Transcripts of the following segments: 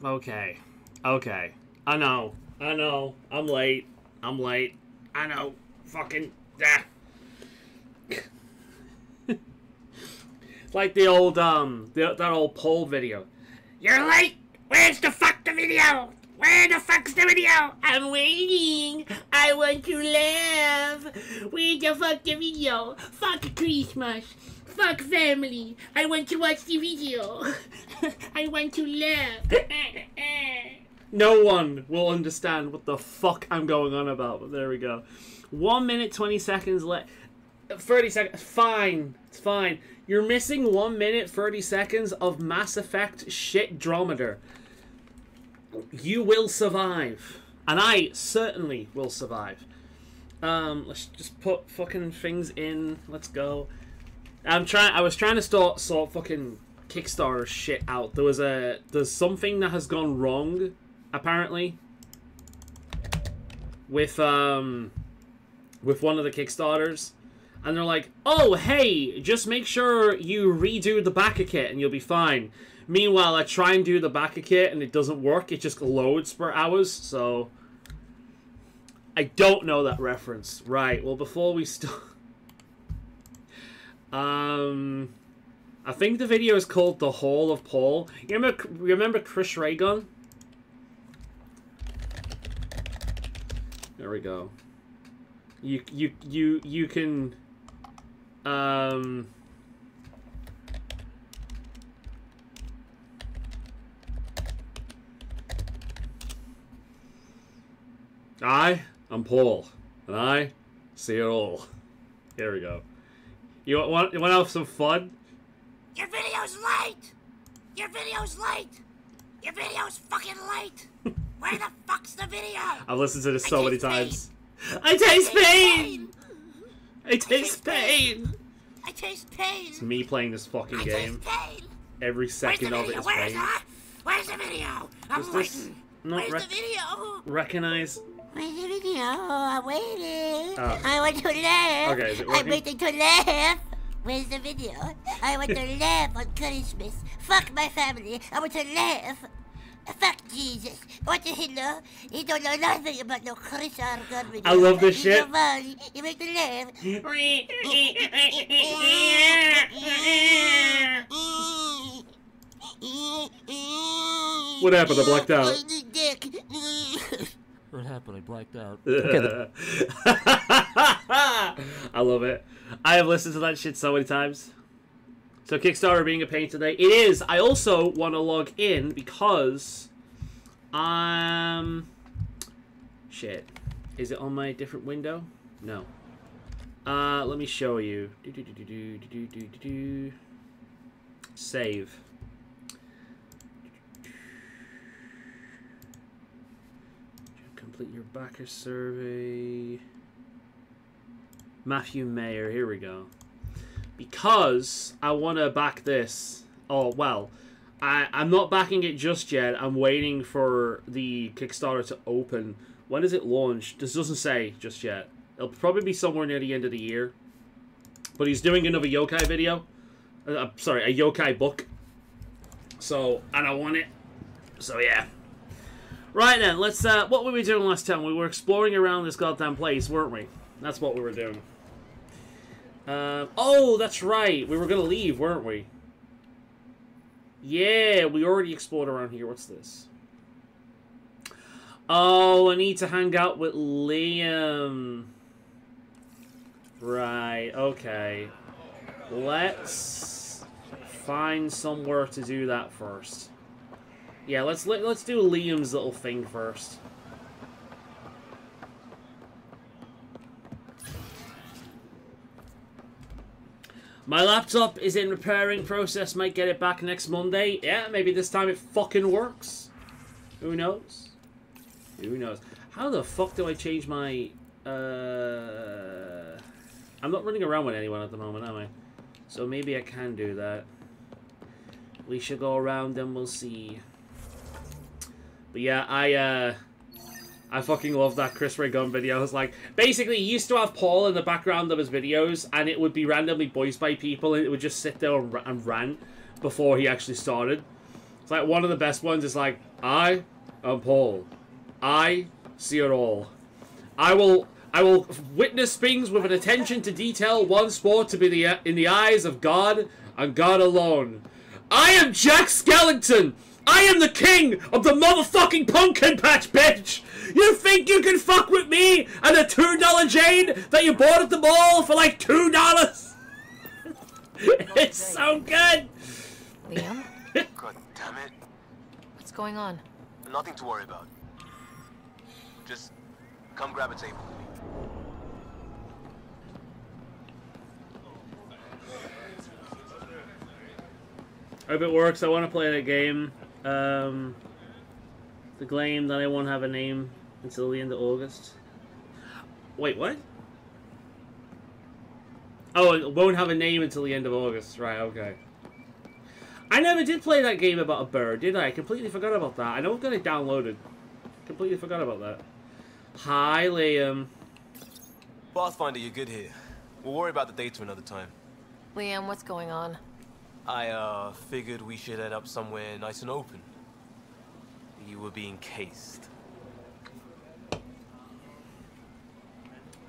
Okay. Okay. I know. I'm late. I know. Fucking... Ah. Like the old, that old poll video. You're late! Where's the fuck the video? Where the fuck's the video? I'm waiting. I want to laugh. Where the fuck the video? Fuck Christmas. Fuck family. I want to watch the video. I want to laugh. No one will understand what the fuck I'm going on about, but there we go. 1 minute, 20 seconds left. 30 seconds. Fine. It's fine. You're missing 1 minute, 30 seconds of Mass Effect shit Andromeda. You will survive. And I certainly will survive. Let's just put fucking things in. Let's go. I was trying to sort fucking Kickstarter shit out. There's something that has gone wrong, apparently, with one of the Kickstarters. And they're like, oh, hey, just make sure you redo the backer kit and you'll be fine. Meanwhile, I try and do the backer kit and it doesn't work. It just loads for hours, so... I don't know that reference. Right, well, before we start... I think the video is called The Hall of Paul. You remember Chris Raygun? There we go. You can... I'm Paul, and I see it all. Here we go. You want to have some fun? Your video's late! Your video's late! Your video's fucking late! Where the fuck's the video? I've listened to this so many times. I taste pain! I taste pain! I taste pain! It's me playing this fucking game. Every second of it is pain. Where's the video? I'm waiting. Where's the video? Recognize. Where's the video? I'm waiting. Oh. I want to laugh. Okay, is it working? I'm waiting to laugh. Where's the video? I want to laugh on Christmas. Fuck my family. I want to laugh. Fuck Jesus. What the hell? He don't know nothing about no Chris Argon video. I love this shit. So funny. You make me laugh. What happened? I blacked out. What happened? I blacked out. I love it. I have listened to that shit so many times. So Kickstarter being a pain today. It is. I also want to log in because shit. Is it on my different window? No. Let me show you. Save. Complete your backer survey. Matthew Mayer, here we go. Because I want to back this. Oh, well, I'm not backing it just yet. I'm waiting for the Kickstarter to open. When does it launch? This doesn't say just yet. It'll probably be somewhere near the end of the year. But he's doing another yokai video. Sorry, a yokai book. So, and I want it. So, yeah. Right then, let's, what were we doing last time? We were exploring around this goddamn place, weren't we? That's what we were doing. Oh, that's right. We were gonna leave, weren't we? Yeah, we already explored around here. What's this? Oh, I need to hang out with Liam. Right, okay. Let's find somewhere to do that first. Yeah, let's do Liam's little thing first. My laptop is in repairing process. Might get it back next Monday. Yeah, maybe this time it fucking works. Who knows? Who knows? How the fuck do I change my... I'm not running around with anyone at the moment, am I? So maybe I can do that. We should go around and we'll see. But yeah, I fucking love that Chris Ray Gun video. It's like, basically, he used to have Paul in the background of his videos, and it would be randomly voiced by people, and it would just sit there and rant before he actually started. It's like one of the best ones is like, I am Paul. I see it all. I will witness things with an attention to detail once more to be in the eyes of God and God alone. I am Jack Skellington. I am the king of the motherfucking pumpkin patch, bitch. You think you can fuck with me and a $2 jade that you bought at the mall for like $2? It's so good. Liam? God damn it. What's going on? Nothing to worry about. Just come grab a table. I hope it works. I want to play that game. The game that I won't have a name until the end of August. Wait, what? Oh, it won't have a name until the end of August. Right, okay. I never did play that game about a bird, did I? I completely forgot about that. I know I've got it downloaded. Completely forgot about that. Hi, Liam. Pathfinder, you're good here. We'll worry about the data another time. Liam, what's going on? I, figured we should head up somewhere nice and open. You were being cased.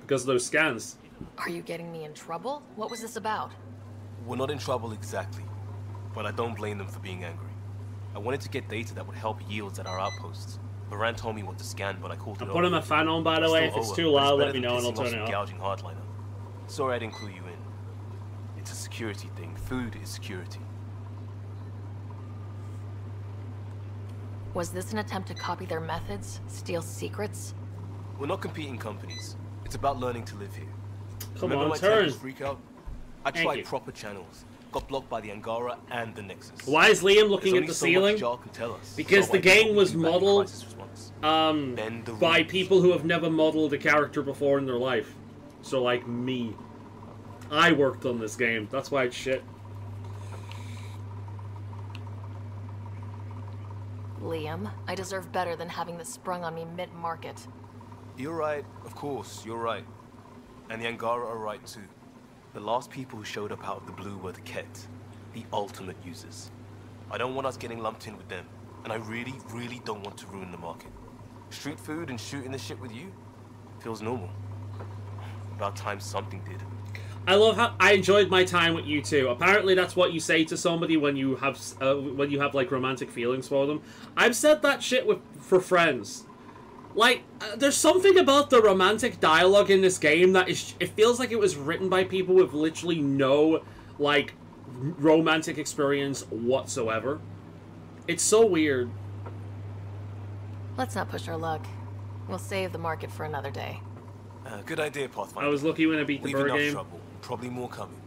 Because of those scans. Are you getting me in trouble? What was this about? We're not in trouble exactly, but I don't blame them for being angry. I wanted to get data that would help yields at our outposts. Baran told me what to scan, but I called it I'm putting my fan on, by the way. If it's too loud, let me know and I'll turn it off. Gouging hardliner. Sorry I didn't clue you in. It's a security thing. Food is security. Was this an attempt to copy their methods? Steal secrets? We're not competing companies. It's about learning to live here. Come Remember on, my turn. temple freak out? I Thank tried you. proper channels. Got blocked by the Angara and the Nexus. Why is Liam looking There's at the only so ceiling? much Jar can tell us, Because so the I did game what was we do back in modeled Crisis Response. Bend the by rules. people who have never modeled a character before in their life. So, like me. I worked on this game. That's why it's shit. Liam, I deserve better than having this sprung on me mid-market. You're right, of course, you're right. And the Angara are right too. The last people who showed up out of the blue were the Ket, the ultimate users. I don't want us getting lumped in with them, and I really, really don't want to ruin the market. Street food and shooting the shit with you feels normal. About time something did. I love how I enjoyed my time with you too. Apparently, that's what you say to somebody when you have like romantic feelings for them. I've said that shit for friends. Like, there's something about the romantic dialogue in this game that it feels like it was written by people with literally no like romantic experience whatsoever. It's so weird. Let's not push our luck. We'll save the market for another day. Good idea, Pathfinder. I was lucky when I beat the Leave bird enough game. trouble. Probably more coming.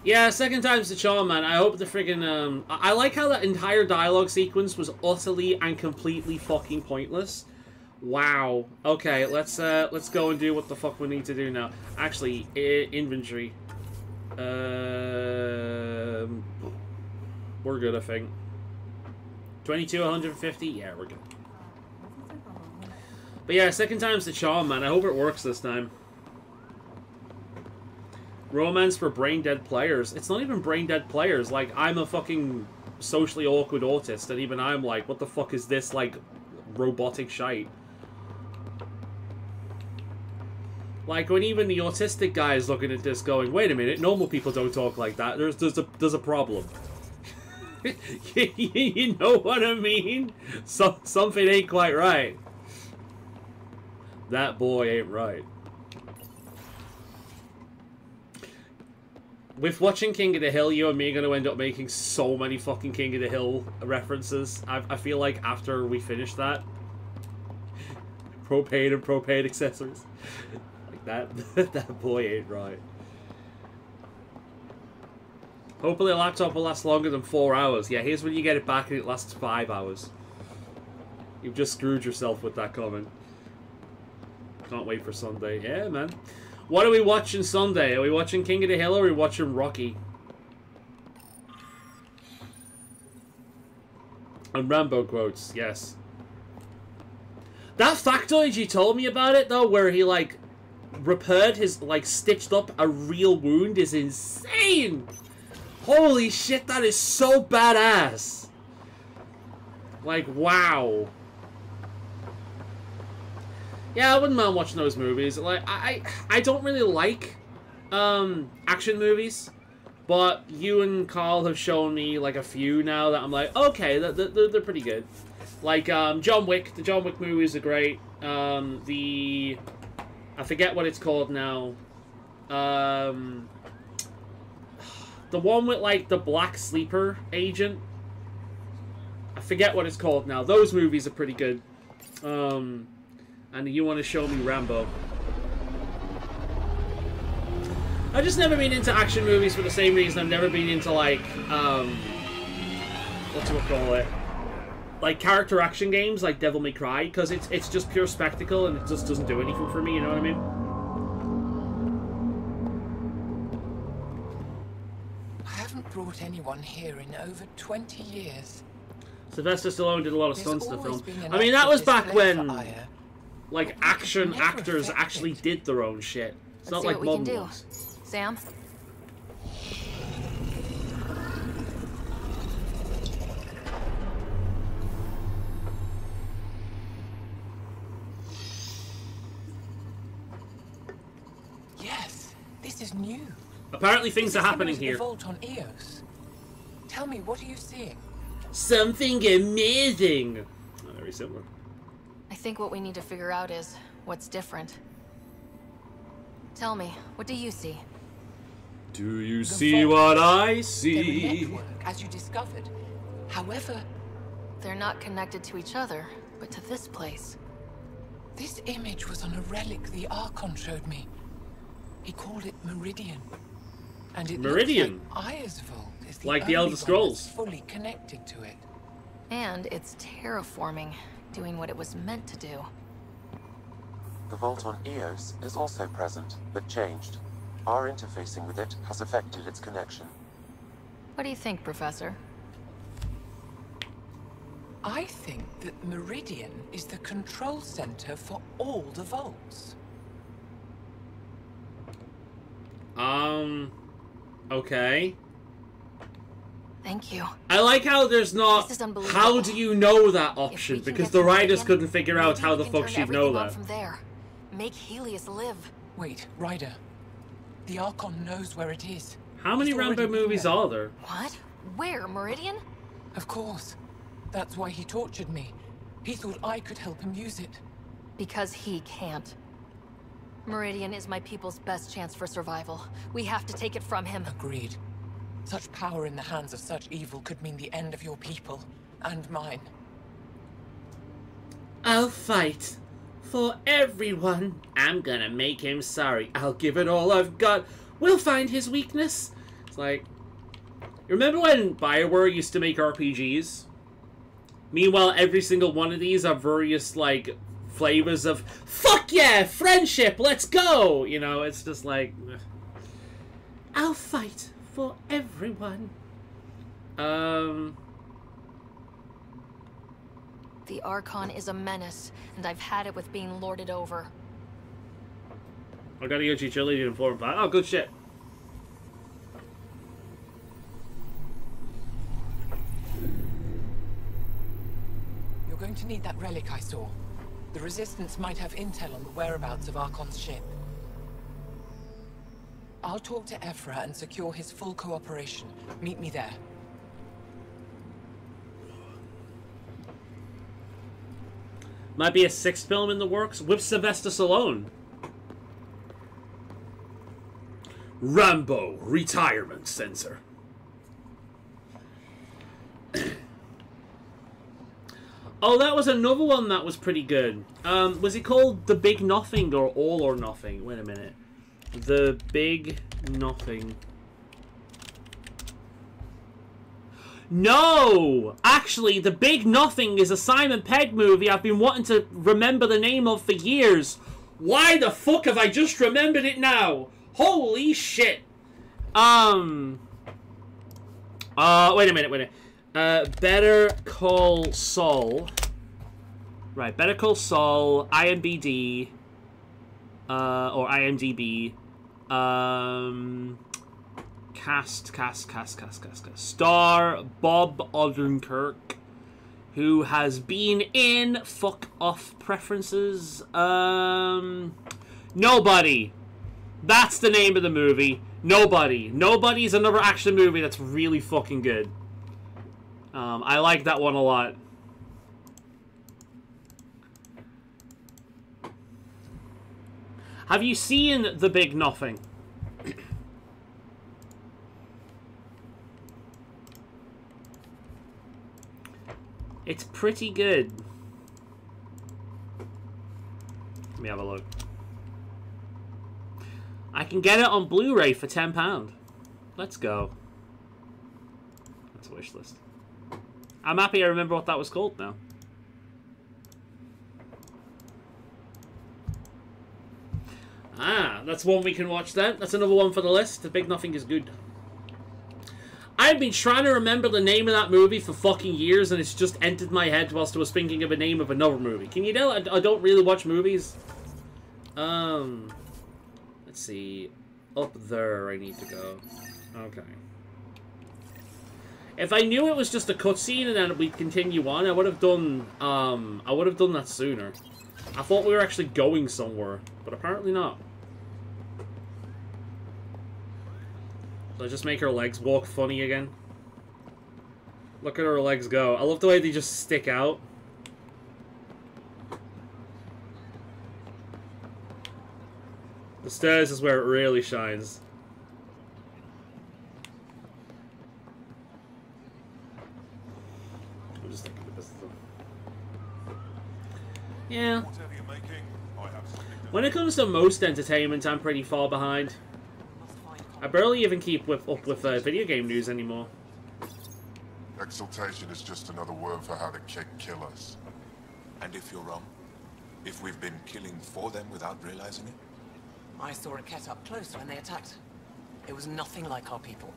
Yeah, second time's the charm, man. I hope the friggin' I like how that entire dialogue sequence was utterly and completely fucking pointless. Wow. Okay, let's go and do what the fuck we need to do now. Actually, inventory. We're good, I think. 22, 150? Yeah, we're good. But yeah, second time's the charm, man. I hope it works this time. Romance for brain-dead players. It's not even brain-dead players. Like, I'm a fucking socially awkward autist, and even I'm like, what the fuck is this, like, robotic shite? Like, when even the autistic guy is looking at this going, wait a minute, normal people don't talk like that. There's a problem. You know what I mean? Something ain't quite right. That boy ain't right. With watching King of the Hill, you and me are going to end up making so many fucking King of the Hill references. I feel like after we finish that, propane and propane accessories. Like that boy ain't right. Hopefully a laptop will last longer than 4 hours. Yeah, here's when you get it back and it lasts 5 hours. You've just screwed yourself with that comment. Can't wait for Sunday. Yeah, man. What are we watching Sunday? Are we watching King of the Hill or are we watching Rocky? And Rambo quotes, yes. That factoid you told me about it, though, where he, like, repaired his, like, stitched up a real wound is insane! Holy shit, that is so badass! Like, wow. Yeah, I wouldn't mind watching those movies. Like, I don't really like action movies, but you and Carl have shown me like a few now that I'm like, okay, they're pretty good. Like John Wick. The John Wick movies are great. I forget what it's called now. The one with like the black sleeper agent. I forget what it's called now. Those movies are pretty good. And you want to show me Rambo. I've just never been into action movies for the same reason I've never been into, like, whatchamacallit? Like, character action games like Devil May Cry, because it's just pure spectacle and it just doesn't do anything for me, you know what I mean? I haven't brought anyone here in over 20 years. Sylvester Stallone did a lot of stunts in the film. I mean, that was back when, like, action actors actually did their own shit. It's not like modern ones. Sam? Yes, this is new. Apparently things are happening here. The vault on Eos. Tell me, what are you seeing? Something amazing! Oh, very similar. I think what we need to figure out is what's different. Tell me, what do you see? Do you see what I see? They're a network, as you discovered. However, They're not connected to each other, but to this place. this image was on a relic the Archon showed me. He called it Meridian. And it Meridian? looks like Aya's vault is the Like the only Elder one Scrolls. that's fully connected to it. And it's terraforming, doing what it was meant to do. The vault on Eos is also present, but changed. Our interfacing with it has affected its connection. What do you think, Professor? I think that Meridian is the control center for all the vaults. Okay. Thank you. I like how there's not, This is unbelievable. how do you know that If we option? can Because get the to writers Meridian, couldn't figure out maybe how we the can fuck turn she'd know everything on that. from there. Make Helios live. Wait, Ryder. The Archon knows where it is. How many He's already Rambo been movies there. are there? What? Where? Meridian? Of course. That's why he tortured me. He thought I could help him use it. Because he can't. Meridian is my people's best chance for survival. We have to take it from him. Agreed. Such power in the hands of such evil could mean the end of your people. And mine. I'll fight for everyone. I'm gonna make him sorry. I'll give it all I've got. We'll find his weakness. It's like, remember when BioWare used to make RPGs? Meanwhile, every single one of these are various, like, flavors of, fuck yeah, friendship, let's go! You know, it's just like, I'll fight for everyone. The Archon is a menace, and I've had it with being lorded over. I gotta go to utility and 4 and 5. Oh, good shit. You're going to need that relic I saw. The Resistance might have intel on the whereabouts of Archon's ship. I'll talk to Ephra and secure his full cooperation. Meet me there. Might be a 6th film in the works with Sylvester Stallone. Rambo Retirement Center. Oh, that was another one that was pretty good. Was it called The Big Nothing or All or Nothing? Wait a minute. The Big Nothing. No! Actually, The Big Nothing is a Simon Pegg movie I've been wanting to remember the name of for years. Why the fuck have I just remembered it now? Holy shit. Wait a minute. Better Call Saul. Right, Better Call Saul, IMBD, or IMDb, cast. Star Bob Odenkirk, Who has been in fuck off preferences? Nobody. That's the name of the movie. Nobody. Nobody's another action movie that's really fucking good. I like that one a lot. Have you seen The Big Nothing? It's pretty good. Let me have a look. I can get it on Blu-ray for £10. Let's go. That's a wish list. I'm happy I remember what that was called now. Ah, that's one we can watch then. That's another one for the list. The Big Nothing is good. I've been trying to remember the name of that movie for fucking years, and it's just entered my head whilst I was thinking of a name of another movie. Can you tell? I don't really watch movies. Let's see. Up there I need to go. Okay. If I knew it was just a cutscene and then we'd continue on, I would have done that sooner. I thought we were actually going somewhere, but apparently not. So I just make her legs walk funny again. Look at her legs go. I love the way they just stick out. The stairs is where it really shines. I'm just thinking of this stuff. Yeah. When it comes to most entertainment, I'm pretty far behind. I barely even keep up with video game news anymore. Exaltation is just another word for how the Kett kill us. And if you're wrong? If we've been killing for them without realizing it? I saw a Kett up close when they attacked. It was nothing like our people.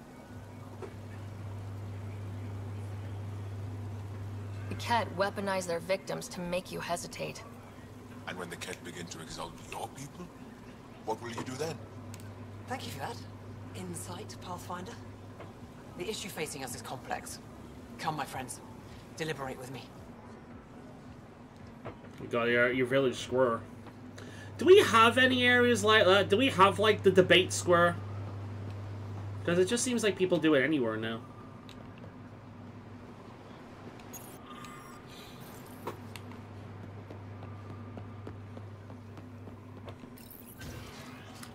The Kett weaponize their victims to make you hesitate. And when the Kett begin to exalt your people, what will you do then? Thank you for that. Insight, Pathfinder. The issue facing us is complex. Come, my friends. Deliberate with me. You got your village square. Do we have any areas like that? Do we have, like, the debate square? Because it just seems like people do it anywhere now.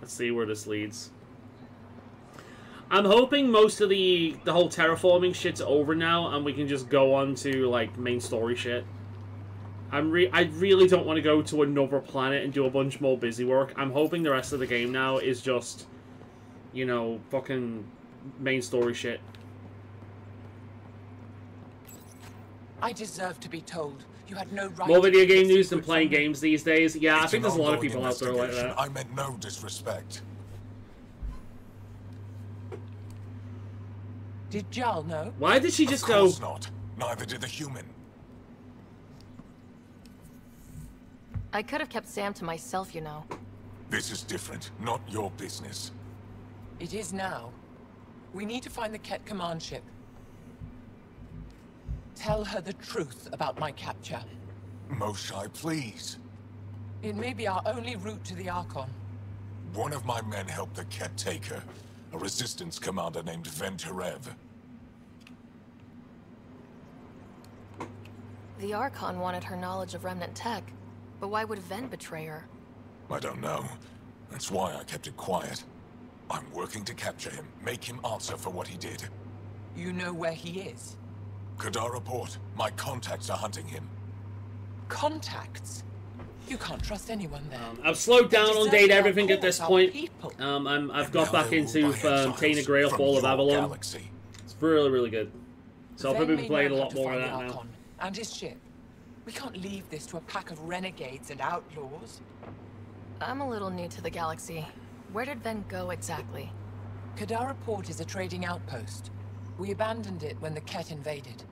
Let's see where this leads. I'm hoping most of the whole terraforming shit's over now, and we can just go on to, like, main story shit. I really don't want to go to another planet and do a bunch more busy work. I'm hoping the rest of the game now is just, you know, fucking main story shit. I deserve to be told. You had no right. More video game news than playing games these days. Yeah, I think there's a lot of people out there like that. I meant no disrespect. Did Jarl know? Why did she just go? Of course not. Neither did the human. I could have kept Sam to myself, you know. This is different. Not your business. It is now. We need to find the Kett command ship. Tell her the truth about my capture. Moshai, please. It may be our only route to the Archon. One of my men helped the Kett take her. A resistance commander named Venturev. The Archon wanted her knowledge of Remnant tech. But why would Ven betray her? I don't know. That's why I kept it quiet. I'm working to capture him, make him answer for what he did. You know where he is? Kadara Port. My contacts are hunting him. Contacts? You can't trust anyone there. I've slowed down on data everything at this point. I've got back into Tainted Grail, Fall of Avalon. Galaxy. It's really, really good. So I'll probably be playing a lot more of that Archon now. and his ship. We can't leave this to a pack of renegades and outlaws. I'm a little new to the galaxy. Where did Ven go exactly? Kadara Port is a trading outpost. We abandoned it when the Kett invaded.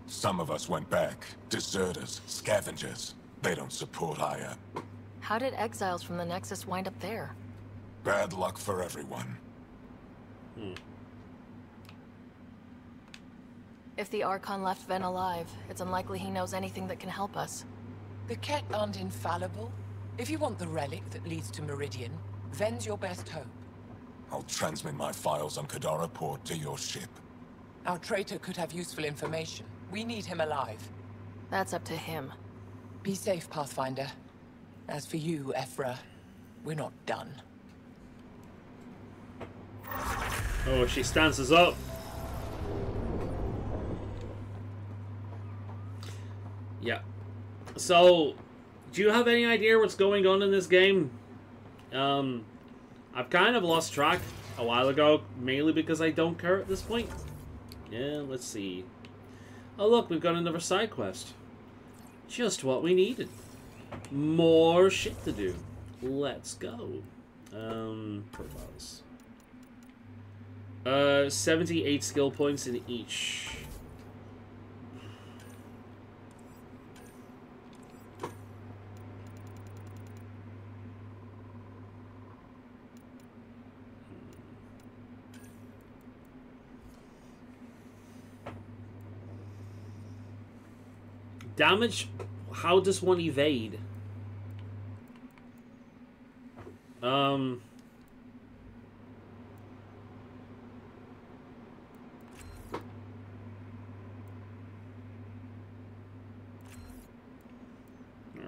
Some of us went back. Deserters, scavengers. They don't support Aya. How did exiles from the Nexus wind up there? Bad luck for everyone. If the Archon left Ven alive, it's unlikely he knows anything that can help us. The Ket aren't infallible. If you want the relic that leads to Meridian, Ven's your best hope. I'll transmit my files on Kadara port to your ship. Our traitor could have useful information. We need him alive. That's up to him. Be safe, Pathfinder. As for you, Ephra, we're not done. Oh, she stands us up. Yeah. So, do you have any idea what's going on in this game? I've kind of lost track a while ago, mainly because I don't care at this point. Yeah, let's see. Oh look, we've got another side quest. Just what we needed. More shit to do. Let's go. Profiles. 78 skill points in each. Damage? How does one evade? There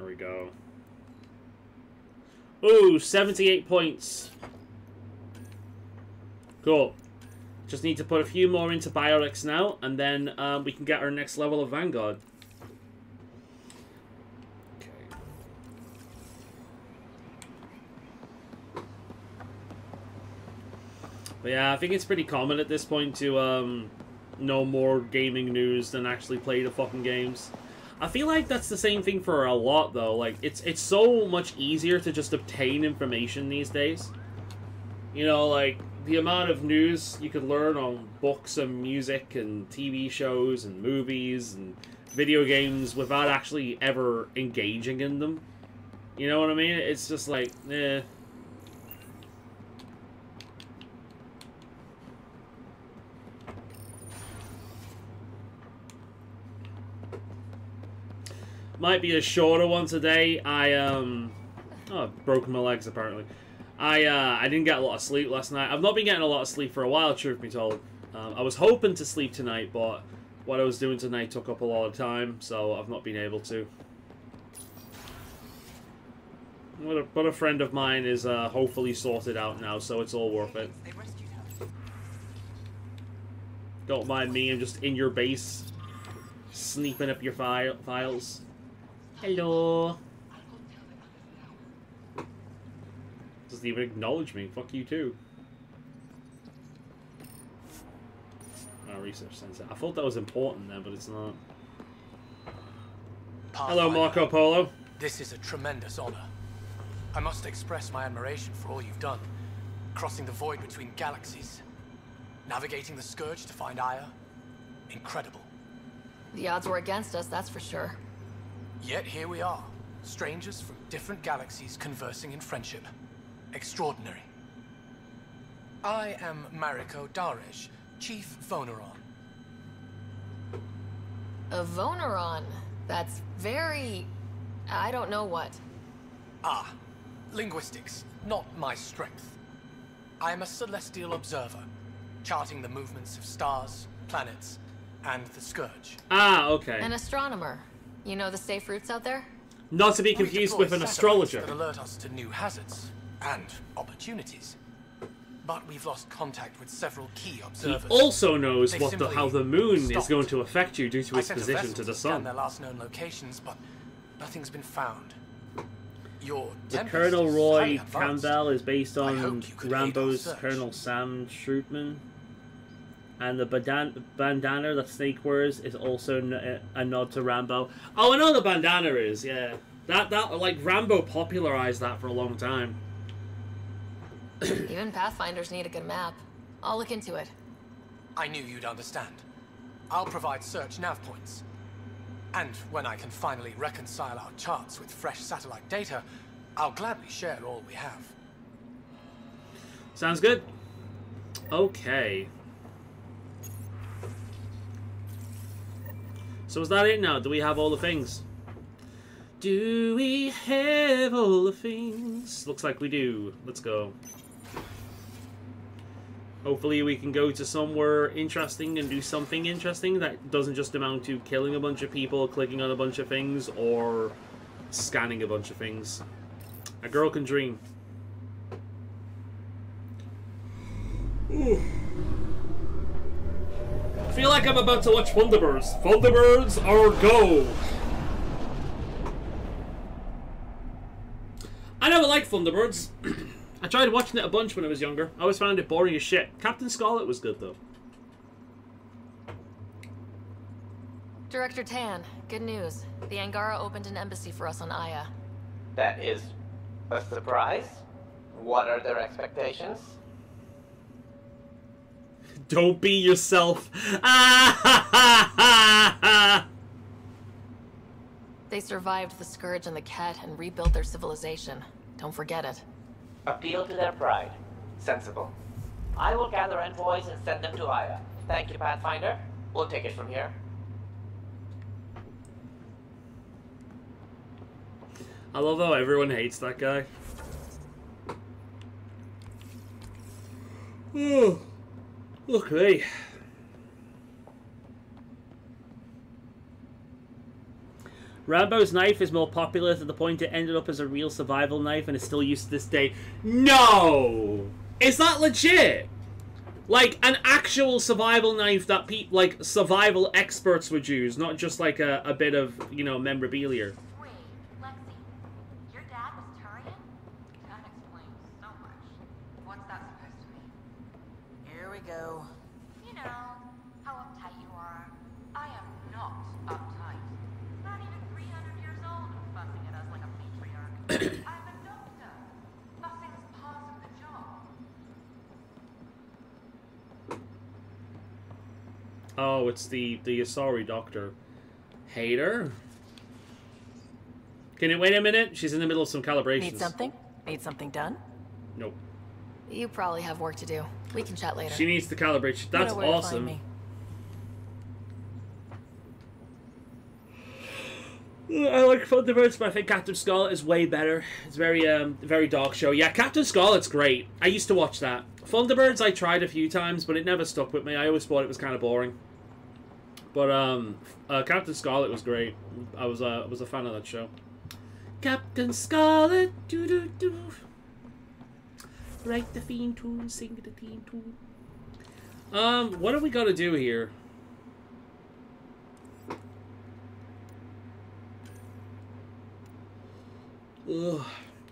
we go. Ooh, 78 points. Cool. Just need to put a few more into Biorex now, and then we can get our next level of Vanguard. But yeah, I think it's pretty common at this point to know more gaming news than actually play the fucking games. I feel like that's the same thing for a lot, though. Like, it's so much easier to just obtain information these days. You know, like, the amount of news you could learn on books and music and TV shows and movies and video games without actually ever engaging in them. You know what I mean? It's just like, eh. Might be a shorter one today. Oh, I've broken my legs apparently. I didn't get a lot of sleep last night. I've not been getting a lot of sleep for a while, truth be told. I was hoping to sleep tonight, but what I was doing tonight took up a lot of time, so I've not been able to. But a friend of mine is hopefully sorted out now, so it's all worth it. Don't mind me, I'm just in your base, sneaking up your files. Hello. Doesn't even acknowledge me. Fuck you too. Oh, research center. I thought that was important then, but it's not. Hello, Marco Polo. This is a tremendous honor. I must express my admiration for all you've done. Crossing the void between galaxies. Navigating the Scourge to find Aya. Incredible. The odds were against us, that's for sure. Yet here we are. Strangers from different galaxies conversing in friendship. Extraordinary. I am Mariko Daresh, Chief Voneron. A Voneron? That's very... I don't know what. Ah, linguistics, not my strength. I am a celestial observer, charting the movements of stars, planets, and the Scourge. Ah, okay. An astronomer. You know the safe routes out there? Not to be confused with an astrologer. That alert us to new hazards and opportunities. But we've lost contact with several key observers. He also knows how the moon is going to affect you due to its position to the sun. Their last known locations, but nothing's been found. The Colonel Roy Campbell is based on Rambo's Colonel Sam Shrewdman. And the bandana that Snake wears is also a nod to Rambo. Oh, I know the bandana is, yeah. That like, Rambo popularized that for a long time. Even Pathfinders need a good map. I'll look into it. I knew you'd understand. I'll provide search nav points. And when I can finally reconcile our charts with fresh satellite data, I'll gladly share all we have. Sounds good. Okay. So is that it now? Do we have all the things? Do we have all the things? Looks like we do. Let's go. Hopefully we can go to somewhere interesting and do something interesting that doesn't just amount to killing a bunch of people, clicking on a bunch of things, or scanning a bunch of things. A girl can dream. Ooh. I feel like I'm about to watch Thunderbirds. Thunderbirds are go! I never liked Thunderbirds. I tried watching it a bunch when I was younger. I always found it boring as shit. Captain Scarlet was good, though. Director Tan, good news. The Angara opened an embassy for us on Aya. That is a surprise? What are their expectations? Don't be yourself. They survived the Scourge and the Ket and rebuilt their civilization. Don't forget it. Appeal to their pride. Sensible. I will gather envoys and send them to Aya. Thank you, Pathfinder. We'll take it from here. I love how everyone hates that guy. Oh, look at me. Rambo's knife is more popular to the point it ended up as a real survival knife and is still used to this day. No! Is that legit? Like, an actual survival knife that like, survival experts would use, not just like a bit of, you know, memorabilia. Wait, Lexi, your dad was Turian? That explains so much. What's that supposed to mean? Here we go. You know, how uptight you are. I am not uptight. Not even 300 years old and fussing at us like a patriarch. I'm a doctor. Fussing is part of the job. Oh, it's the Asari doctor. Hater? Can you wait a minute? She's in the middle of some calibrations. Need something? Need something done? Nope. You probably have work to do. We can chat later. She needs to calibrate. That's You know where to find awesome. me. I like Thunderbirds, but I think Captain Scarlet is way better. It's very dark show. Yeah, Captain Scarlet's great. I used to watch that. Thunderbirds I tried a few times, but it never stuck with me. I always thought it was kind of boring. But Captain Scarlet was great. I was a fan of that show. Captain Scarlet, doo doo doo. Write the theme tune, sing the theme tune. What do we got to do here? Ugh.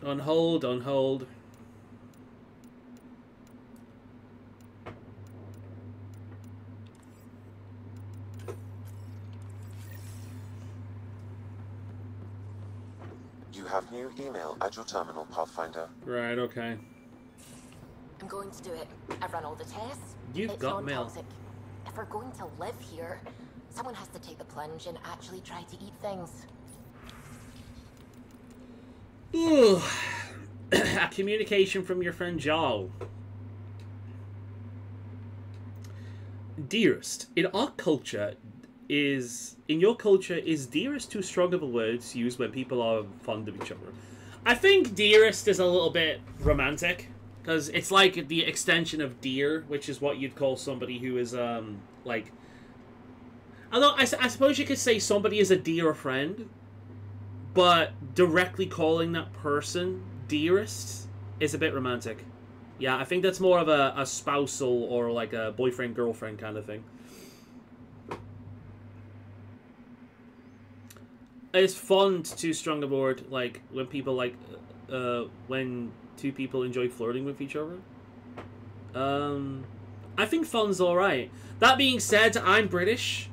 On hold, on hold. You have new email at your terminal, Pathfinder. Right, okay. I'm going to do it. I've run all the tests. You've got mail. Non-toxic. If we're going to live here, someone has to take the plunge and actually try to eat things. Ooh. A communication from your friend Joel. Dearest, in our culture, in your culture, is dearest too strong of a word to use when people are fond of each other? I think dearest is a little bit romantic, because it's like the extension of dear, which is what you'd call somebody who is, like... I suppose you could say somebody is a dear friend, but directly calling that person dearest is a bit romantic. Yeah, I think that's more of a spousal or like a boyfriend-girlfriend kind of thing. It's fun too strong a word, like when people like when two people enjoy flirting with each other. I think fun's alright. That being said, I'm British,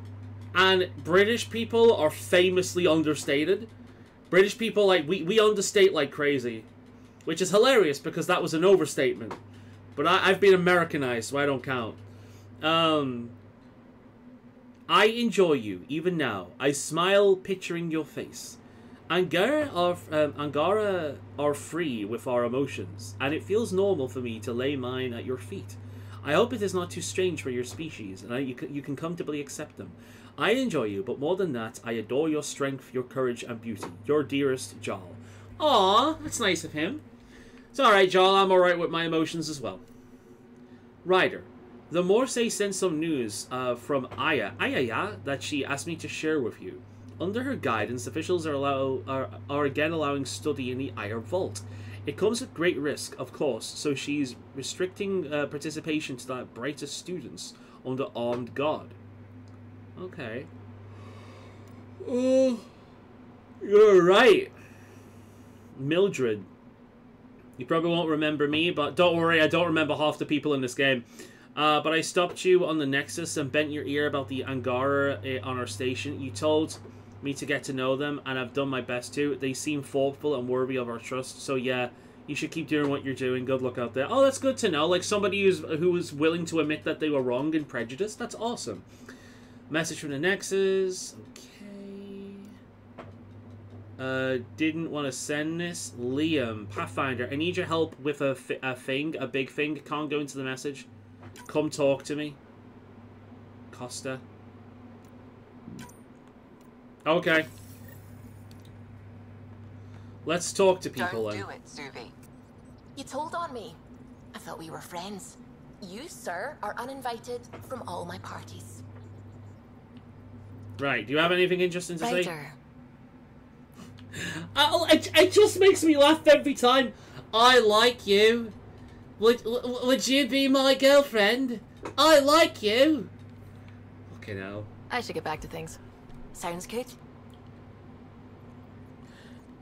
and British people are famously understated. British people, like, we understate like crazy, which is hilarious because that was an overstatement. But I've been Americanized, so I don't count. I enjoy you, even now. I smile picturing your face. Angara are free with our emotions, and it feels normal for me to lay mine at your feet. I hope it is not too strange for your species, and you can comfortably accept them. I enjoy you, but more than that, I adore your strength, your courage, and beauty. Your dearest, Jarl. Aw, that's nice of him. It's alright, Jarl. I'm alright with my emotions as well. Ryder. The Morse sent some news from Aya that she asked me to share with you. Under her guidance, officials are again allowing study in the Aya Vault. It comes at great risk, of course, so she's restricting participation to the brightest students under armed guard. Okay. Oh, you're right. Mildred. You probably won't remember me, but don't worry, I don't remember half the people in this game. But I stopped you on the Nexus and bent your ear about the Angara on our station. You told me to get to know them, and I've done my best to. They seem thoughtful and worthy of our trust, so yeah, you should keep doing what you're doing. Good luck out there. Oh, that's good to know. Like, somebody who was willing to admit that they were wrong and prejudiced. That's awesome. Message from the Nexus. Okay. Didn't want to send this. Liam, Pathfinder, I need your help with a big thing. Can't go into the message. Come talk to me. Costa. Okay. Let's talk to people then. Don't do it, Zuby. You told on me. I thought we were friends. You, sir, are uninvited from all my parties. Right. Do you have anything interesting to say? Ryder. It just makes me laugh every time. I like you. Would you be my girlfriend? I like you. Okay, now. I should get back to things. Sounds good.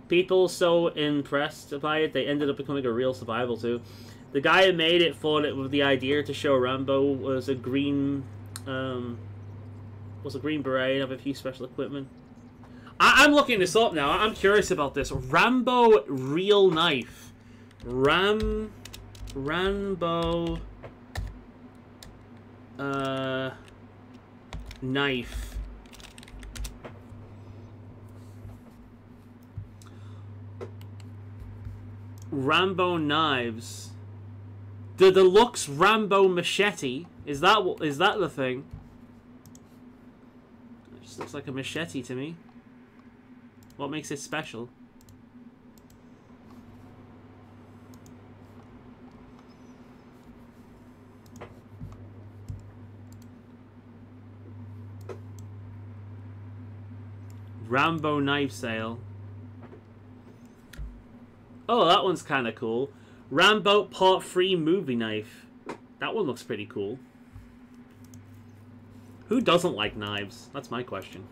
People so impressed by it, they ended up becoming a real survival too. The guy who made it thought it was the idea to show Rambo was a green beret and have a few special equipment. I'm looking this up now. I'm curious about this. Rambo real knife. Rambo knife. Rambo knives. The deluxe Rambo machete. Is that the thing? It just looks like a machete to me. What makes it special? Rambo knife sale. Oh, that one's kind of cool. Rambo Part 3 movie knife. That one looks pretty cool. Who doesn't like knives? That's my question.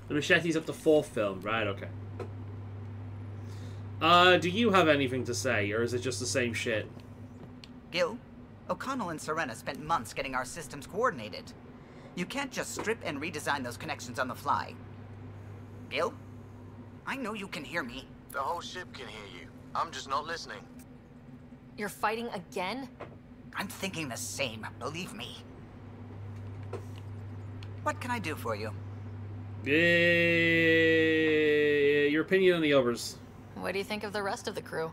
The machete's up to 4th film. Right, okay. Do you have anything to say, or is it just the same shit? Gil, O'Connell and Serena spent months getting our systems coordinated. You can't just strip and redesign those connections on the fly. Gil? I know you can hear me. The whole ship can hear you. I'm just not listening. You're fighting again? I'm thinking the same, believe me. What can I do for you? Your opinion on the others. What do you think of the rest of the crew?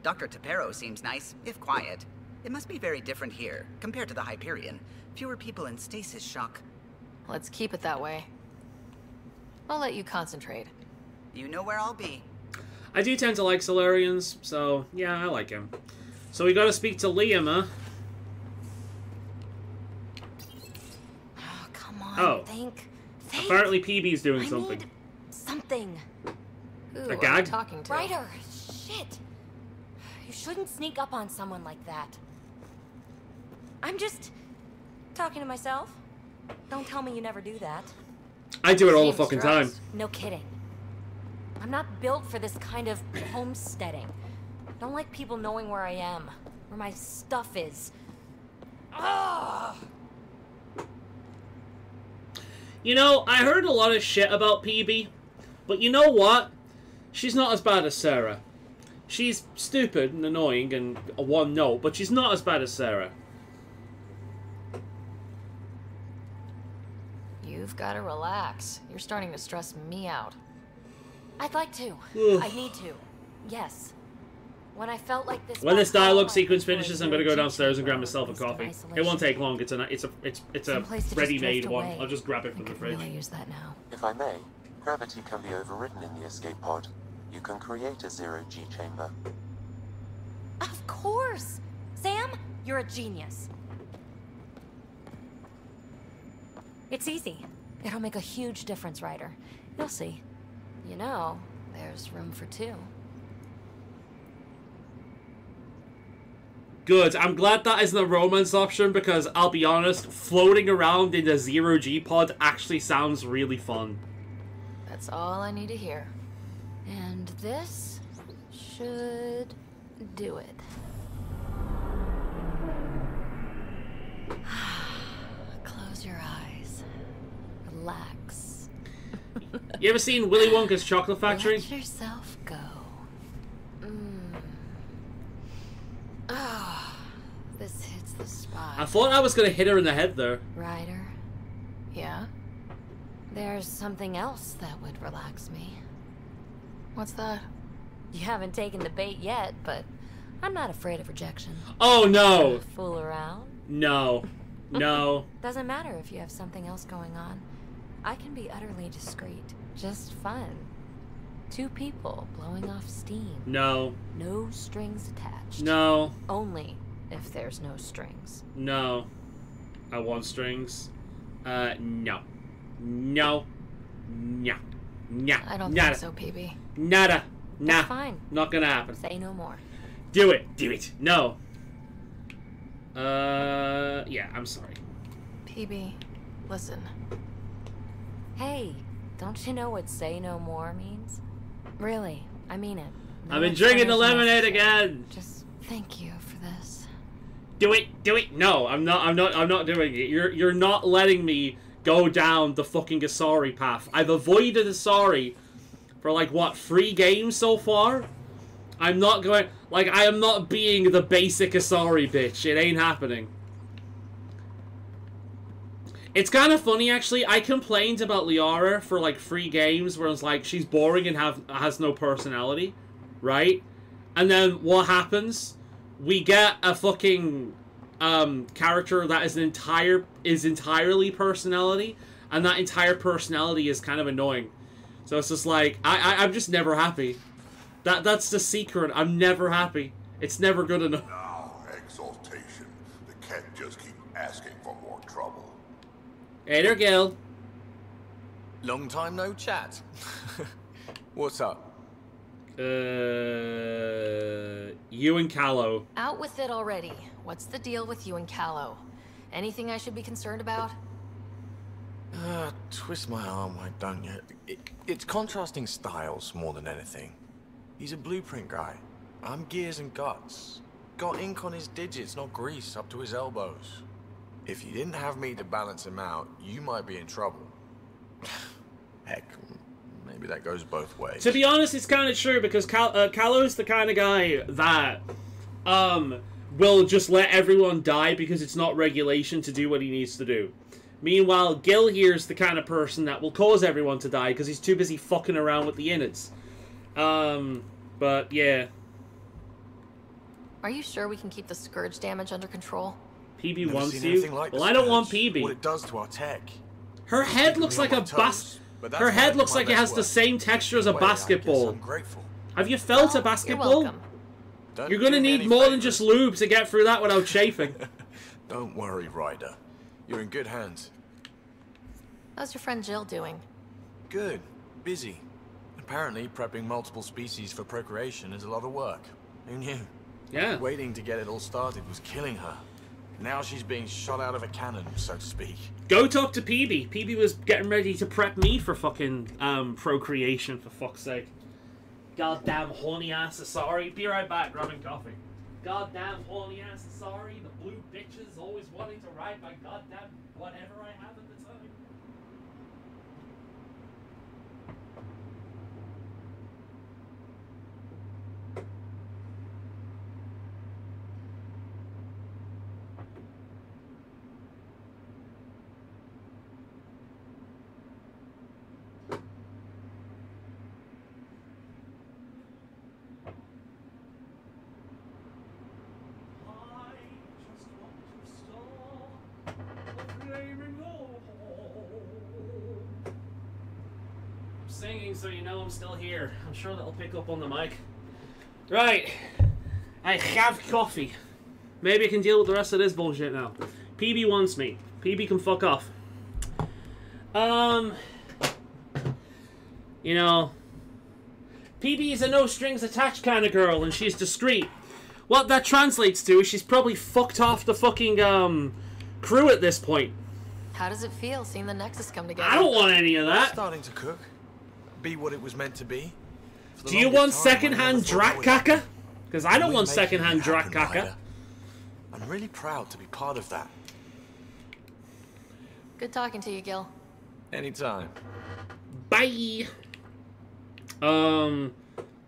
Dr. Tapero seems nice, if quiet. It must be very different here, compared to the Hyperion. Fewer people in stasis shock. Let's keep it that way. I'll let you concentrate. You know where I'll be. I do tend to like Solarians, so yeah, I like him. So we gotta speak to Liam, huh? Oh, come on, Oh. think. Apparently PB's doing something. Need something. Who A are gag? you talking to? Ryder, shit. You shouldn't sneak up on someone like that. I'm just talking to myself. Don't tell me you never do that. I do it all the fucking time. No kidding. I'm not built for this kind of homesteading. Don't like people knowing where I am, where my stuff is. Ugh! You know, I heard a lot of shit about PB, but you know what? She's not as bad as Sarah. She's stupid and annoying and a one note, but she's not as bad as Sarah. You've got to relax. You're starting to stress me out. I'd like to. Ugh. I need to. Yes. When I felt like this. When this dialogue sequence finishes, I'm gonna go downstairs and grab myself a coffee. It won't take long. It's a ready-made one. I'll just grab it from the fridge. Really use that now. If I may, gravity can be overridden in the escape pod. You can create a zero-G chamber. Of course! Sam, you're a genius. It's easy. It'll make a huge difference, Ryder. You'll see. You know, there's room for two. Good. I'm glad that isn't a romance option because I'll be honest, floating around in the zero-G pod actually sounds really fun. That's all I need to hear. And this should do it. Close your eyes. Relax. You ever seen Willy Wonka's Chocolate Factory? Let yourself go. Oh, this hits the spot. I thought I was gonna hit her in the head there. Ryder. Yeah? There's something else that would relax me. What's that? You haven't taken the bait yet, but I'm not afraid of rejection. Oh no! Fool around? No. No. Doesn't matter if you have something else going on. I can be utterly discreet. Just fun. Two people blowing off steam. No. No strings attached. No. Only if there's no strings. No. I want strings. No. No. No. No. I don't Nada. think so, PB. Nada. Nah. That's fine. Not gonna happen. Say no more. Do it. Do it. No. Yeah, I'm sorry. PB, listen. Hey, don't you know what say no more means? Really, I mean it. I've been drinking the lemonade again. Just thank you for this. Do it. Do it. No, I'm not doing it. You're not letting me go down the fucking Asari path. I've avoided Asari for like what, 3 games so far? I'm not going, like, I am not being the basic Asari bitch. It ain't happening. It's kind of funny, actually. I complained about Liara for, like, 3 games where it's like, she's boring and has no personality, right? And then what happens? We get a fucking character that is entirely personality, and that entire personality is kind of annoying. So it's just like, I'm just never happy. That's the secret. I'm never happy. It's never good enough. Now, exaltation. The cat just keep asking for more trouble. Hey there, Gil. Long time no chat. What's up? You and Callow. Out with it already. What's the deal with you and Callow? Anything I should be concerned about? Twist my arm, why don't you? It's contrasting styles more than anything. He's a blueprint guy. I'm gears and guts. Got ink on his digits, not grease, up to his elbows. If you didn't have me to balance him out, you might be in trouble. Heck, maybe that goes both ways. To be honest, it's kind of true, because Callow's the kind of guy that will just let everyone die because it's not regulation to do what he needs to do. Meanwhile, Gil here's the kind of person that will cause everyone to die because he's too busy fucking around with the innards. But yeah. Are you sure we can keep the Scourge damage under control? PB wants you. Like well, I don't want PB. What it does to our tech. Her head looks like a Her head looks like it has the same texture as a basketball. Have you felt a basketball? You're gonna need more than just lube to get through that without chafing. Don't worry, Ryder. You're in good hands. How's your friend Jill doing? Good. Busy. Apparently, prepping multiple species for procreation is a lot of work. Who knew? Yeah. Waiting to get it all started was killing her. Now she's being shot out of a cannon, so to speak. Go talk to PB. PB was getting ready to prep me for fucking procreation, for fuck's sake. Goddamn horny ass Asari. Be right back, grabbing coffee. Goddamn horny ass Asari. The blue bitches always wanting to ride my goddamn whatever I have at the time. singing so you know I'm still here. I'm sure that'll pick up on the mic. Right. I have coffee. Maybe I can deal with the rest of this bullshit now. PB wants me. PB can fuck off. You know, PB is a no-strings-attached kind of girl, and she's discreet. What that translates to is she's probably fucked off the fucking, crew at this point. How does it feel seeing the Nexus come together? I don't want any of that. Starting to cook. Be what it was meant to be. Do you want second-hand Drak caca? Because I don't want second-hand Drak caca. I'm really proud to be part of that. Good talking to you, Gil. Anytime. Bye.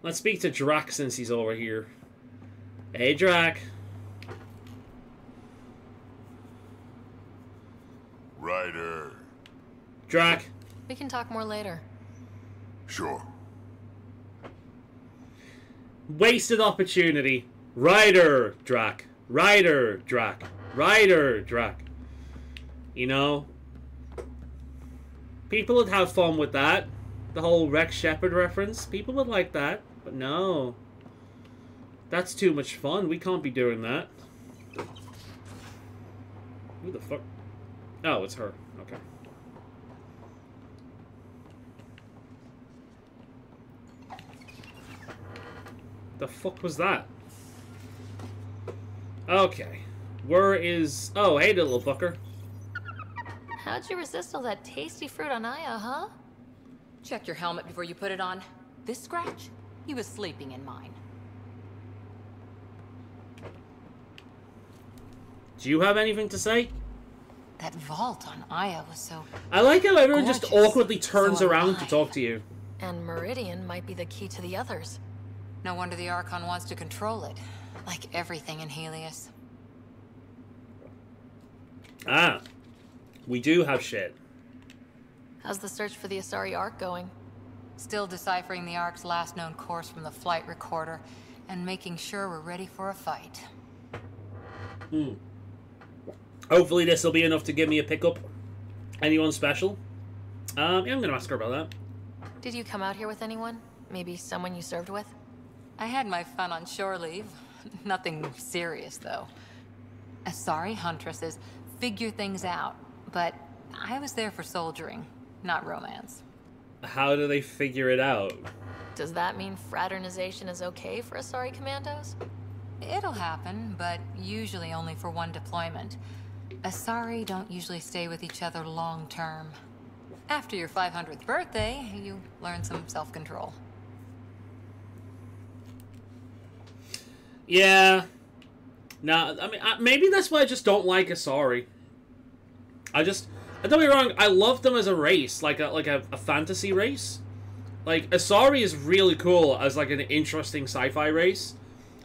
Let's speak to Drak since he's over here. Hey, Drak. Ryder. Drak. We can talk more later. Sure. Wasted opportunity. Ryder, Drak. Ryder, Drak. Ryder, Drak. You know? People would have fun with that. The whole Rex Shepard reference. People would like that. But no. That's too much fun. We can't be doing that. Who the fuck? Oh, it's her. Okay. The fuck was that? Okay. Where is... Oh, hey, little fucker. How'd you resist all that tasty fruit on Aya, huh? Check your helmet before you put it on. This scratch? He was sleeping in mine. Do you have anything to say? That vault on Aya was so... I like how everyone just gorgeous, awkwardly turns so around to alive. talk to you. And Meridian might be the key to the others. No wonder the Archon wants to control it. Like everything in Helios. Ah. We do have shit. How's the search for the Asari Ark going? Still deciphering the Ark's last known course from the flight recorder and making sure we're ready for a fight. Hmm. Hopefully this will be enough to give me a pickup. Anyone special? Yeah, I'm gonna ask her about that. Did you come out here with anyone? Maybe someone you served with? I had my fun on shore leave. Nothing serious, though. Asari huntresses figure things out, but I was there for soldiering, not romance. How do they figure it out? Does that mean fraternization is okay for Asari commandos? It'll happen, but usually only for one deployment. Asari don't usually stay with each other long term. After your 500th birthday, you learn some self-control. Yeah. Nah, I mean, maybe that's why I just don't like Asari. Don't get me wrong, I love them as a race, like a fantasy race. Like, Asari is really cool as like an interesting sci-fi race,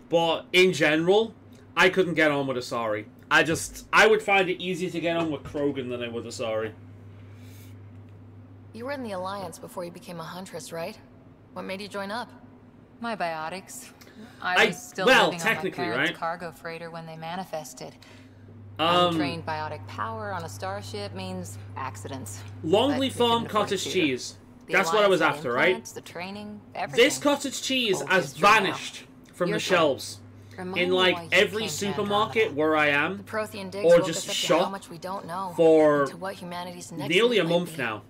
but in general, I couldn't get on with Asari. I would find it easier to get on with Krogan than I would Asari. You were in the Alliance before you became a huntress, right? What made you join up? My biotics. I was still well, living on my technically, parents' right? cargo freighter when they manifested. Untrained biotic power on a starship means accidents. Longley But we Farm couldn't afford cottage to. cheese. The That's what I was Alliance after, had right? implants, the training, everything. This cottage cheese Old has history now. vanished from Your the turn. shelves. Remind In me like why you every came to supermarket where I am, The Prothean digs or woke just us up to how shop much we don't know, for and to what humanity's next nearly a move might month be. now.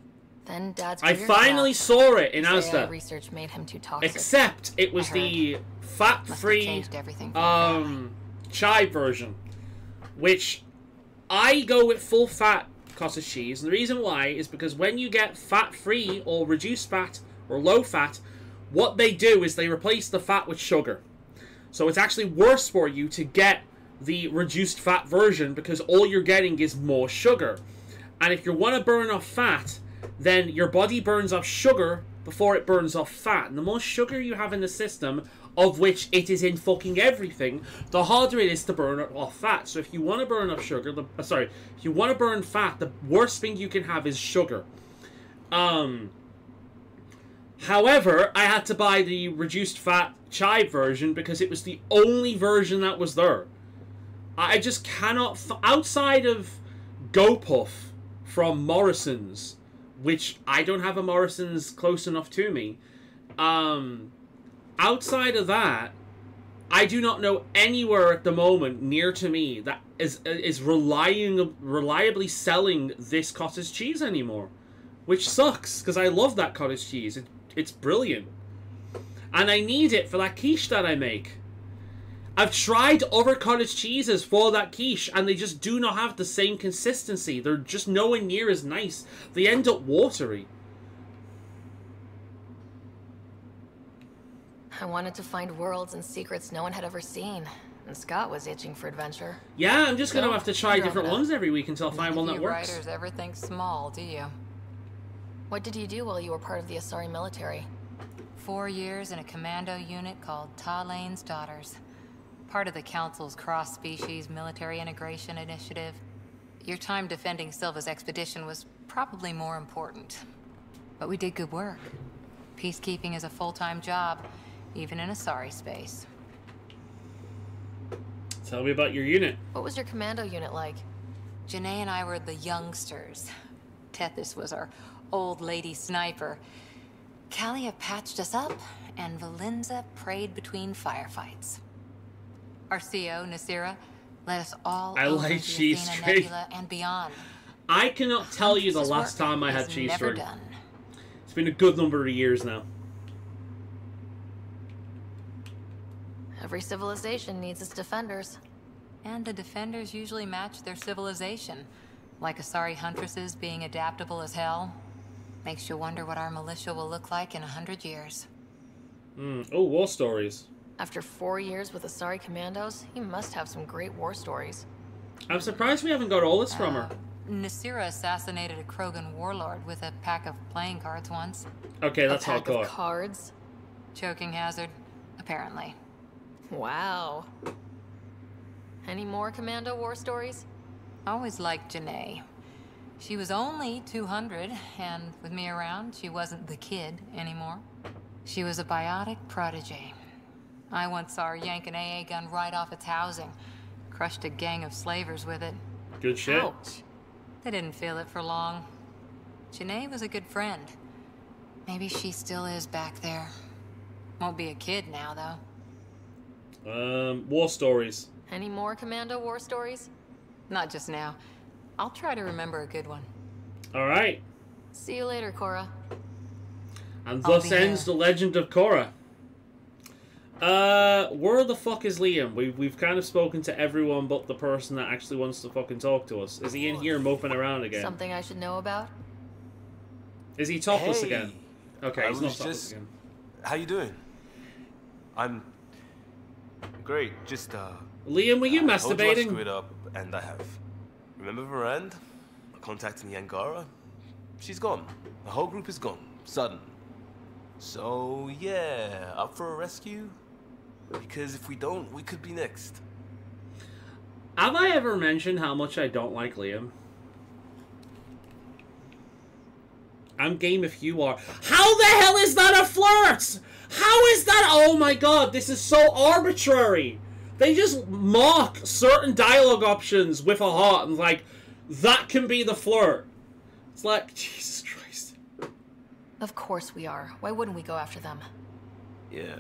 Then Dad's I career finally collapsed. saw it in His AI Asda. research made him too toxic. Except it was I the Must fat-free have changed everything for chive version, which I go with full fat cottage cheese, and the reason why is because when you get fat-free or reduced fat or low fat, what they do is they replace the fat with sugar. So it's actually worse for you to get the reduced fat version because all you're getting is more sugar. And if you want to burn off fat, then your body burns off sugar before it burns off fat. And the more sugar you have in the system, of which it is in fucking everything, the harder it is to burn off fat. So if you want to burn off sugar, if you want to burn fat, the worst thing you can have is sugar. However, I had to buy the reduced fat chive version because it was the only version that was there. I just cannot, outside of GoPuff from Morrison's, which I don't have a Morrison's close enough to me. Outside of that, I do not know anywhere at the moment near to me that is reliably selling this cottage cheese anymore, which sucks because I love that cottage cheese. It's brilliant, and I need it for that quiche that I make. I've tried other cottage cheeses for that quiche, and they just do not have the same consistency. They're just nowhere near as nice. They end up watery. I wanted to find worlds and secrets no one had ever seen, and Scott was itching for adventure. Yeah, I'm just going to have to try different ones every week until I find one that works. You writers ever think small, do you? What did you do while you were part of the Asari military? 4 years in a commando unit called Talane's Daughters. Part of the Council's cross-species military integration initiative. Your time defending Silva's expedition was probably more important. But we did good work. Peacekeeping is a full-time job, even in Asari space. Tell me about your unit. What was your commando unit like? Janae and I were the youngsters. Tethys was our old lady sniper. Kalia patched us up, and Valenza prayed between firefights. Our CO, Nasira, led us all over the Athena Nebula and beyond. I cannot tell you the last time I had cheese string. It's been a good number of years now. Every civilization needs its defenders. And the defenders usually match their civilization. Like Asari huntresses being adaptable as hell. Makes you wonder what our militia will look like in 100 years. Oh, war stories. After 4 years with Asari commandos, you must have some great war stories. I'm surprised we haven't got all this from her. Nasira assassinated a Krogan warlord with a pack of playing cards once. Okay, that's hardcore. A pack of hardcore. Cards? Choking hazard, apparently. Wow. Any more commando war stories? Always liked Janae. She was only 200, and with me around, she wasn't the kid anymore. She was a biotic protege. I once saw her yank an AA gun right off its housing. Crushed a gang of slavers with it. Good shit. Ouch. They didn't feel it for long. Janae was a good friend. Maybe she still is back there. Won't be a kid now, though. War stories. Any more commando war stories? Not just now. I'll try to remember a good one. Alright. See you later, Cora. And thus ends the legend of Cora. Where the fuck is Liam? We've kind of spoken to everyone but the person that actually wants to fucking talk to us. Is he in here moping around again? Something I should know about? Is he topless again? Okay, he's not topless again. How you doing? I'm great. Just Liam, were you I masturbating? screwed up, and I have. Remember Varand? Contacting the Angara? She's gone. The whole group is gone. Sudden. So yeah, up for a rescue? Because if we don't, we could be next. Have I ever mentioned how much I don't like Liam? I'm game if you are. How the hell is that a flirt? How is that? Oh my god, this is so arbitrary. They just mark certain dialogue options with a heart and like, that can be the flirt. It's like, Jesus Christ. Of course we are. Why wouldn't we go after them? Yeah.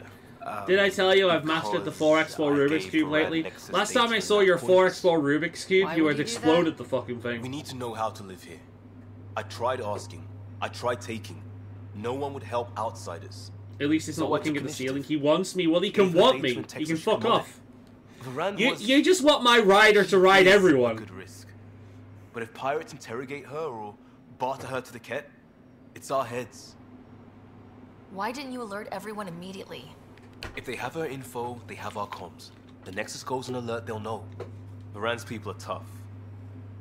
Did I tell you I've mastered the 4x4 Rubik's Cube lately? Last time I saw your 4x4 Rubik's Cube, you had exploded the fucking thing. We need to know how to live here. I tried asking. I tried taking. No one would help outsiders. At least he's not looking at the ceiling. He wants me. Well, he can want me. He can fuck off. You just want my rider to ride everyone. Good risk. But if pirates interrogate her or barter her to the Ket, it's our heads. Why didn't you alert everyone immediately? If they have her info, they have our comms. The Nexus goes on alert, they'll know. Varan's people are tough.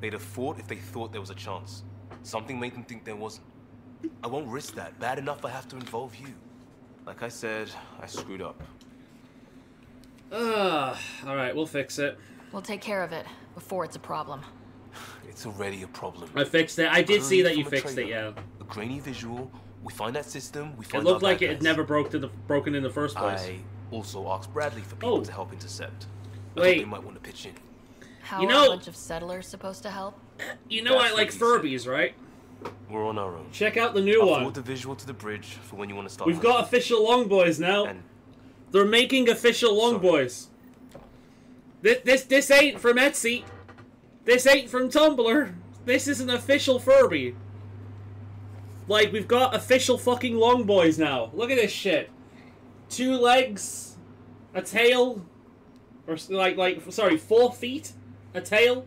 They'd have fought if they thought there was a chance. Something made them think there wasn't. I won't risk that. Bad enough I have to involve you. Like I said, I screwed up. Alright, we'll fix it. We'll take care of it before it's a problem. It's already a problem. I fixed it. I did see that you fixed it, yeah. A grainy visual. We find that system. We find it looked like it had never broken in the first place. I also asked Bradley for people to help intercept. I Wait. thought they might want to pitch in. How are a bunch of settlers supposed to help? You know I like Furbies, right? we're on our own. Check out the new I'll one. forward the visual to the bridge for when you want to start. We've got official Long Boys now. They're making official Long Boys. This ain't from Etsy. This ain't from Tumblr. This is an official Furby. Like, we've got official fucking Long Boys now. Look at this shit. 2 legs, a tail, or sorry, 4 feet, a tail,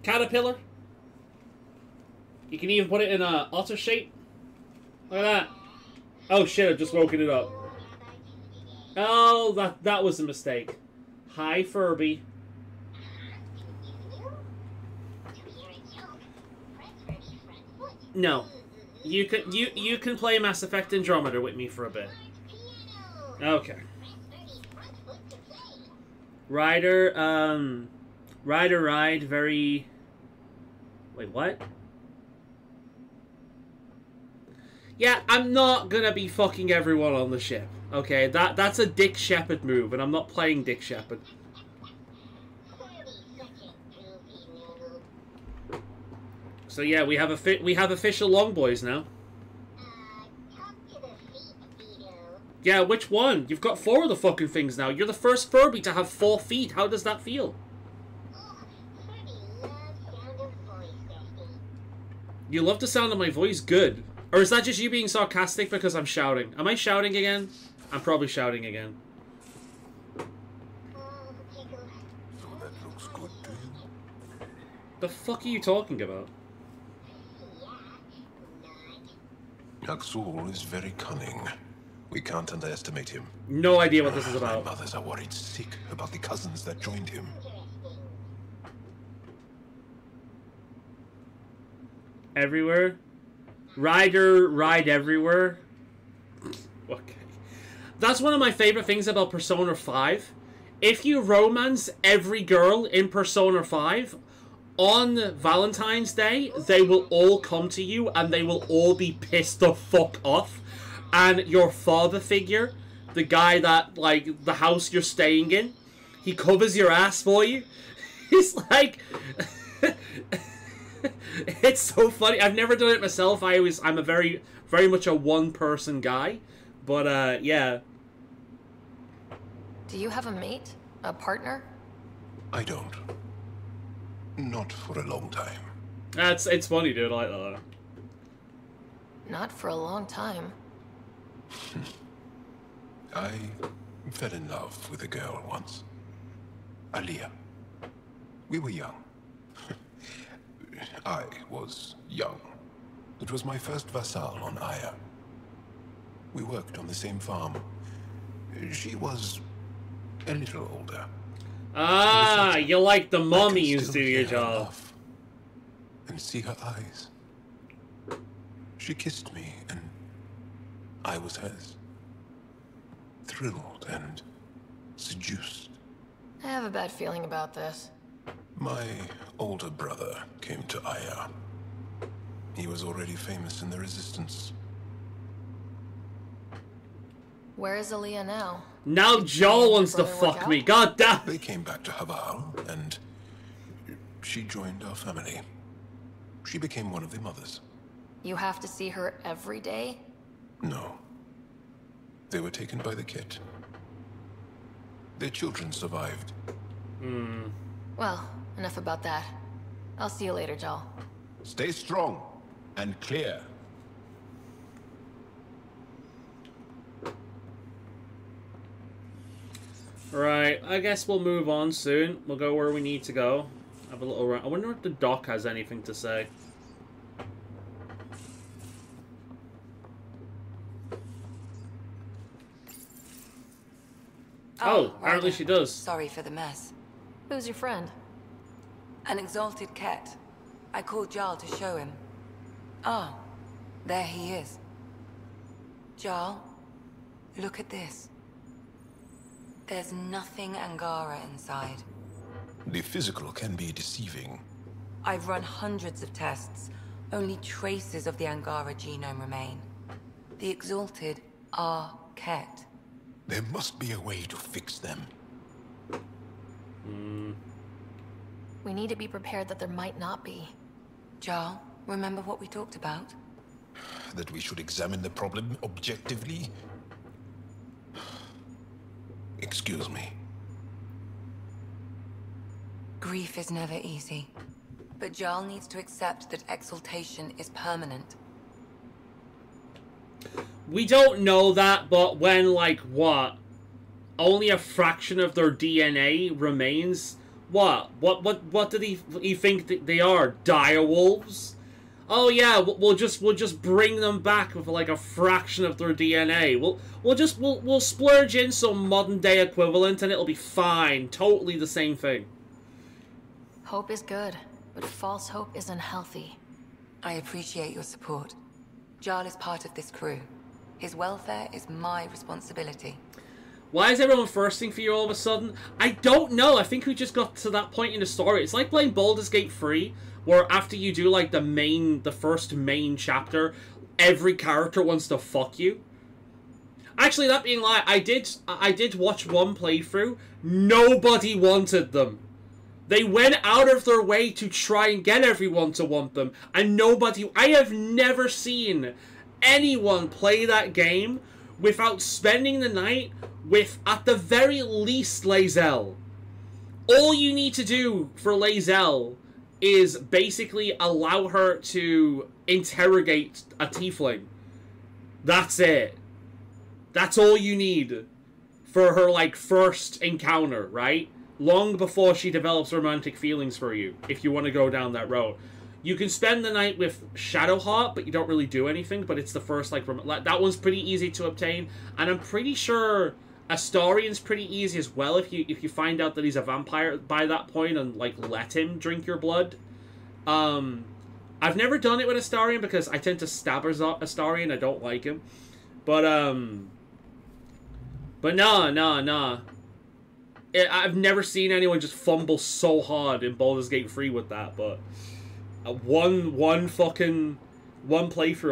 caterpillar. You can even put it in a otter shape. Look at that. Oh shit, I've just woken it up. Oh, that was a mistake. Hi, Furby. No. You can play Mass Effect Andromeda with me for a bit. Okay. Ride, very... Wait, what? Yeah, I'm not gonna be fucking everyone on the ship. Okay, that's a Dick Shepherd move, and I'm not playing Dick Shepherd. So yeah, we have official Long Boys now. Yeah, which one? You've got 4 of the fucking things now. You're the first Furby to have 4 feet. How does that feel? You love the sound of my voice? Good. Or is that just you being sarcastic because I'm shouting? Am I shouting again? I'm probably shouting again. So that looks good to you? The fuck are you talking about? Axul is very cunning. We can't underestimate him. No idea what this is about. My mothers are worried sick about the cousins that joined him. Everywhere? Ride everywhere? Okay. That's one of my favorite things about Persona 5. If you romance every girl in Persona 5, on Valentine's Day, they will all come to you and they will all be pissed the fuck off. And your father figure, the guy that, like, the house you're staying in, he covers your ass for you. He's like... It's so funny. I've never done it myself. I'm a very much a one-person guy. But, yeah. Do you have a mate? A partner? I don't. Not for a long time. It's funny, dude. I like that. Not for a long time. I fell in love with a girl once. Aliyah. We were young. I was young. It was my first vassal on Aya. We worked on the same farm. She was a little older. Ah, you like the mummies do your job. And see her eyes. She kissed me, and I was hers. Thrilled and seduced. I have a bad feeling about this. My older brother came to Aya. He was already famous in the Resistance. Where is Aliyah now? Now Joel wants to fuck me. God damn. They came back to Haval, and she joined our family. She became one of the mothers. You have to see her every day? No. They were taken by the Ket. Their children survived. Well, enough about that. I'll see you later, Joel. Stay strong and clear. Right, I guess we'll move on soon. We'll go where we need to go. Have a little run. I wonder if the doc has anything to say. Oh, apparently she does. Sorry for the mess. Who's your friend? An exalted cat. I called Jarl to show him. Ah, there he is. Jarl, look at this. There's nothing Angara inside. The physical can be deceiving. I've run hundreds of tests. Only traces of the Angara genome remain. The exalted are Ket. There must be a way to fix them. We need to be prepared that there might not be. Jarl, Remember what we talked about? That we should examine the problem objectively? Excuse me. Grief is never easy. But Jarl needs to accept that exaltation is permanent. We don't know that, but when, like, what? Only a fraction of their DNA remains? What did he think they are? Dire wolves? Oh yeah, we'll just bring them back with like a fraction of their DNA. We'll splurge in some modern day equivalent and it'll be fine. Totally the same thing. Hope is good, but false hope isn't healthy. I appreciate your support. Jarl is part of this crew. His welfare is my responsibility. Why is everyone thirsting for you all of a sudden? I don't know. I think we just got to that point in the story. It's like playing Baldur's Gate 3, where after you do like the first main chapter, every character wants to fuck you. Actually, that being like, I did watch one playthrough. Nobody wanted them. They went out of their way to try and get everyone to want them, and nobody. I have never seen anyone play that game without spending the night with, at the very least, Lae'zel. All you need to do for Lae'zel is basically allow her to interrogate a tiefling. That's it. That's all you need for her, like, first encounter, right? Long before she develops romantic feelings for you, if you want to go down that road. You can spend the night with Shadowheart, but you don't really do anything, but it's the first, like that one's pretty easy to obtain, and I'm pretty sure Astarian's pretty easy as well if you find out that he's a vampire by that point and, like, let him drink your blood. I've never done it with Astarian because I tend to stab Astarian, I don't like him. But nah. I've never seen anyone just fumble so hard in Baldur's Gate 3 with that, but one playthrough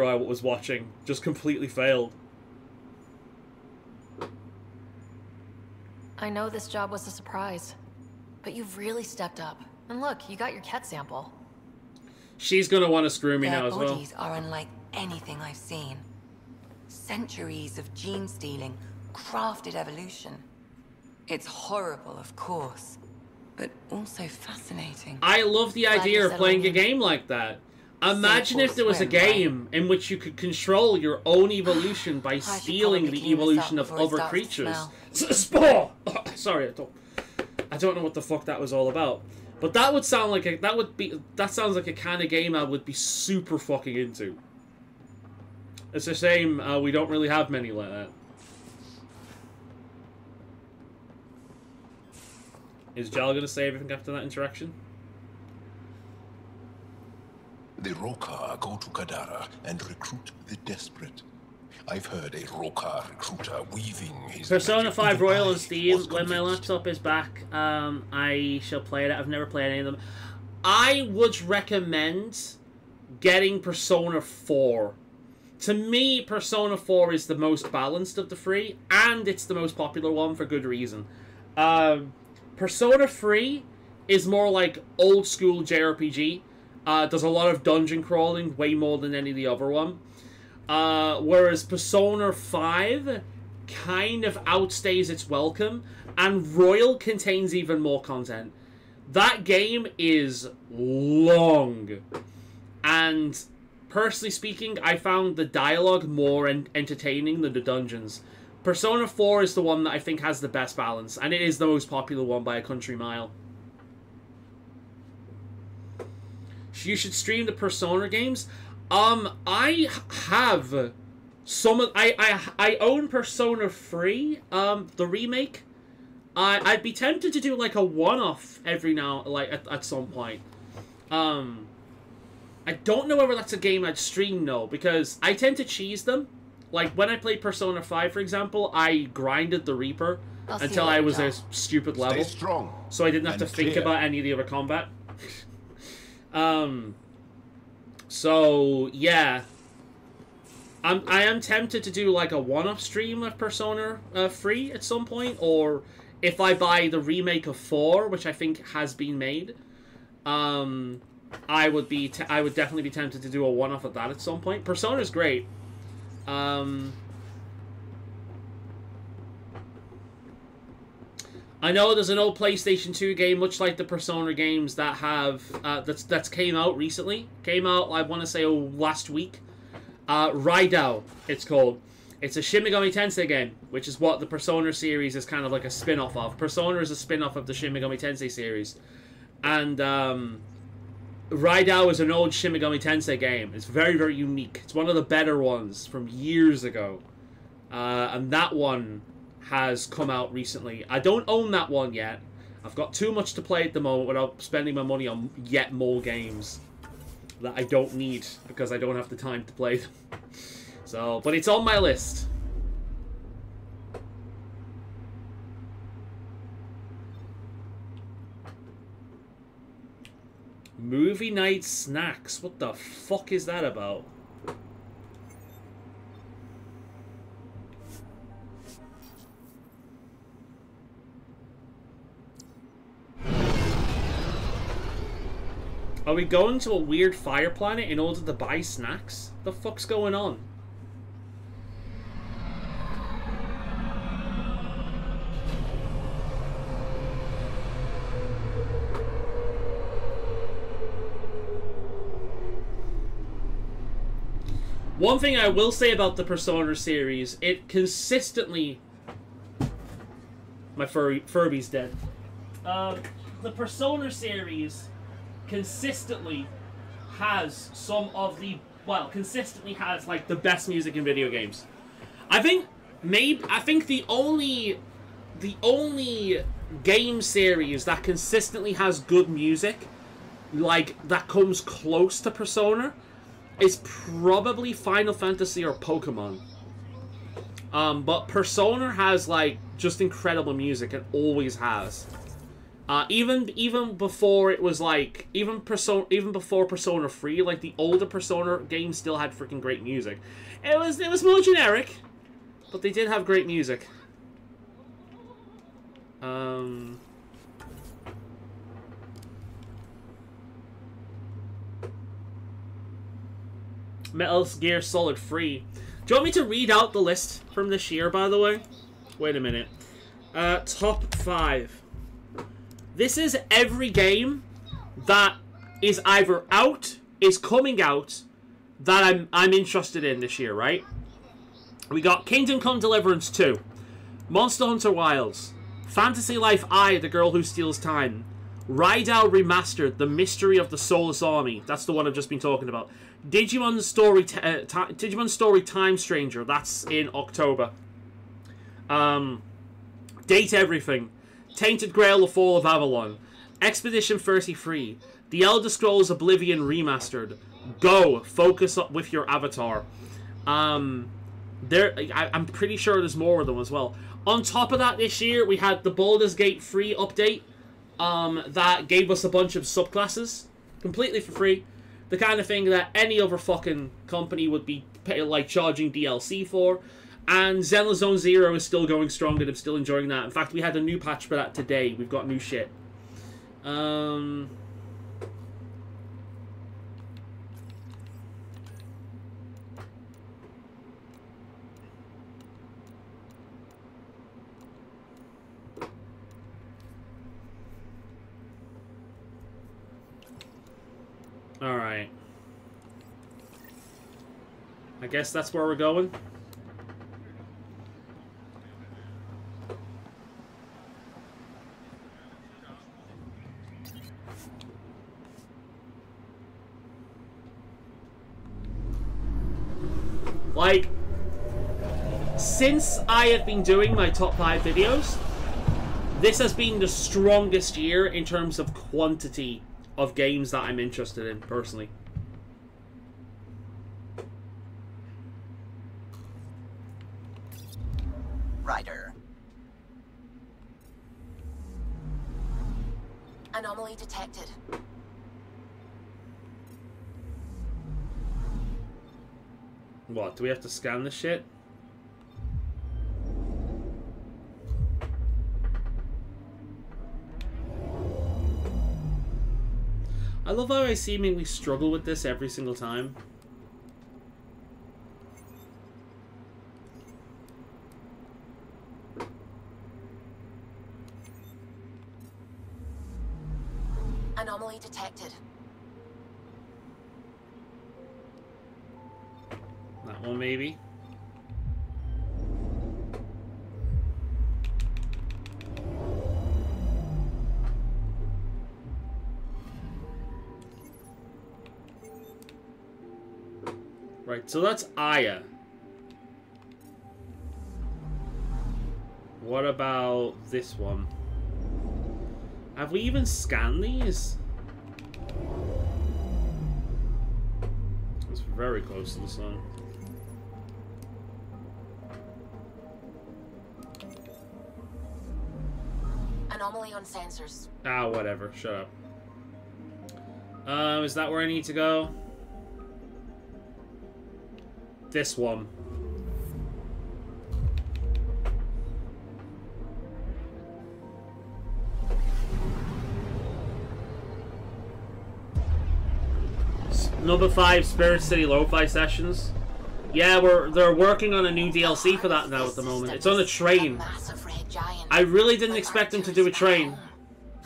I was watching just completely failed. I know this job was a surprise, but you've really stepped up. And look, you got your cat sample. She's gonna want to screw me now as well. Their bodies are unlike anything I've seen. Centuries of gene stealing, crafted evolution. It's horrible, of course, but also fascinating. I love the idea of playing a game like that. Imagine if there was a game in which you could control your own evolution by stealing the evolution of other creatures. Spore! Sorry, I don't know what the fuck that was all about. But that would sound like that sounds like a kind of game I would be super fucking into. It's a shame we don't really have many like that. Is Jal gonna say everything after that interaction? The Rokar go to Kadara and recruit the desperate. I've heard a Rokar recruiter weaving his Persona 5 Even Royal I on Steam. was When my convinced. laptop is back, I shall play it. I've never played any of them. I would recommend getting Persona 4. To me, Persona 4 is the most balanced of the three, and it's the most popular one for good reason. Persona 3 is more like old school JRPG. Does a lot of dungeon crawling, way more than any of the other one. Whereas Persona 5 kind of outstays its welcome, and Royal contains even more content. That game is long, and personally speaking, I found the dialogue more entertaining than the dungeons. Persona 4 is the one that I think has the best balance, and it is the most popular one by a country mile. You should stream the Persona games. I have some of... I own Persona 3, the remake. I'd be tempted to do, like, a one-off every now... like, at some point. I don't know whether that's a game I'd stream, though, because I tend to cheese them. Like, when I played Persona 5, for example, I grinded the Reaper until I was a stupid level. Stay strong so I didn't have to and think clear. about any of the other combat. So, yeah. I am tempted to do, like, a one-off stream of Persona 3 at some point, or if I buy the remake of 4, which I think has been made, I would definitely be tempted to do a one-off of that at some point. Persona's great. I know there's an old PlayStation 2 game, much like the Persona games that have that's came out recently. Came out, I want to say, last week. Raidou, it's called. It's a Shin Megami Tensei game, which is what the Persona series is kind of like a spin-off of. Persona is a spin-off of the Shin Megami Tensei series. And Raidou is an old Shin Megami Tensei game. It's very, very unique. It's one of the better ones from years ago. And that one has come out recently. I don't own that one yet. I've got too much to play at the moment without spending my money on yet more games that I don't need because I don't have the time to play them. So, but it's on my list. Movie night snacks. What the fuck is that about? Are we going to a weird fire planet in order to buy snacks? The fuck's going on? One thing I will say about the Persona series, it consistently... My Furby's dead. The Persona series consistently has some of the... Well, consistently has, like, the best music in video games. I think the only game series that consistently has good music, like, that comes close to Persona, is probably Final Fantasy or Pokemon. But Persona has, like, just incredible music. It always has. Even before it was, like... Even before Persona 3, like, the older Persona games still had freaking great music. It was more generic, but they did have great music. Metal Gear Solid 3. Do you want me to read out the list from this year, by the way? Wait a minute. Top 5. This is every game that is either out, is coming out, that I'm interested in this year, right? We got Kingdom Come Deliverance 2, Monster Hunter Wilds, Fantasy Life I, The Girl Who Steals Time, Raidou Remastered, The Mystery of the Soulless Army, that's the one I've just been talking about, Digimon Story Time Stranger, that's in October, Date Everything, Tainted Grail: The Fall of Avalon, Expedition 33, The Elder Scrolls Oblivion Remastered, Go, Focus Up With Your Avatar. I'm pretty sure there's more of them as well. On top of that, this year, we had the Baldur's Gate 3 update that gave us a bunch of subclasses, completely for free. The kind of thing that any other fucking company would be like charging DLC for. And Zenless Zone Zero is still going strong, and I'm still enjoying that. In fact, we had a new patch for that today. We've got new shit. Alright. I guess that's where we're going. Like, since I have been doing my top 5 videos, this has been the strongest year in terms of quantity of games that I'm interested in, personally. Ryder. Anomaly detected. What, do we have to scan this shit? I love how I seemingly struggle with this every single time. Anomaly detected. That one, maybe. Right, so that's Aya. What about this one? Have we even scanned these? It's very close to the sun. Anomaly on sensors. Ah, whatever. Shut up. Is that where I need to go? This one. Number 5, Spirit City Lo-Fi Sessions. Yeah, they're working on a new DLC for that now at the moment. It's on a train. I really didn't expect them to do a train.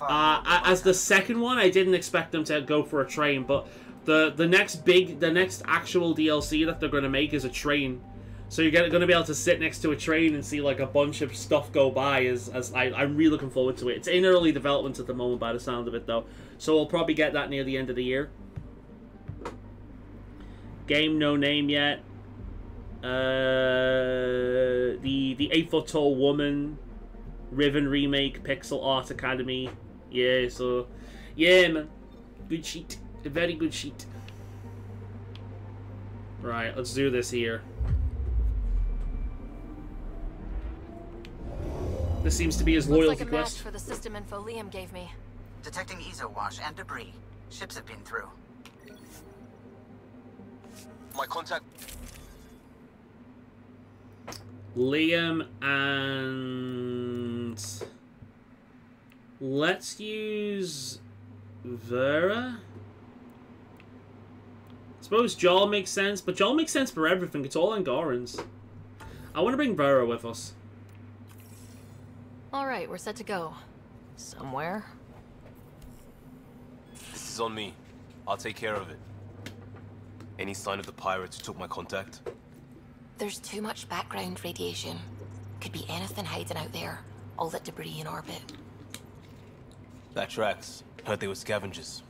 As the second one, I didn't expect them to go for a train, but the next actual DLC that they're going to make is a train. So you're going to be able to sit next to a train and see like a bunch of stuff go by. I'm really looking forward to it. It's in early development at the moment by the sound of it though, so we'll probably get that near the end of the year. Game no name yet. The 8-foot tall woman, Riven remake, Pixel Art Academy. Yeah, so yeah, man, good sheet, a very good sheet. Right, let's do this here. This seems to be his loyalty Looks like a quest. match for the system info Liam gave me. Detecting ezo wash and debris. Ships have been through. My contact. Liam and let's use Vera. I suppose Joel makes sense, but Joel makes sense for everything. It's all Angorans. I want to bring Vera with us. All right, we're set to go. Somewhere. This is on me. I'll take care of it. Any sign of the pirates who took my contact? There's too much background radiation. Could be anything hiding out there. All that debris in orbit. That tracks. Heard they were scavengers.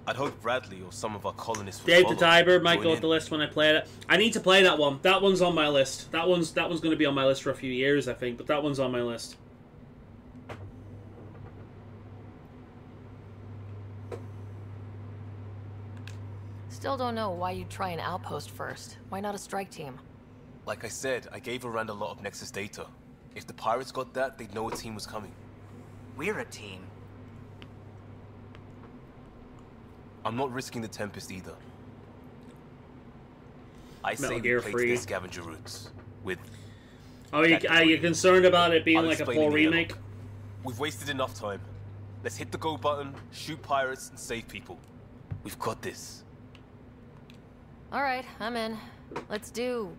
I'd hoped Bradley or some of our colonists would Dave the follow. Tiber might go Join with the list when I play it. I need to play that one. That one's on my list. That one's going to be on my list for a few years, I think. But that one's on my list. Still don't know why you'd try an outpost first. Why not a strike team? Like I said, I gave Arand a lot of Nexus data. If the pirates got that, they'd know a team was coming. We're a team. I'm not risking the Tempest either. I Metal say Gear we play to free. their scavenger routes. With... Oh, are you concerned about it being I'll like a explain poor in the remake? airlock. We've wasted enough time. Let's hit the go button, shoot pirates, and save people. We've got this. All right, I'm in. Let's do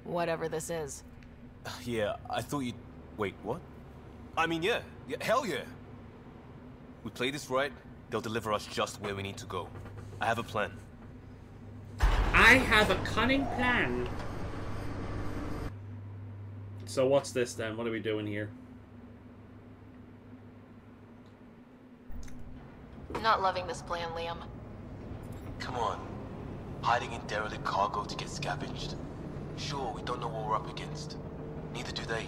whatever this is. Yeah, I thought you'd... Wait, what? I mean, yeah. Hell yeah. We play this right, they'll deliver us just where we need to go. I have a plan. I have a cunning plan. So what's this then? What are we doing here? Not loving this plan, Liam. Come on. Hiding in derelict cargo to get scavenged. Sure, we don't know what we're up against. Neither do they.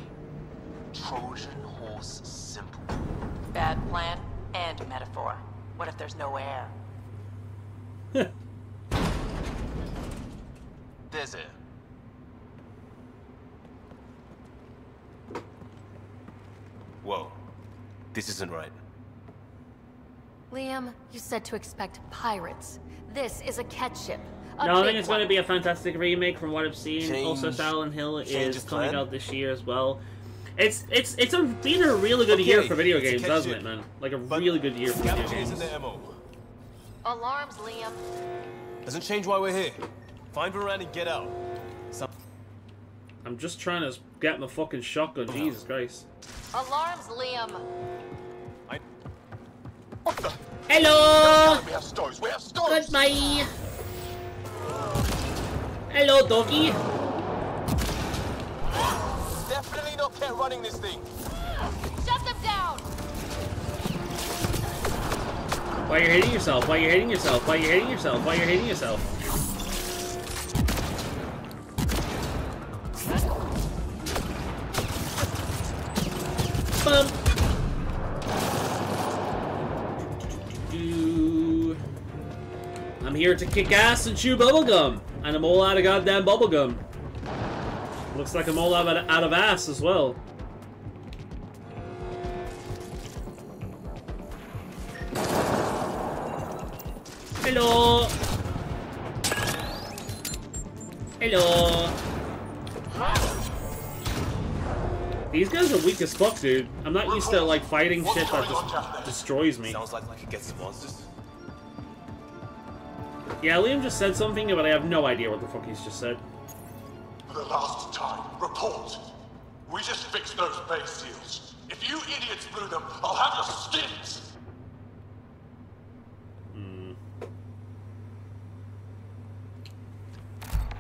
Trojan horse simple. Bad plan and metaphor. What if there's no air? There's air. Whoa. This isn't right. Liam, you said to expect pirates. This is a catch ship. No, I think it's going to be a fantastic remake from what I've seen. Also, Silent Hill change is of coming plan? out this year as well. It's been a really good year for video games, hasn't it, man? Like a really good year for video Scavengers games. in the MO. Alarms, Liam. Doesn't change why we're here. Find Varane and get out. I'm just trying to get my fucking shotgun. Jesus Christ. Alarms, Liam. Hello! We have stores. We have stores. Goodbye. Hello, doggy. Definitely not kept running this thing. Shut them down. Why you're hitting yourself? Why you're hitting yourself? Why you're hitting yourself? Why you're hitting yourself? Bump. I'm here to kick ass and chew bubblegum. And I'm all out of goddamn bubblegum. Looks like I'm all out of ass as well. Hello. Hello. These guys are weak as fuck, dude. I'm not used to like fighting shit that just destroys me. Sounds like we could get some monsters. Yeah, Liam just said something, but I have no idea what the fuck he's just said. For the last time, report. We just fixed those base seals. If you idiots blew them, I'll have your skins.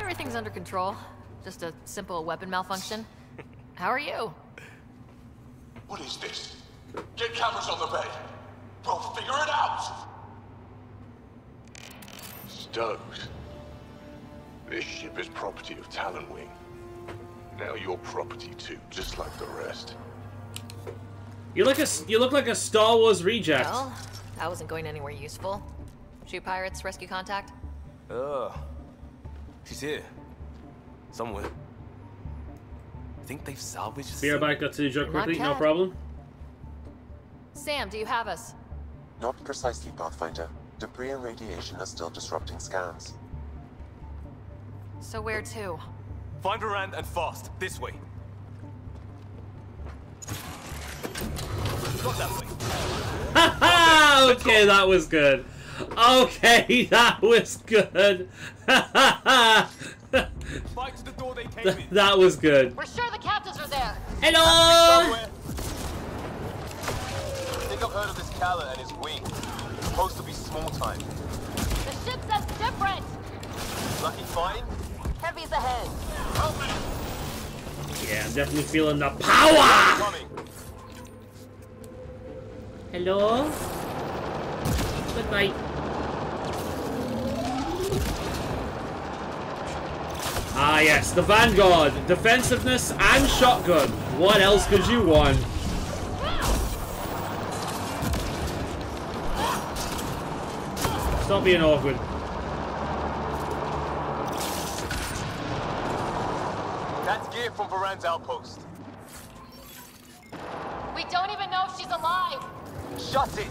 Everything's under control. Just a simple weapon malfunction. How are you? What is this? Get cameras on the bay. We'll figure it out. Stokes. This ship is property of Talonwing. Now you're property too, just like the rest. You look like a Star Wars reject. Well, that wasn't going anywhere useful. Shoot pirates, rescue contact. She's here. Somewhere. Think they've salvaged this Be right thing? back, got to the joke Not quickly, no Cat. problem. Sam, do you have us? Not precisely, Pathfinder. Debris and radiation are still disrupting scans. So where to? Find Varane and fast. This way. Not that way. Haha! Okay, that was good. Okay, that was good. Fight to the door they came in. That was good. We're sure the captives are there. Hello! I think I've heard of this Calla and his wing. It's supposed to be small time. The ship says different. Lucky find? Heavy's ahead. Help me! Yeah, I'm definitely feeling the power! Coming. Hello? Goodbye. Ah yes, the Vanguard. Defensiveness and shotgun. What else could you want? Stop being awkward. That's gear from Varane's outpost. We don't even know if she's alive. Shut it!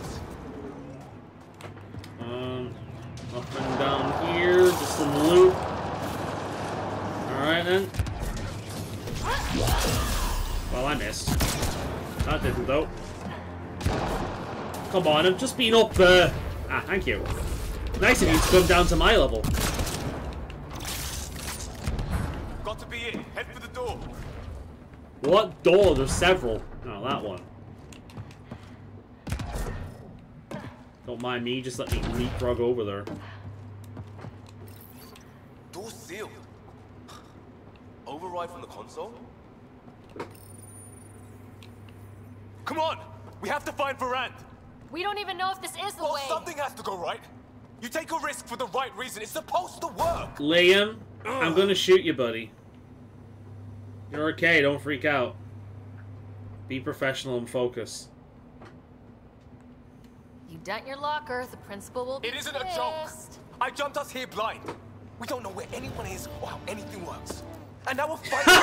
Up and down here, just some loot. Alright then. Well, I missed. That didn't though. Come on, I've just been up there. Ah, thank you. Nice of you to come down to my level. Got to be it. Head for the door. What door? There's several. Oh, that one. Don't mind me, just let me leapfrog over there. Door sealed. Override from the console? Come on! We have to find Varane! We don't even know if this is the Well, way. something has to go right. You take a risk for the right reason. It's supposed to work. Liam, I'm gonna shoot you, buddy. You're okay, don't freak out. Be professional and focus. You dent your locker, the principal will be It isn't a joke. I jumped us here blind. We don't know where anyone is or how anything works. And now we're fighting.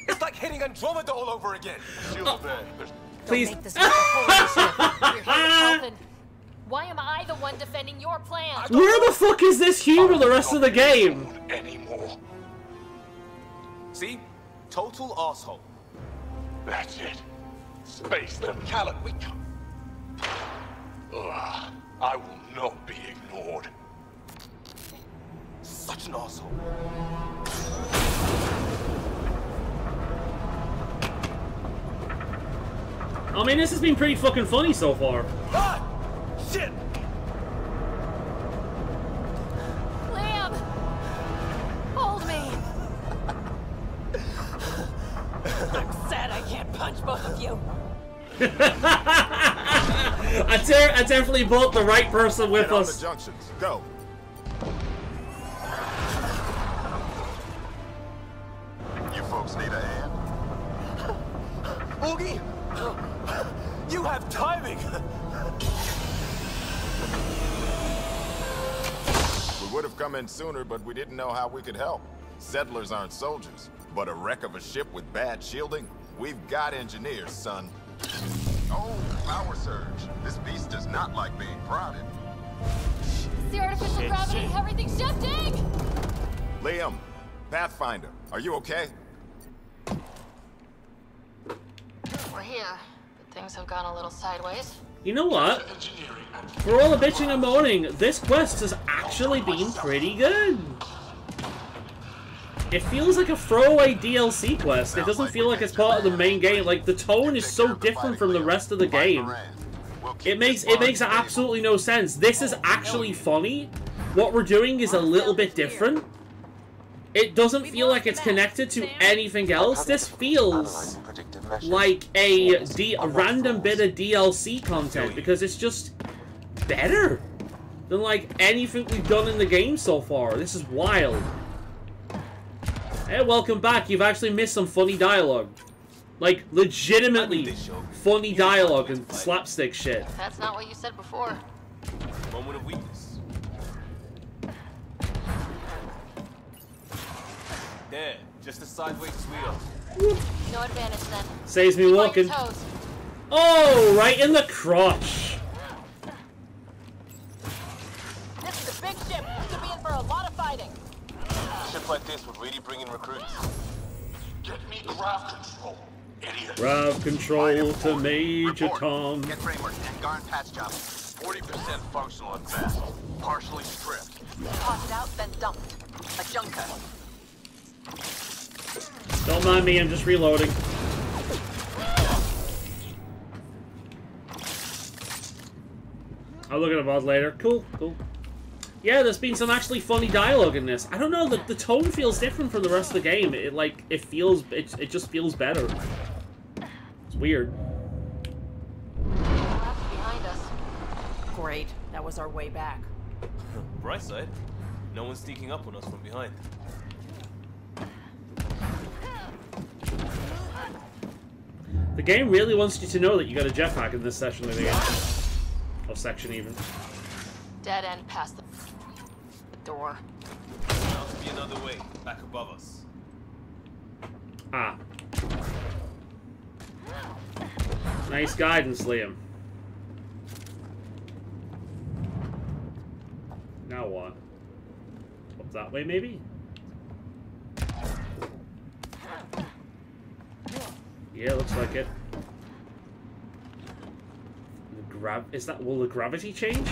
It's like hitting Andromeda all over again. Shield there. Please. Don't make this about the whole initiative. You're here to help and why am I the one defending your plan? Where the fuck is this humor the rest of the game? Anymore. See? Total asshole. That's it. Space them, Callan. We can't. I will not be ignored. Such an asshole. I mean, this has been pretty fucking funny so far. Ah! Shit! Liam! Hold me! I'm sad I can't punch both of you. I definitely brought the right person with us. The junctions. Go. You folks need a hand? Oogie! You have timing! We would have come in sooner, but we didn't know how we could help. Settlers aren't soldiers, but a wreck of a ship with bad shielding? We've got engineers, son. Oh, power surge. This beast does not like being prodded. It's the artificial gravity! Everything's shifting! Liam, Pathfinder, are you okay? We're here, but things have gone a little sideways. You know what? For all the bitching and moaning, this quest has actually been pretty good. It feels like a throwaway DLC quest. It doesn't feel like it's part of the main game. Like, the tone is so different from the rest of the game. It makes absolutely no sense. This is actually funny. What we're doing is a little bit different. It doesn't feel like it's connected to anything else. This feels like a random bit of DLC content because it's just better than like anything we've done in the game so far. This is wild. Hey, welcome back. You've actually missed some funny dialogue. Like, legitimately funny dialogue and slapstick shit. That's not what you said before. Moment of weakness. There, just a sideways wheel. No advantage then. Saves me walking. Oh, right in the crotch. This is a big ship. Could be in for a lot of fighting. A ship like this would really bring in recruits. Get me grav control, idiot. Grav control to Major Tom. Get framework and Garn patch job. 40% functional at best. Partially stripped. Toss it out, then dumped. A junker. Don't mind me, I'm just reloading. I'll look at a mod later. Cool, cool. Yeah, there's been some actually funny dialogue in this. I don't know, the tone feels different from the rest of the game. It just feels better. It's weird. Behind us. Great. That was our way back. Bright side, no one's sneaking up on us from behind. The game really wants you to know that you got a jetpack in this section of the game. Or section, even. Dead end past the door. Must be another way, back above us. Ah. Nice guidance, Liam. Now what? Up that way, maybe? Yeah, looks like it. Will the gravity change?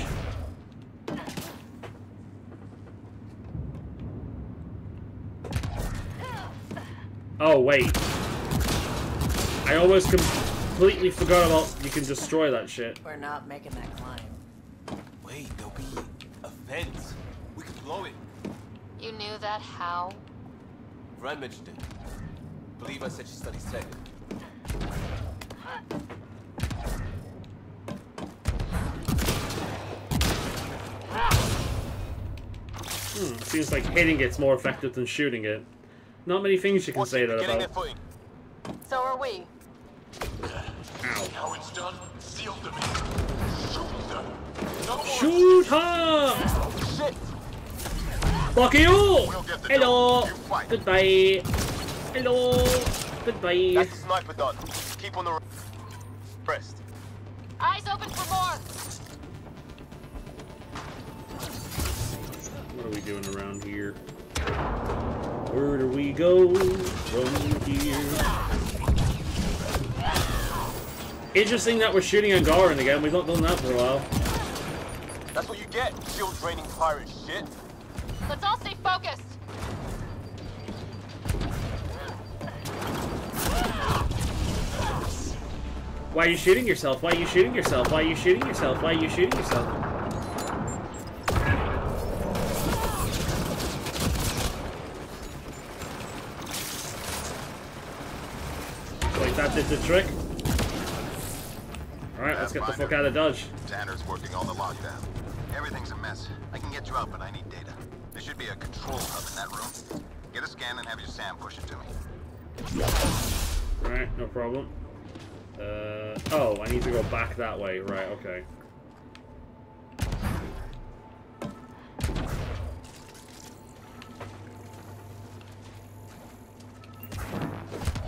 Oh, wait. I almost completely forgot about you can destroy that shit. We're not making that climb. Wait, there'll be a vent. We could blow it. You knew that how? Fran mentioned it. Believe I said she studies tech. Seems like hitting it's more effective than shooting it. Not many things you can say that about. So are we. Ow. Now it's done. Seal them in. Shoot them. No more. Shoot her! Shit. Fuck you! Hello! Goodbye! Hello! Goodbye! That's the sniper done. Keep on the rest. Eyes open for more! What are we doing around here? Where do we go from here? Interesting that we're shooting Angaran again. We've not done that for a while. That's what you get, shield-draining pirate shit. Let's all stay focused. Why are you shooting yourself? Why are you shooting yourself? Why are you shooting yourself? Why are you shooting yourself? Like that did the trick. Alright, let's get the fuck out of Dodge. Tanner's working on the lockdown. Everything's a mess. I can get you out, but I need data. There should be a control hub in that room. Get a scan and have your Sam push it to me. Alright, no problem. Oh, I need to go back that way. Right, okay.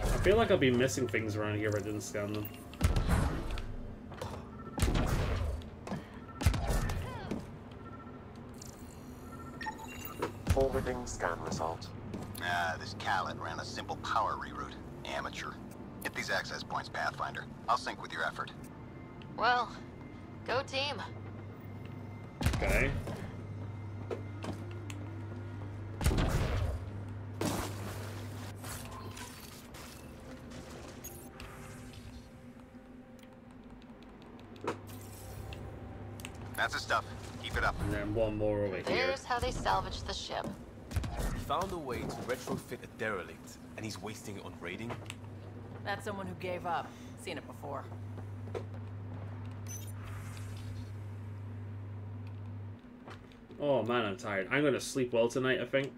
I feel like I'll be missing things around here if I didn't scan them. Forwarding scan result. This Khaled ran a simple power reroute. Amateur. Get these access points, Pathfinder. I'll sync with your effort. Well, go team. Okay. That's the stuff. Keep it up. And then one more over here. There's how they salvaged the ship. He found a way to retrofit a derelict, and he's wasting it on raiding. That's someone who gave up. Seen it before. Oh man, I'm tired. I'm gonna sleep well tonight, I think.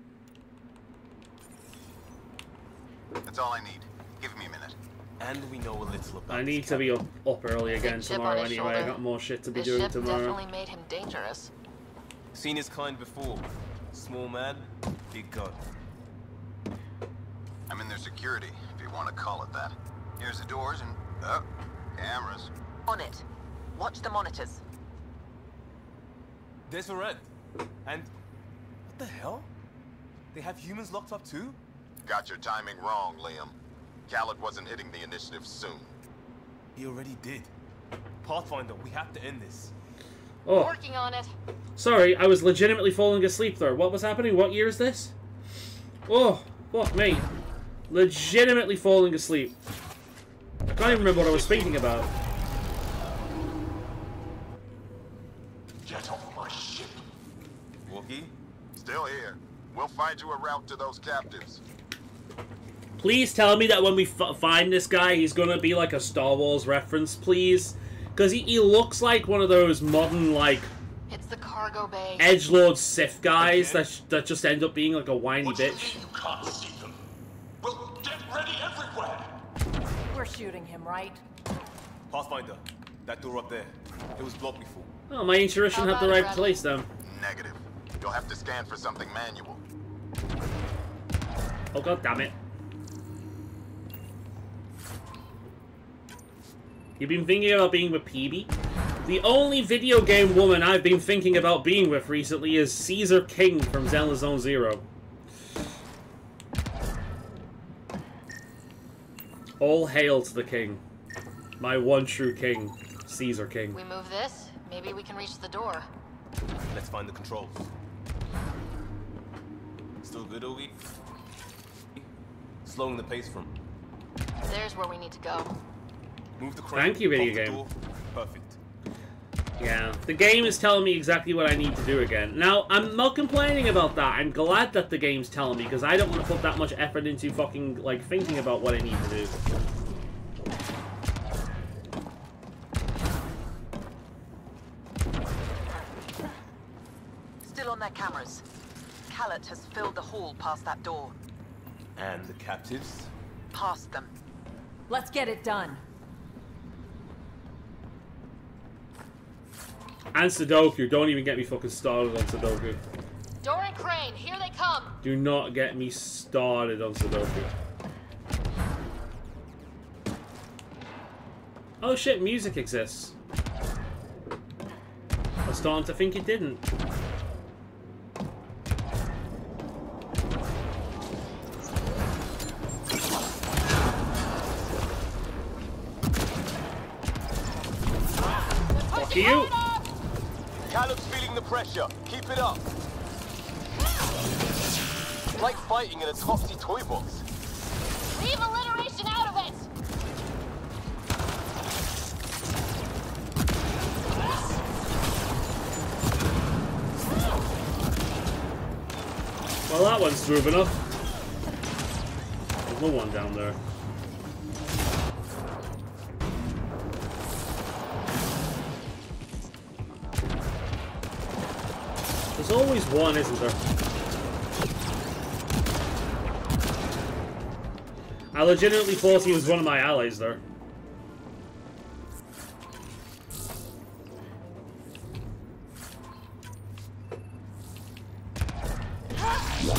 That's all I need. Give me a minute. And we know a little about I need to be up early again tomorrow anyway. I got more shit to be doing ship tomorrow. definitely made him dangerous. Seen his kind before. Small man, big gun. I'm in their security, if you want to call it that. Here's the doors and... cameras. On it. Watch the monitors. There's a red. And... what the hell? They have humans locked up too? Got your timing wrong, Liam. Khaled wasn't hitting the initiative soon. He already did. Pathfinder, we have to end this. Oh. Working on it. Sorry, I was legitimately falling asleep there. What was happening? What year is this? Oh, fuck me. Legitimately falling asleep. I can't even remember what I was thinking about. Get off my ship. Wookie? Still here. We'll find you a route to those captives. Please tell me that when we find this guy, he's gonna be like a Star Wars reference, please. Because he looks like one of those modern, like... It's the cargo bay. edgelord Sith guys that just end up being like a whiny bitch. You can't see them. Well, get ready everywhere. We're shooting him, right? Pathfinder, that door up there. It was blocked before. Oh, my intuition had the right place then. Negative. You'll have to scan for something manual. Oh god damn it. You've been thinking about being with PB? The only video game woman I've been thinking about being with recently is Caesar King from Zelda Zone Zero. All hail to the king. My one true king, Caesar King. We move this, maybe we can reach the door. Let's find the controls. Still good, Ogie? Slowing the pace from... There's where we need to go. Move the crane. Thank you, video pop the game. door. Perfect. Yeah, the game is telling me exactly what I need to do again. Now, I'm not complaining about that. I'm glad that the game's telling me, because I don't want to put that much effort into fucking, like, thinking about what I need to do. Still on their cameras. Khaled has filled the hall past that door. And the captives? Past them. Let's get it done. And Sudoku. Don't even get me fucking started on Sudoku. Door and crane, here they come. Do not get me started on Sudoku. Oh shit, music exists. I was starting to think it didn't. Fuck you! Khaled's feeling Easing the pressure. Keep it up. It's like fighting in a Topsy toy box. Leave alliteration out of it! Well, that one's smooth enough. There's no one down there. There's always one, isn't there? I legitimately thought he was one of my allies there. Oh,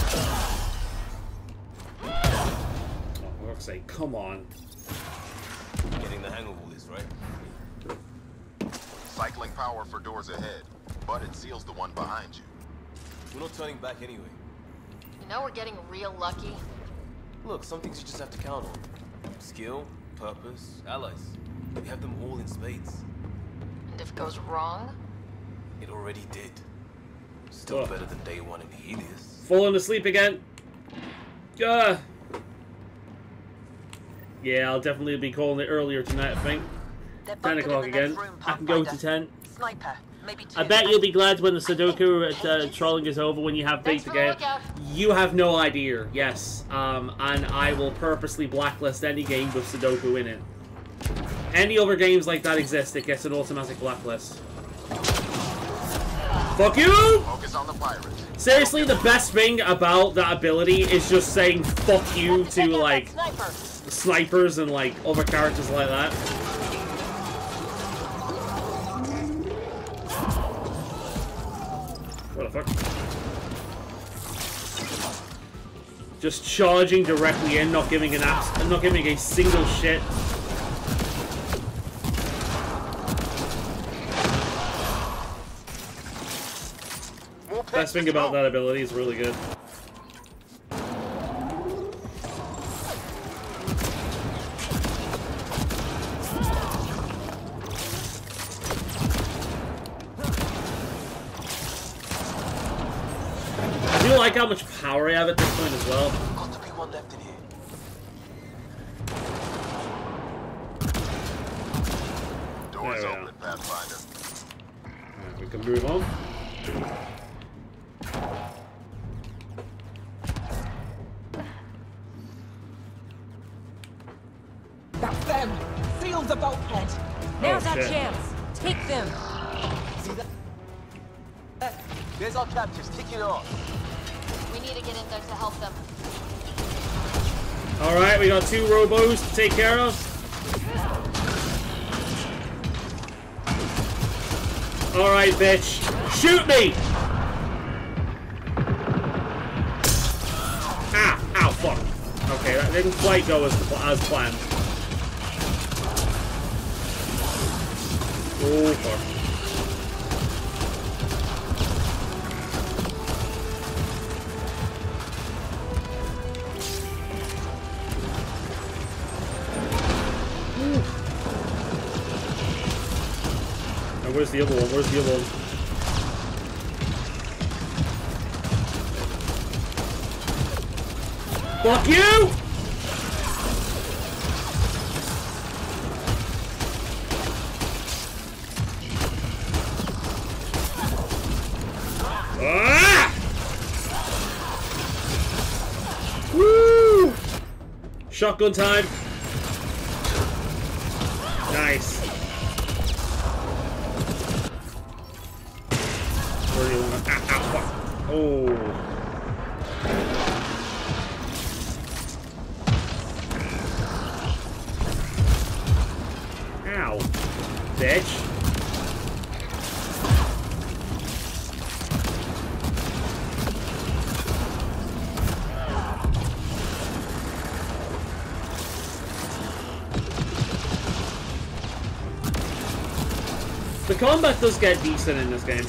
for fuck's sake, come on. Getting the hang of all this, right? Cycling power for doors ahead, but it seals the one behind you. We're not turning back anyway. You know we're getting real lucky. Look, some things you just have to count on. Skill, purpose, allies. We have them all in spades. And if it goes wrong? It already did. Still better than day one in Helios. Falling asleep again. Yeah, I'll definitely be calling it earlier tonight, I think. 10 o'clock again. I can go to 10. Sniper, maybe two. I bet you'll be glad when the Sudoku trolling is over, when you have beat the game. You have no idea, yes. And I will purposely blacklist any game with Sudoku in it. Any other games like that exist, it gets an automatic blacklist. Fuck you! Focus on the pirate. Seriously, the best thing about that ability is just saying fuck you to, like, snipers and, like, other characters like that. What the fuck? Just charging directly in, not giving a single shit. Best thing about that ability is really good. I do like how much power I have at this point as well. Got to be one left in here. Doors open, Pathfinder. Alright, we can move on. That's them! Seal the bulkhead! Now's our chance! Take them! See that? There's our captives, kick it off. We need to get in there to help them. Alright, we got 2 robos to take care of. Alright, bitch. Shoot me! Ah! Ow, fuck. Okay, that didn't quite go as planned. Oh, fuck. Now, where's the other one? Where's the other one? Fuck you! Ah! Woo! Shotgun time. Nice. Where do you want to? Ow, fuck. Oh. Ow, bitch. The combat does get decent in this game. Hit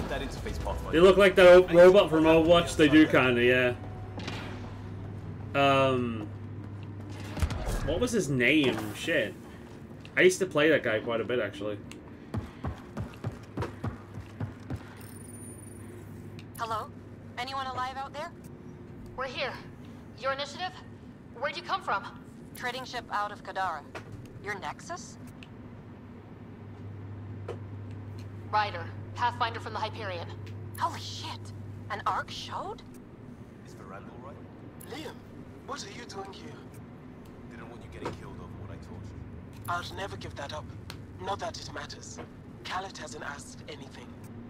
that interface, Pathfinder. They look like that robot from Overwatch. They do kinda, yeah. What was his name? Shit. I used to play that guy quite a bit, actually. Hello? Anyone alive out there? We're here. Your initiative? Where'd you come from? Trading ship out of Kadara. Your Nexus? Ryder, Pathfinder from the Hyperion. Holy shit! An arc showed? Is Veranda all right? Liam, what are you doing here? Didn't want you getting killed over what I told you. I'll never give that up. Not that it matters. Khaled hasn't asked anything.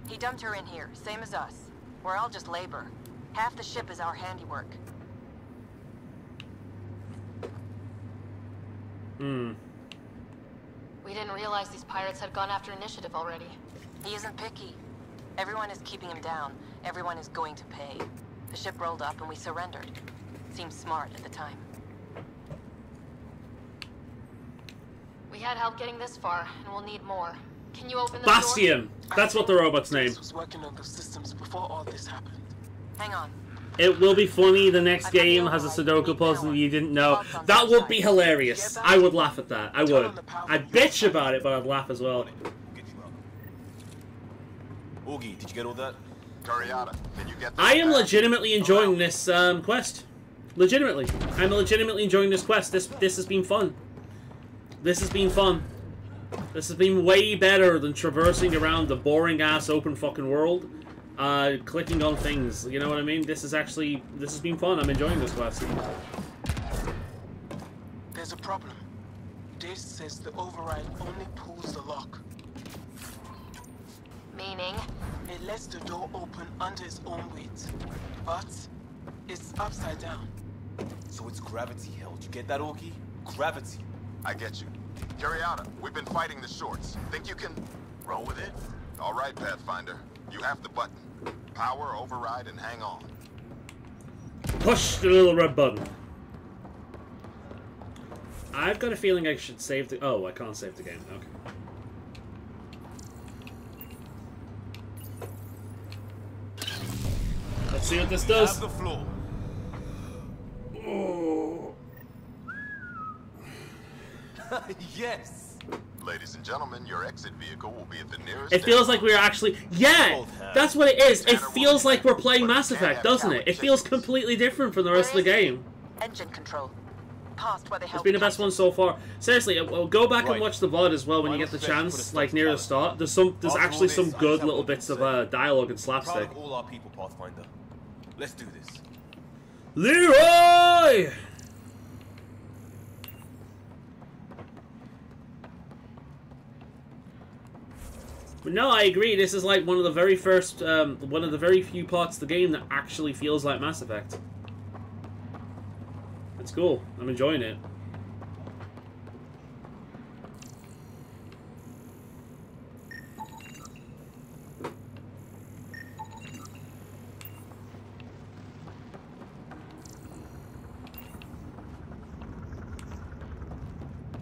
He dumped her in here, same as us. We're all just labor. Half the ship is our handiwork. We didn't realize these pirates had gone after initiative already. He isn't picky. Everyone is keeping him down. Everyone is going to pay. The ship rolled up and we surrendered. Seemed smart at the time. We had help getting this far, and we'll need more. Can you open the Bastion! That's what the robot's name. I was working on those systems before all this happened. Hang on. It will be funny the next game has a Sudoku puzzle you didn't know. That would be hilarious. I would laugh at that. I would. I'd bitch about it, but I'd laugh as well. Augie, did you get all that? Cariata, can you get I am legitimately enjoying this quest. Legitimately. I'm legitimately enjoying this quest. This has been fun. This has been fun. This has been way better than traversing around the boring-ass open fucking world. Clicking on things. You know what I mean? This has been fun. I'm enjoying this quest. There's a problem. Dace says the override only pulls the lock. Meaning? It lets the door open under its own weight. But it's upside down. So it's gravity held. You get that, Augie? Gravity. I get you. Cariata, we've been fighting the shorts. Think you can roll with it? All right, Pathfinder. You have the button. Power, override, and hang on. Push the little red button. I've got a feeling I should save the... Oh, I can't save the game. Okay. Let's see what this does. Have the floor. Oh. Yes. Ladies and gentlemen, your exit vehicle will be at the nearest... It feels like we're actually... Yeah! That's what it is. It feels like we're playing Mass Effect, doesn't it? It feels completely different from the rest of the game. Engine control. Past where they It's been the best one so far. Seriously, go back and watch the VOD as well when you get the chance, like near the start. There's actually some good little bits of dialogue and slapstick. Proud of all our people, Pathfinder. Let's do this. Leroy! But no, I agree. This is like one of the very first, one of the very few parts of the game that actually feels like Mass Effect. It's cool. I'm enjoying it.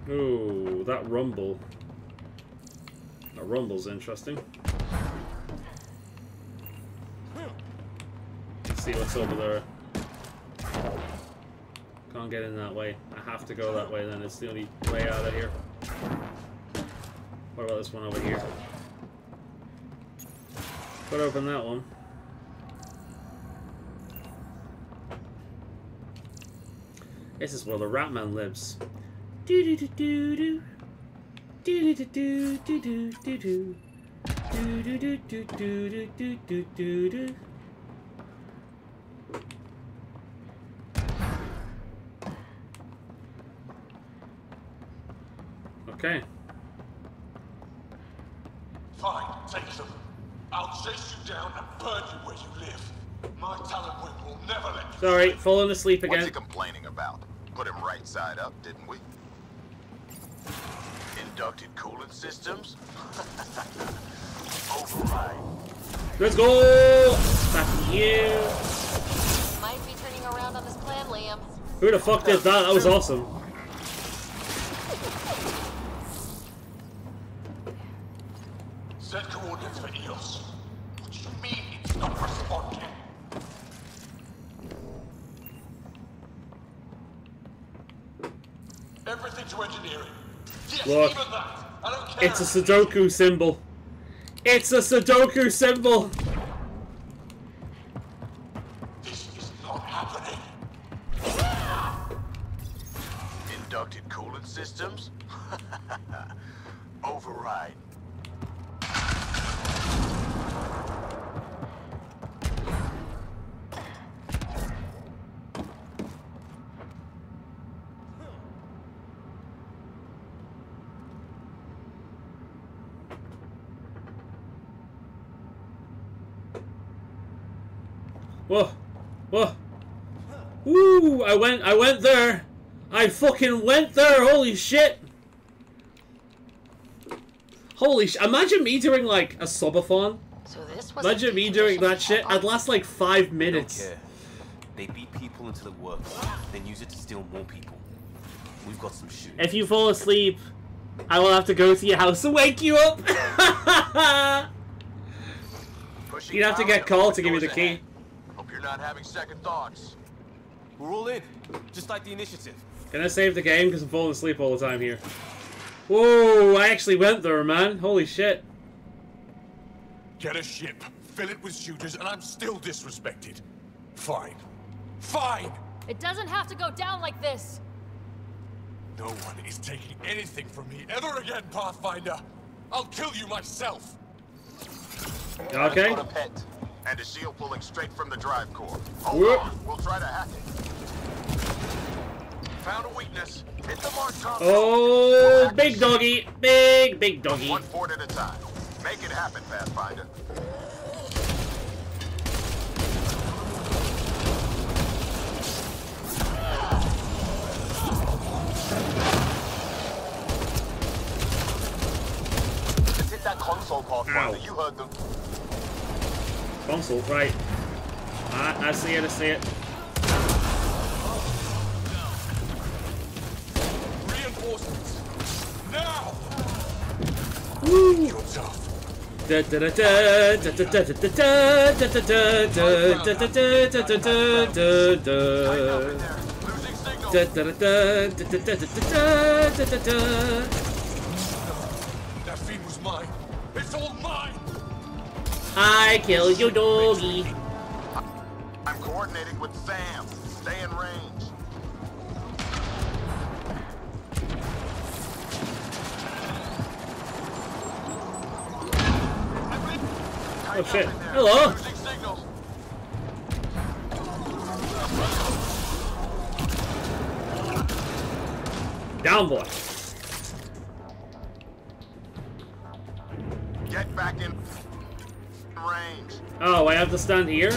Ooh, that rumble. That rumble's interesting. Let's see what's over there. Can't get in that way. I have to go that way then. It's the only way out of here. What about this one over here? Could open that one. This is where the Ratman lives. Do do do do do. Do do do do do do do. Do do do do do do do do do. Okay. Fine, take them. I'll chase you down and burn you where you live. My talent will never let you. Sorry, falling asleep again. What's he complaining about? Put him right side up, didn't we? Inducted coolant systems? Override. Let's go! Back to you. Might be turning around on this plan, Liam. Who the fuck did that? That was awesome. Set coordinates for EOS. What do you mean it's not responding? Everything to engineering. Yes, Look, even that. I don't care. it's a Sudoku symbol. It's a Sudoku symbol. Fallen systems? Override. Whoa. Whoa. Woo! I went there. I fucking went there. Holy shit. Holy shit. Imagine me doing like a subathon. So this was Imagine me doing that shit. I'd last like 5 minutes. They don't care. They beat people until it works, then use it to steal more people. We've got some shit. If you fall asleep, I will have to go to your house and wake you up. You'd have to get called to give you the key. Hope you're not having second thoughts. We're all in, just like the initiative. Can I save the game? Because I'm falling asleep all the time here. Whoa, I actually went there, man. Holy shit. Get a ship, fill it with shooters, and I'm still disrespected. Fine. Fine! It doesn't have to go down like this. No one is taking anything from me ever again, Pathfinder. I'll kill you myself. Okay. Got a pet. And a shield pulling straight from the drive core. Hold on, we'll try to hack it. Found a weakness. Hit the mark, Tom. Oh, big doggy. Big doggy. One fort at a time. Make it happen, Pathfinder. Just hit that console, Pathfinder. You heard them. Console, right. I see it, I see it. Reinforcements. Now! Woo! You're tough. Da da da da da da da da da da da da da da da da. That feed was mine. It's all mine! I killed your doggy. I'm coordinating with Sam. Stay in range. Oh shit. Hello. Down, boy. Get back in range. Oh, I have to stand here?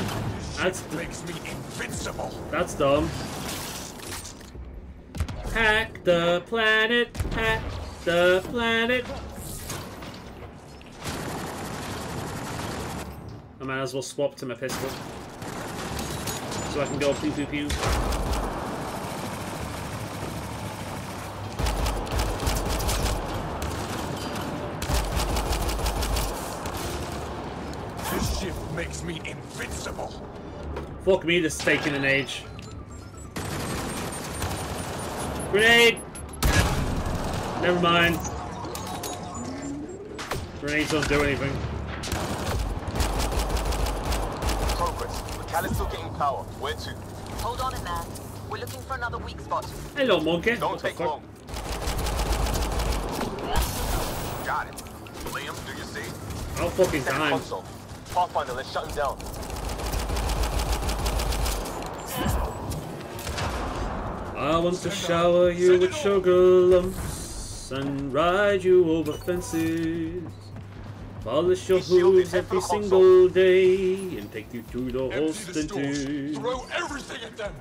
That's makes me invincible. That's dumb. Hack the planet. Hack the planet. I might as well swap to my pistol. So I can go pew pew pew. This ship makes me invincible. Fuck me, this is taking an age. Grenade! Never mind. Grenades don't do anything. Progress. McCallum's still getting power. Where to? Hold on in there. We're looking for another weak spot. Hello, monkey. Don't take long. Got it. Liam, do you see? How fucking Second time. console. Pathfinder, let's shut him down. I want to shower you with sugar lumps and ride you over fences. Polish your hooves every single day and take you to the hostages. Throw everything at them.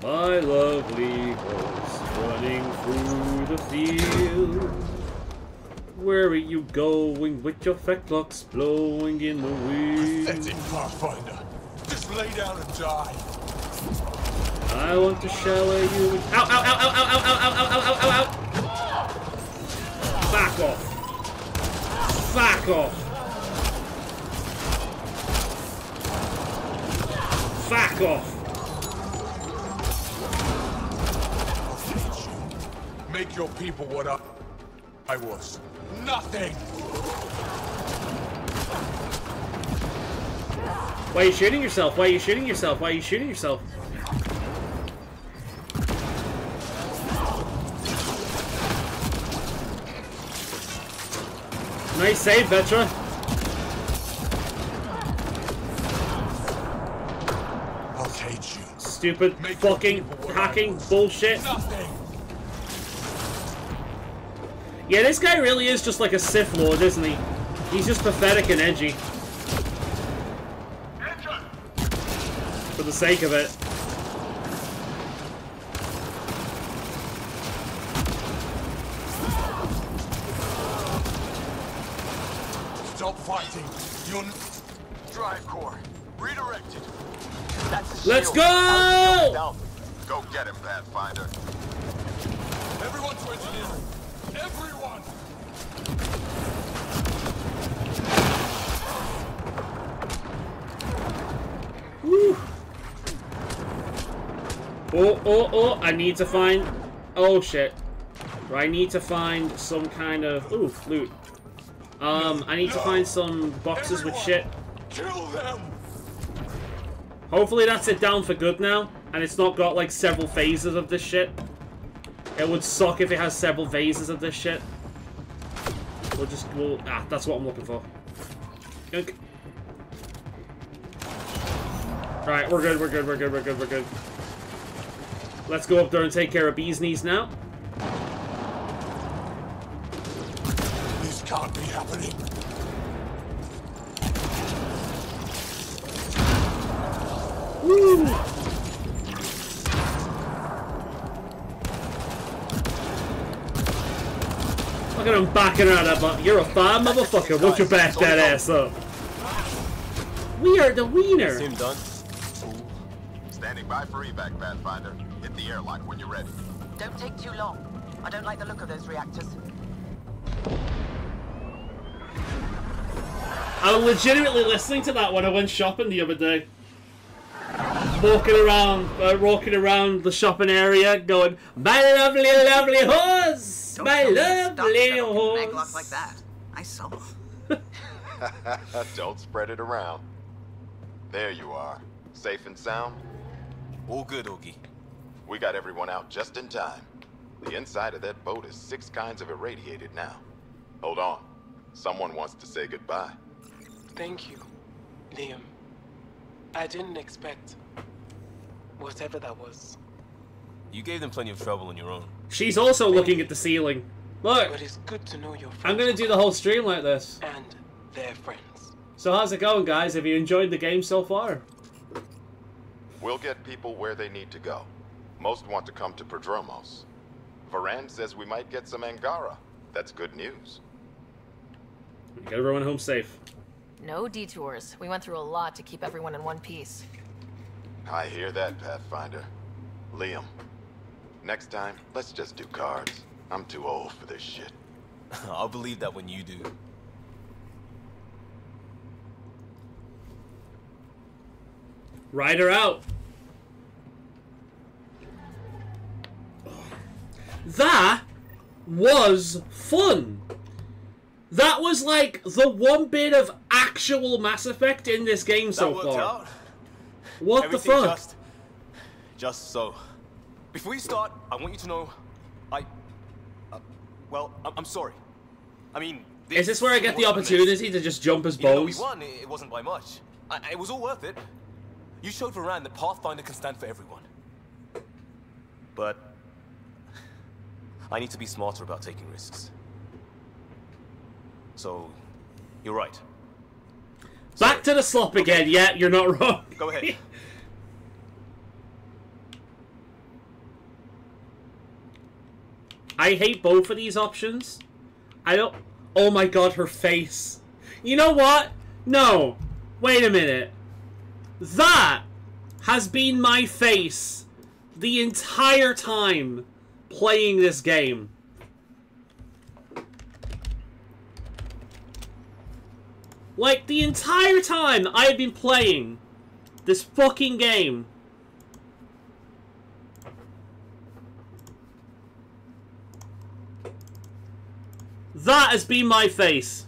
My lovely horse running through the field. Where are you going with your fecklocks blowing in the wind? Pathetic, Pathfinder. Just lay down and die. I want to shower you with... Ow, ow, ow, ow, ow, ow, ow, ow, ow, ow, ow, ow. Back off. Back off. Back off. Make your people what I was. Nothing. Why are you shooting yourself? Why are you shooting yourself? Why are you shooting yourself? Nice save, Vetra. I'll cage you. Stupid fucking hacking bullshit. Yeah, this guy really is just like a Sith Lord, isn't he? He's just pathetic and edgy. For the sake of it. Stop fighting. You're... Drive core. Redirected. That's Let's go! Go get him, Pathfinder. Everyone to engineering. Everyone! Woo. Oh, I need to find... Oh, shit. I need to find some kind of... Ooh, loot. I need to find some boxes with shit. Kill them! Hopefully that's it down for good now, and it's not got, like, several phases of this shit. It would suck if it has several phases of this shit. That's what I'm looking for. Okay. Right, we're good. Let's go up there and take care of Bee's Knees now. This can't be happening. Woo! Look at him backing around that button. You're a fine motherfucker. Won't you back that ass up? We are the wiener. Him done. Standing by for evac, Pathfinder. Hit the airlock when you're ready. Don't take too long. I don't like the look of those reactors. I was legitimately listening to that when I went shopping the other day. Walking around the shopping area, going, "My lovely, lovely horse, my lovely horse." Maglock like that. I saw. Don't spread it around. There you are. Safe and sound? All good, Augie. We got everyone out just in time. The inside of that boat is 6 kinds of irradiated now. Hold on. Someone wants to say goodbye. Thank you, Liam. I didn't expect whatever that was. You gave them plenty of trouble on your own. She's also looking at the ceiling. Look, But it's good to know your friends. I'm gonna do the whole stream like this. And their friends. So how's it going, guys? Have you enjoyed the game so far? We'll get people where they need to go. Most want to come to Prodromos. Varan says we might get some Angara. That's good news. Get everyone home safe. No detours. We went through a lot to keep everyone in one piece. I hear that, Pathfinder. Liam, next time, let's just do cards. I'm too old for this shit. I'll believe that when you do. Ride her out. That was fun. That was like the one bit of actual Mass Effect in this game so That worked far. out. What Everything the fuck? Just so. Before you start, I want you to know, I'm sorry. I mean, Is this where I get the wasn't a miss. opportunity to just jump as Even though we bows? won, it wasn't by much. It was all worth it. You showed Varan that Pathfinder can stand for everyone. But I need to be smarter about taking risks. So, you're right. Back to the slop again. Yeah, you're not wrong. Go ahead. I hate both of these options. I don't... Oh my god, her face. You know what? No. Wait a minute. That has been my face the entire time playing this game. Like, the entire time I've been playing this fucking game. That has been my face.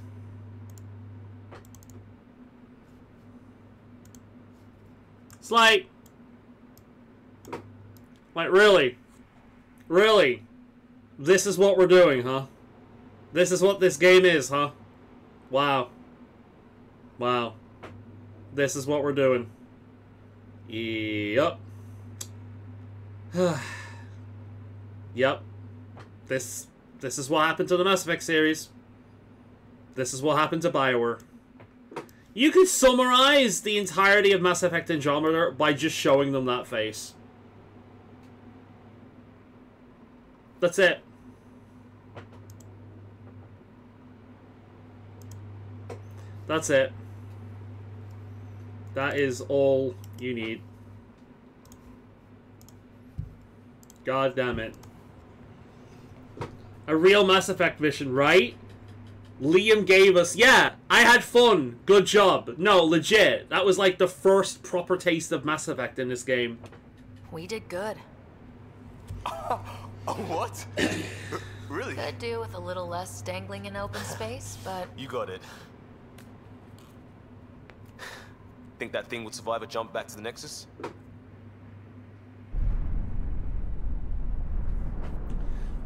It's like, really? Really? This is what we're doing, huh? This is what this game is, huh? Wow. Wow. This is what we're doing. Yup. Yep. This is what happened to the Mass Effect series. This is what happened to BioWare. You could summarize the entirety of Mass Effect Andromeda by just showing them that face. That's it. That's it. That is all you need. God damn it. A real Mass Effect mission, right? Liam gave us... Yeah, I had fun. Good job. No, legit. That was like the first proper taste of Mass Effect in this game. We did good. What? Really? Could do with a little less dangling in open space, but... You got it. Think that thing would survive a jump back to the Nexus?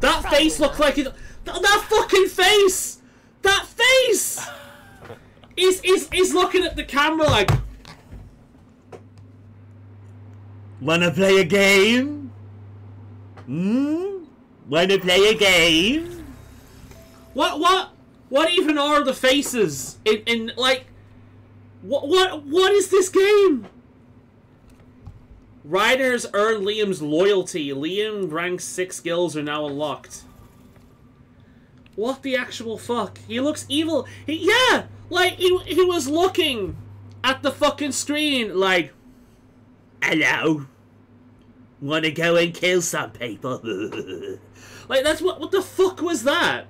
That face looked like it. That fucking face! That face! He's looking at the camera like... Wanna play a game? Wanna play a game? What even are the faces in like... What is this game? Riders earn Liam's loyalty. Liam rank 6 skills are now unlocked. What the actual fuck? He looks evil. Yeah! Like, he was looking at the fucking screen like... Hello? Wanna go and kill some people? Like, that's what the fuck was that?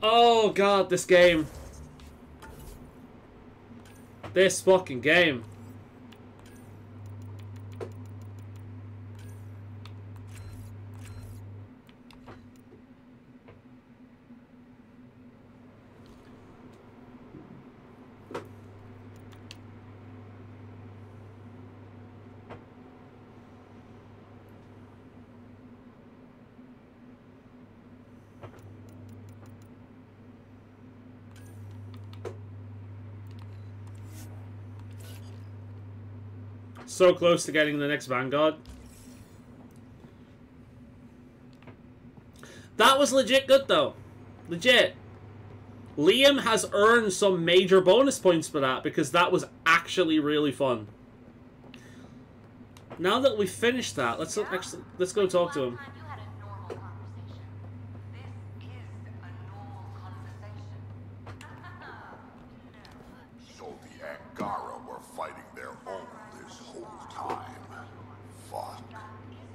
Oh god, this game. This fucking game. So close to getting the next Vanguard. That was legit good, though. Legit. Liam has earned some major bonus points for that, because that was actually really fun. Now that we've finished that, let's go talk to him. So the Angara were fighting their own this whole time. Fuck.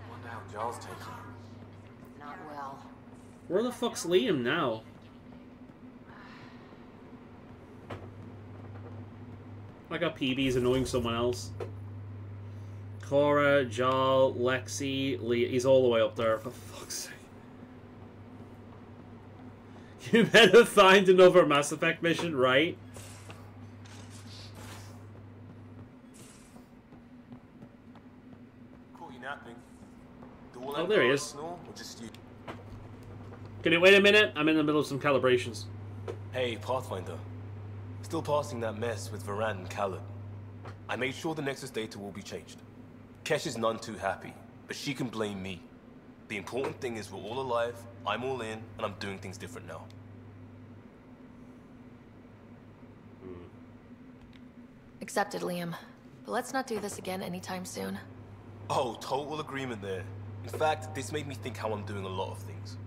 Wonder how Jarl's taking it. Not well. Where the fuck's Liam now? I got PB's annoying someone else. Cora, Jarl, Lexi, Lee. He's all the way up there, for fuck's sake. You better find another Mass Effect mission, right? Cool, you napping. Oh, there he is. Can you wait a minute? I'm in the middle of some calibrations. Hey, Pathfinder. Still passing that mess with Varan and Khaled. I made sure the Nexus data will be changed. Kesh is none too happy, but she can blame me. The important thing is we're all alive, I'm all in, and I'm doing things different now. Accepted, Liam. But let's not do this again anytime soon. Oh, total agreement there. In fact, this made me think how I'm doing a lot of things.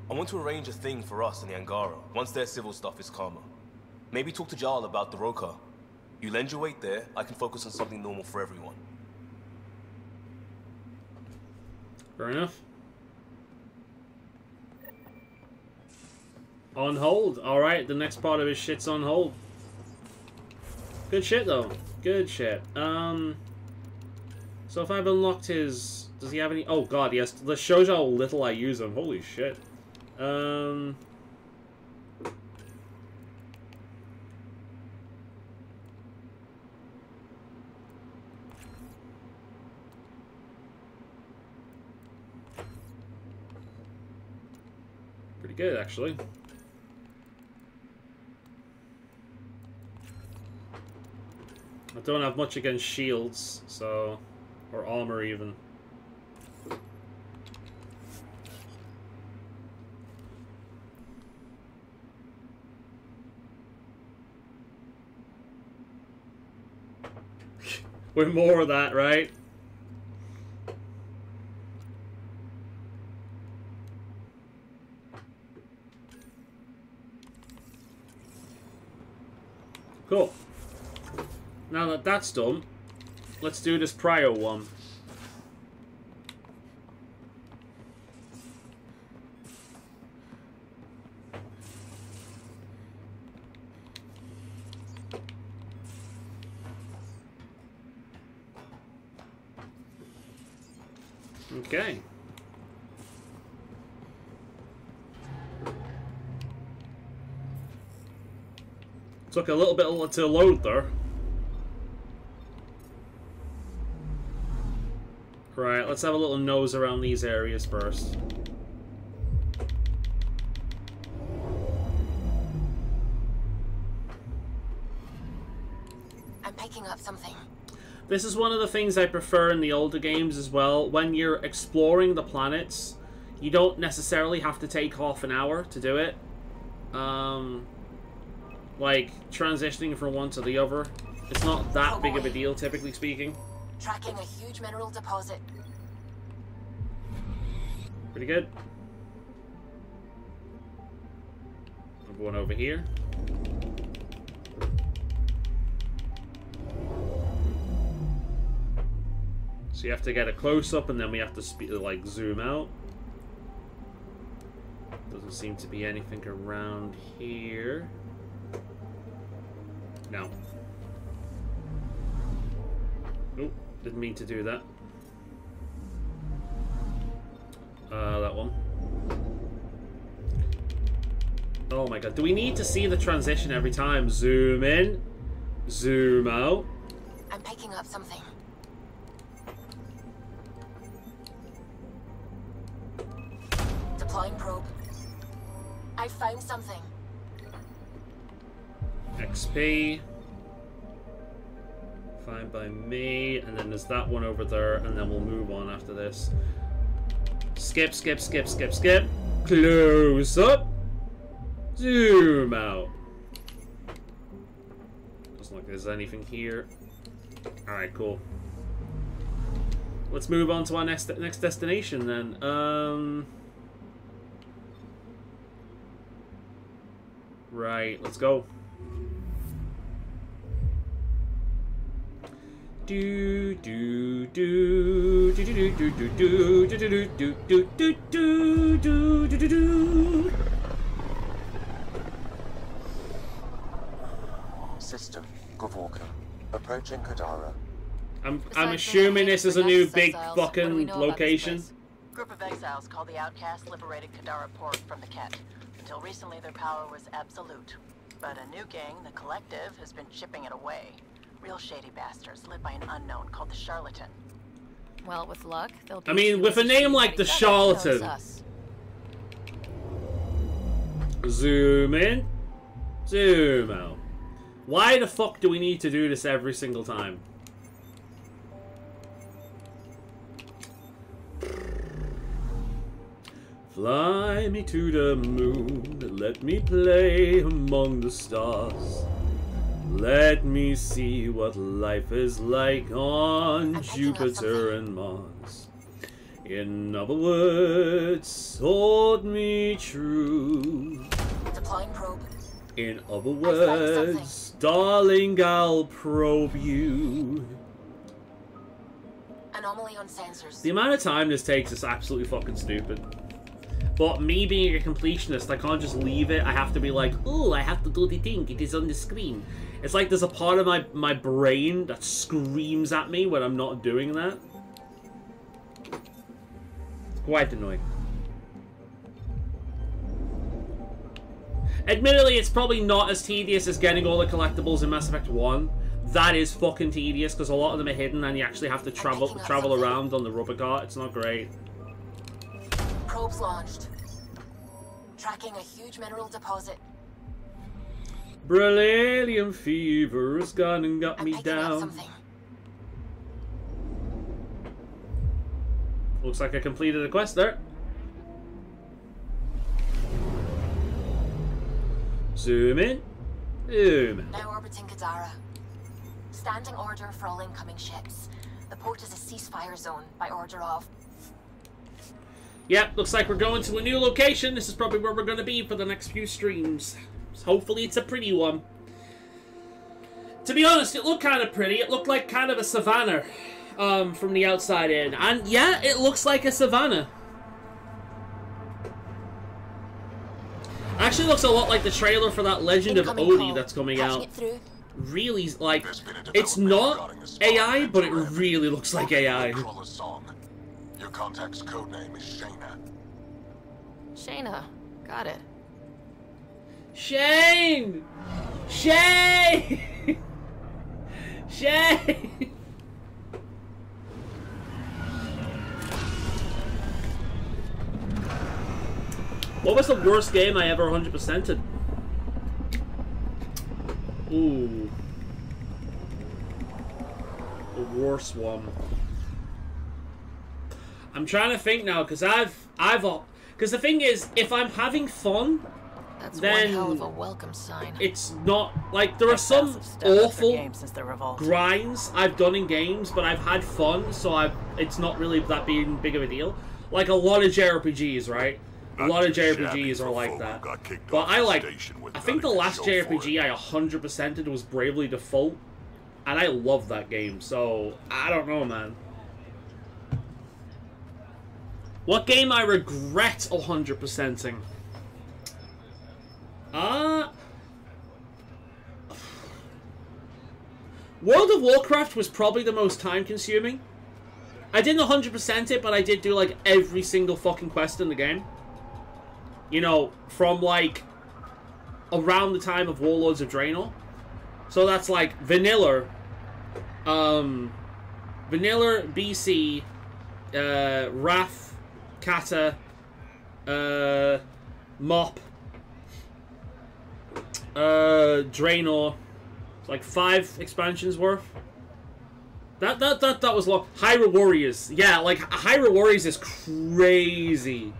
I want to arrange a thing for us in the Angara, once their civil stuff is calmer. Maybe talk to Jarl about the Roka. You lend your weight there, I can focus on something normal for everyone. Fair enough. On hold. Alright, the next part of his shit's on hold. Good shit, though. Good shit. So if I've unlocked his... Does he have any... Oh, God, yes. This shows how little I use him. Holy shit. Pretty good, actually. I don't have much against shields, so... or armor, even. With more of that, right? Cool. Now that that's done, let's do this prio one. Okay. Took a little bit to load there. Right, let's have a little nose around these areas first. I'm picking up something. This is one of the things I prefer in the older games as well. When you're exploring the planets, you don't necessarily have to take half an hour to do it. Like, transitioning from one to the other. It's not that big of a deal, typically speaking. Tracking a huge mineral deposit. Pretty good. I'm going over here. So you have to get a close-up, and then we have to like zoom out. Doesn't seem to be anything around here. No. Oh, didn't mean to do that. That one. Oh my god, do we need to see the transition every time? Zoom in, zoom out. I'm picking up something. Deploying probe. I found something. XP. Fine by me. And then there's that one over there. And then we'll move on after this. Skip, skip, skip, skip, skip. Close up. Zoom out. Doesn't look like there's anything here. Alright, cool. Let's move on to our next destination then. Right, let's go. Do do do do do do do do do do do do do do do do. System, Gavorka. Approaching Kadara. I'm assuming this is a new big fucking location. Group of exiles called the Outcasts liberated Kadara Port from the Ket. Until recently, their power was absolute. But a new gang, the Collective, has been chipping it away. Real shady bastards led by an unknown called the Charlatan. Well, with luck, they'll be. I mean, with a name like the Charlatan. Zoom in, zoom out. Why the fuck do we need to do this every single time? Fly me to the moon, let me play among the stars. Let me see what life is like on Jupiter and Mars. In other words, hold me true. Deploying probe. In other words, darling, I'll probe you. Anomaly on sensors. The amount of time this takes is absolutely fucking stupid. But me being a completionist, I can't just leave it. I have to be like, oh, I have to do the thing. It is on the screen. It's like there's a part of my brain that screams at me when I'm not doing that. Quite annoying. Admittedly, it's probably not as tedious as getting all the collectibles in Mass Effect 1. That is fucking tedious because a lot of them are hidden and you actually have to travel around on the rubber cart. It's not great. Probes launched. Tracking a huge mineral deposit. Brilliant fever has gone and got me down. Looks like I completed a quest there. Zoom in. Zoom. Now orbiting Kadara. Standing order for all incoming ships. The port is a ceasefire zone by order of... Yep, looks like we're going to a new location. This is probably where we're going to be for the next few streams. Hopefully it's a pretty one. To be honest, it looked kind of pretty. It looked like kind of a savanna from the outside in. And yeah, it looks like a savanna. Actually looks a lot like the trailer for that Legend of Odie that's coming out. Really, like, it's not AI, but it really looks like AI. Your contact's codename is Shayna. Shayna. Got it. Shane! Shane! Shane! What was the worst game I ever 100%ed? Ooh. The worst one. I'm trying to think now, because because the thing is, if I'm having fun, That's then one hell of a welcome sign. It's not like there are some awful grinds I've done in games, but I've had fun, so it's not really that being big of a deal. Like a lot of JRPGs, right? A lot of JRPGs are like that. But I think the last JRPG I 100%ed was Bravely Default, and I love that game. So I don't know, man. What game I regret 100%ing? World of Warcraft was probably the most time-consuming. I didn't 100% it, but I did do like every single fucking quest in the game. You know, from like around the time of Warlords of Draenor. So that's like vanilla, vanilla BC, Wrath, Kata, Mop, Draenor. Like 5 expansions worth. That was long. Hyrule Warriors. Yeah, like Hyrule Warriors is crazy.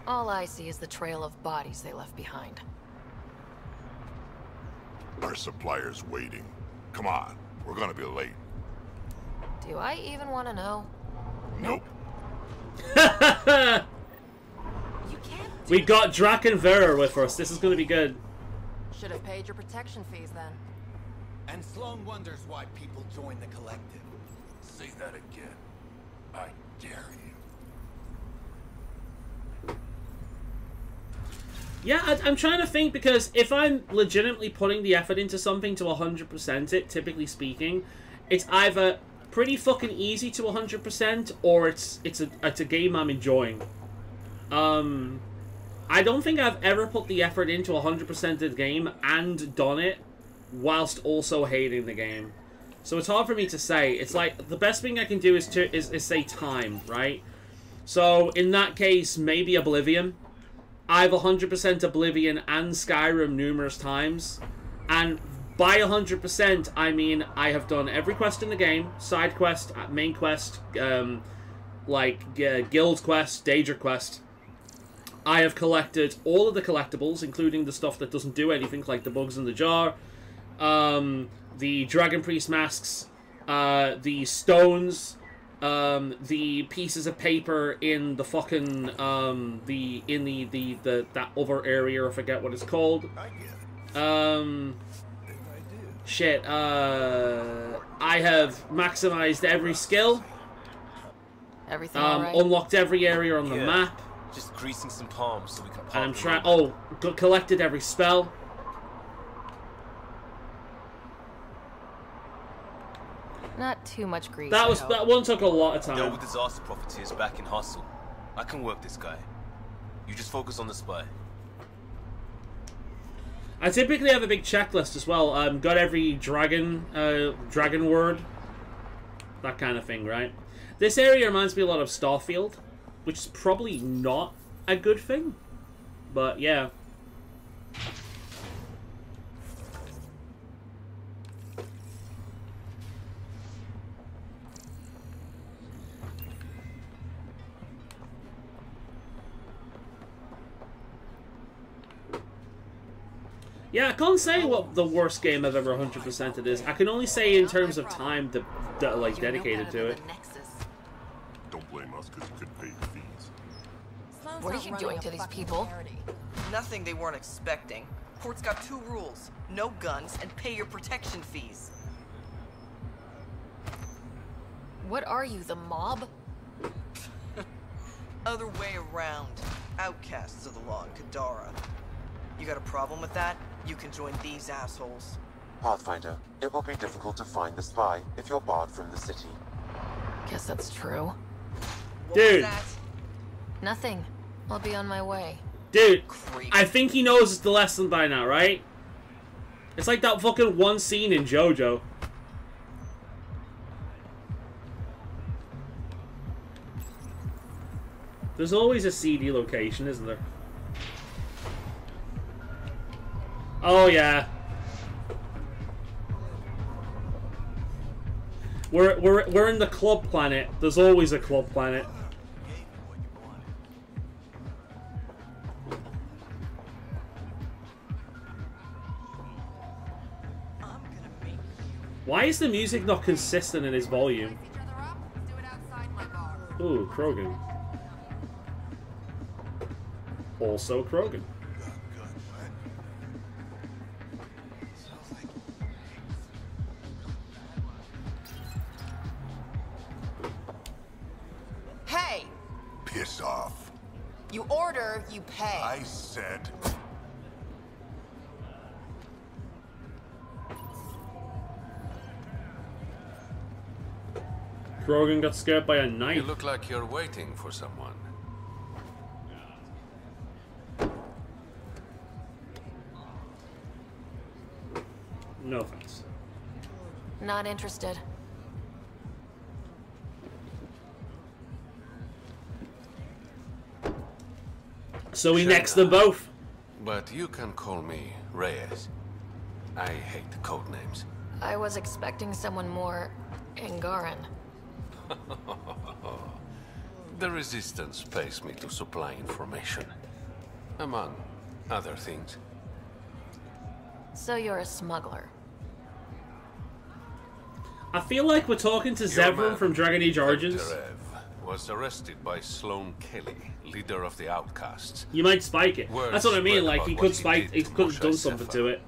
All I see is the trail of bodies they left behind. Our supplier's waiting. Come on, we're gonna be late. Do I even want to know? Nope. We got Draken Vera with us. This is going to be good. Should have paid your protection fees then. And Sloan wonders why people join the collective. Say that again. I dare you. Yeah, I'm trying to think, because if I'm legitimately putting the effort into something to 100% it, typically speaking, it's either pretty fucking easy to 100%, or it's a game I'm enjoying. I don't think I've ever put the effort into 100% of the game and done it whilst also hating the game. So it's hard for me to say. It's like the best thing I can do is say time, right? So in that case, maybe Oblivion. I've 100% Oblivion and Skyrim numerous times, and by 100%, I mean I have done every quest in the game, side quest, main quest, guild quest, Daedra quest. I have collected all of the collectibles, including the stuff that doesn't do anything, like the bugs in the jar, the Dragon Priest masks, the stones, the pieces of paper in the fucking that other area, I forget what it's called. Shit, I have maximized every skill. Everything alright? Unlocked every area on the map. Just greasing some palms so we can pop. And I'm trying. Collected every spell. Not too much grease. That one took a lot of time. Yo, with disaster profiteers back in hustle. I can work this guy. You just focus on the spy. I typically have a big checklist as well. Got every dragon word, that kind of thing, right? This area reminds me a lot of Starfield, which is probably not a good thing, but yeah. Yeah, I can't say what the worst game I've ever 100%ed is. I can only say in terms of time like dedicated to it. Don't blame us because you couldn't pay your fees. What are you doing to these people? Nothing they weren't expecting. Port's got 2 rules. No guns and pay your protection fees. What are you, the mob? Other way around. Outcasts of the law in Kadara. You got a problem with that? You can join these assholes. Pathfinder, it will be difficult to find the spy if you're barred from the city. Guess that's true. Dude. Nothing. I'll be on my way. Dude, I think he knows the lesson by now, right? It's like that fucking one scene in JoJo. There's always a CD location, isn't there? Oh, yeah. We're in the club planet. There's always a club planet. Why is the music not consistent in its volume? Ooh, Krogan. Also Krogan. Hey! Piss off. You order, you pay. I said... Krogan got scared by a knife. You look like you're waiting for someone. No offense. Not interested. So we next them both. But you can call me Reyes. I hate the code names. I was expecting someone more Angaran. The Resistance pays me to supply information. Among other things. So you're a smuggler. I feel like we're talking to Zevran from Dragon Age Origins. Terev was arrested by Sloane Kelly, leader of the Outcasts. You might spike it. Word That's what I mean. spread Like about he what could spike. He did to could have done Moshe something Sefa. to it.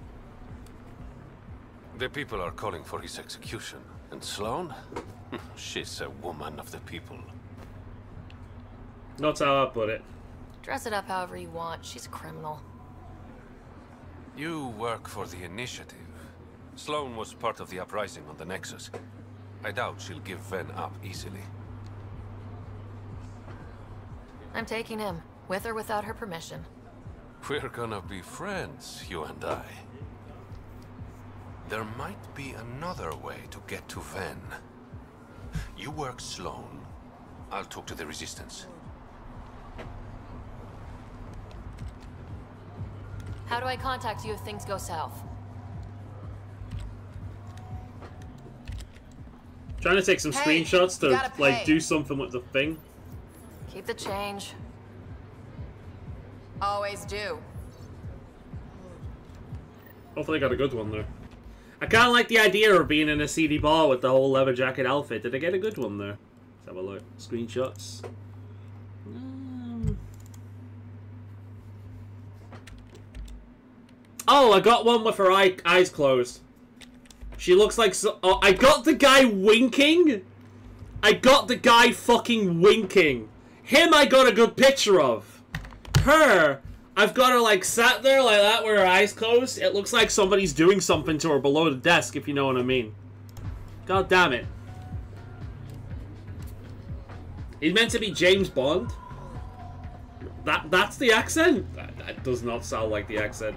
The people are calling for his execution. And Sloane? She's a woman of the people. That's how I put it. Dress it up however you want. She's a criminal. You work for the Initiative. Sloane was part of the uprising on the Nexus. I doubt she'll give Ven up easily. I'm taking him, with or without her permission. We're gonna be friends, you and I. There might be another way to get to Ven. You work Sloane. I'll talk to the Resistance. How do I contact you if things go south? Trying to take some Hey, screenshots you to gotta like pay. do something with the thing. Keep the change. Always do. Hopefully I got a good one there. I kind of like the idea of being in a CD bar with the whole leather jacket outfit. Did I get a good one there? Let's have a look. Screenshots. Oh, I got one with her eyes closed. She looks like so... Oh, I got the guy winking. I got the guy fucking winking. Him I got a good picture of. Her, I've got her like sat there like that with her eyes closed. It looks like somebody's doing something to her below the desk, if you know what I mean. God damn it. He's meant to be James Bond. That's the accent? That does not sound like the accent.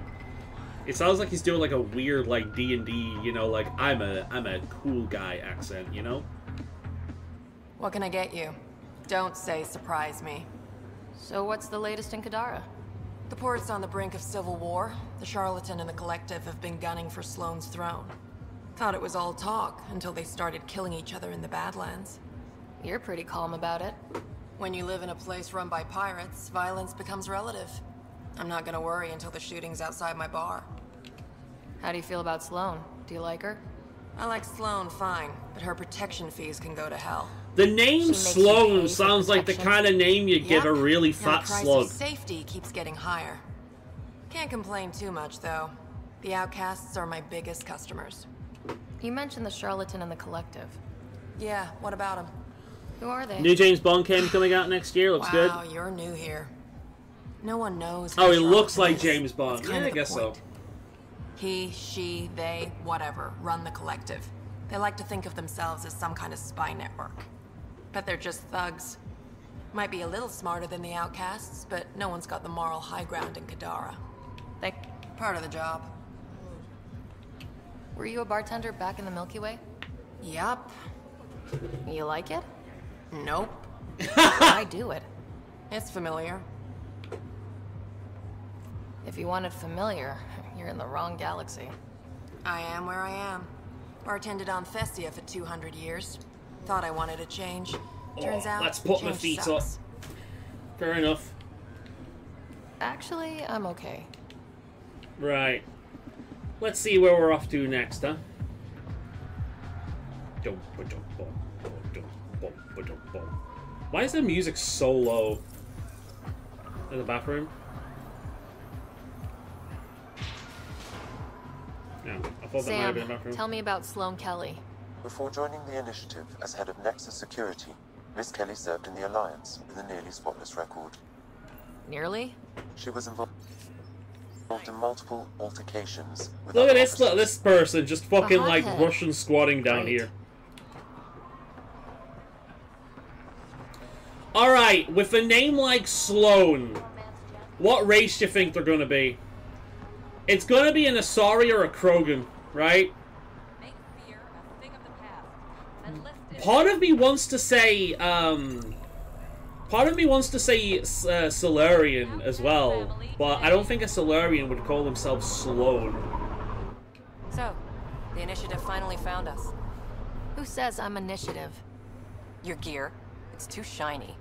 It sounds like he's doing like a weird like D&D, you know, like I'm a cool guy accent, you know? What can I get you? Don't say surprise me. So what's the latest in Kadara? The port's on the brink of civil war. The Charlatan and the Collective have been gunning for Sloane's throne. Thought it was all talk until they started killing each other in the Badlands. You're pretty calm about it. When you live in a place run by pirates, violence becomes relative. I'm not gonna worry until the shooting's outside my bar. How do you feel about Sloane? Do you like her? I like Sloane fine, but her protection fees can go to hell. The name Sloane sounds like the kind of name you give a really fat the price slug. of safety keeps getting higher. Can't complain too much, though. The outcasts are my biggest customers. You mentioned the Charlatan and the Collective. Yeah, what about them? Who are they? New James Bond game coming out next year. Looks good. Wow, you're new here. No one knows. Oh, who he looks Charlatan like is. James Bond. That's Yeah, kind I of the guess so. point. He, she, they, whatever, run the Collective. They like to think of themselves as some kind of spy network. But they're just thugs. Might be a little smarter than the outcasts, but no one's got the moral high ground in Kadara. Part of the job. Were you a bartender back in the Milky Way? Yup. You like it? Nope. Why do it? It's familiar. If you wanted familiar, you're in the wrong galaxy. I am where I am. Bartended on Festia for 200 years. Thought I wanted a change. Turns out, Let's put my change feet sucks. up. Fair enough. Actually, I'm okay. Right. Let's see where we're off to next, huh? Why is the music so low in the bathroom? No, I thought that might have been Sam, the bathroom. tell me about Sloane Kelly. Before joining the initiative as head of Nexus Security, Miss Kelly served in the Alliance with a nearly spotless record. Nearly? She was involved in multiple altercations with Look at other this person just fucking like hothead. Russian squatting down here. Alright, with a name like Sloane, what race do you think they're gonna be? It's gonna be an Asari or a Krogan, right? Part of me wants to say, Solarian as well, but I don't think a Solarian would call themselves Sloane. So, the initiative finally found us. Who says I'm initiative? Your gear. It's too shiny.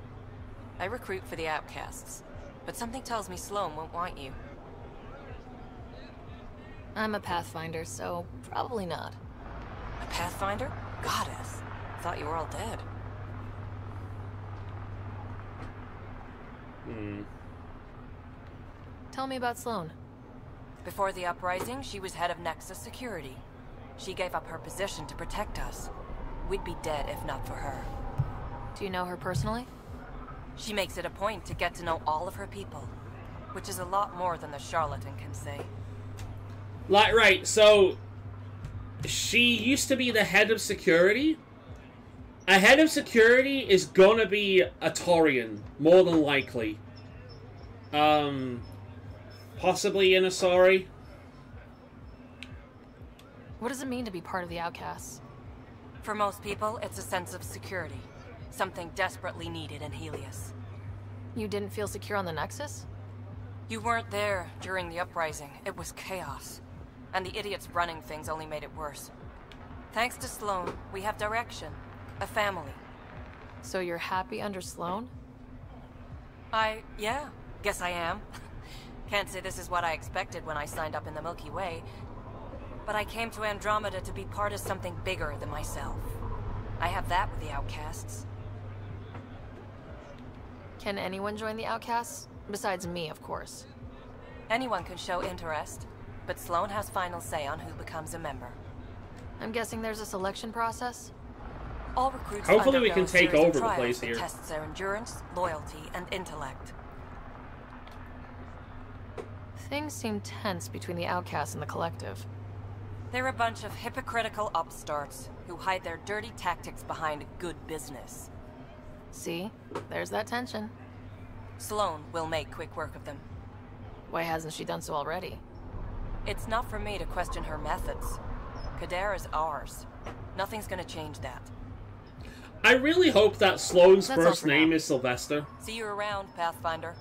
I recruit for the outcasts, but something tells me Sloane won't want you. I'm a Pathfinder, so probably not. A Pathfinder? Goddess. Thought you were all dead. Tell me about Sloane. Before the uprising, she was head of Nexus Security. She gave up her position to protect us. We'd be dead if not for her. Do you know her personally? She makes it a point to get to know all of her people, which is a lot more than the charlatan can say. Like, right, so she used to be the head of security. A head of security is gonna be a Taurian, more than likely. Possibly an Asari. What does it mean to be part of the outcasts? For most people, it's a sense of security. Something desperately needed in Helios. You didn't feel secure on the Nexus? You weren't there during the uprising. It was chaos. And the idiots running things only made it worse. Thanks to Sloane, we have direction. A family. So you're happy under Sloane? Yeah, guess I am. Can't say this is what I expected when I signed up in the Milky Way, but I came to Andromeda to be part of something bigger than myself. I have that with the outcasts. Can anyone join the outcasts? Besides me, of course. Anyone can show interest, but Sloane has final say on who becomes a member. I'm guessing there's a selection process? All recruits Hopefully we undergo can take a series of over the trials place that here. tests their endurance, loyalty, and intellect. Things seem tense between the outcasts and the Collective. They're a bunch of hypocritical upstarts who hide their dirty tactics behind good business. See? There's that tension. Sloane will make quick work of them. Why hasn't she done so already? It's not for me to question her methods. Kadara's ours. Nothing's gonna change that. I really hope that Sloane's That's all first for name now. is Sylvester. See you around, Pathfinder.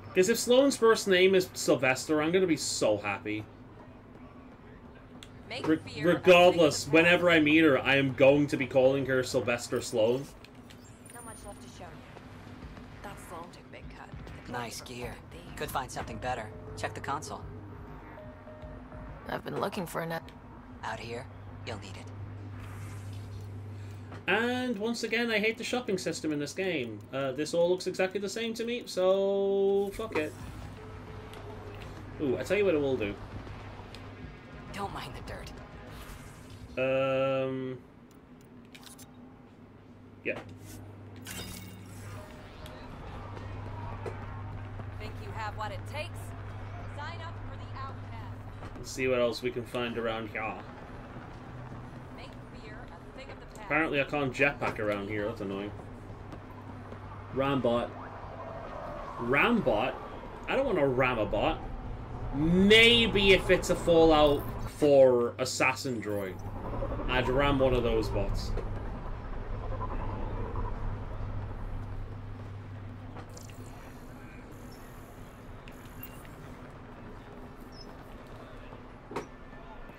Because if Sloane's first name is Sylvester, I'm going to be so happy. Regardless, whenever I meet her, I am going to be calling her Sylvester Sloane. Not much left to show. That Sloan took big cut. Nice gear. Could find something better. Check the console. I've been looking for a net. Out here, you'll need it. And once again, I hate the shopping system in this game. This all looks exactly the same to me, so fuck it. Ooh, I tell you what it will do. Don't mind the dirt. Yeah. Think you have what it takes? Sign up for the Outcast. Let's see what else we can find around here. Make fear a thing of the past. Apparently I can't jetpack around here, that's annoying. Rambot. Rambot? I don't want a Ramabot. Maybe if it's a Fallout 4 assassin droid, I'd ram one of those bots.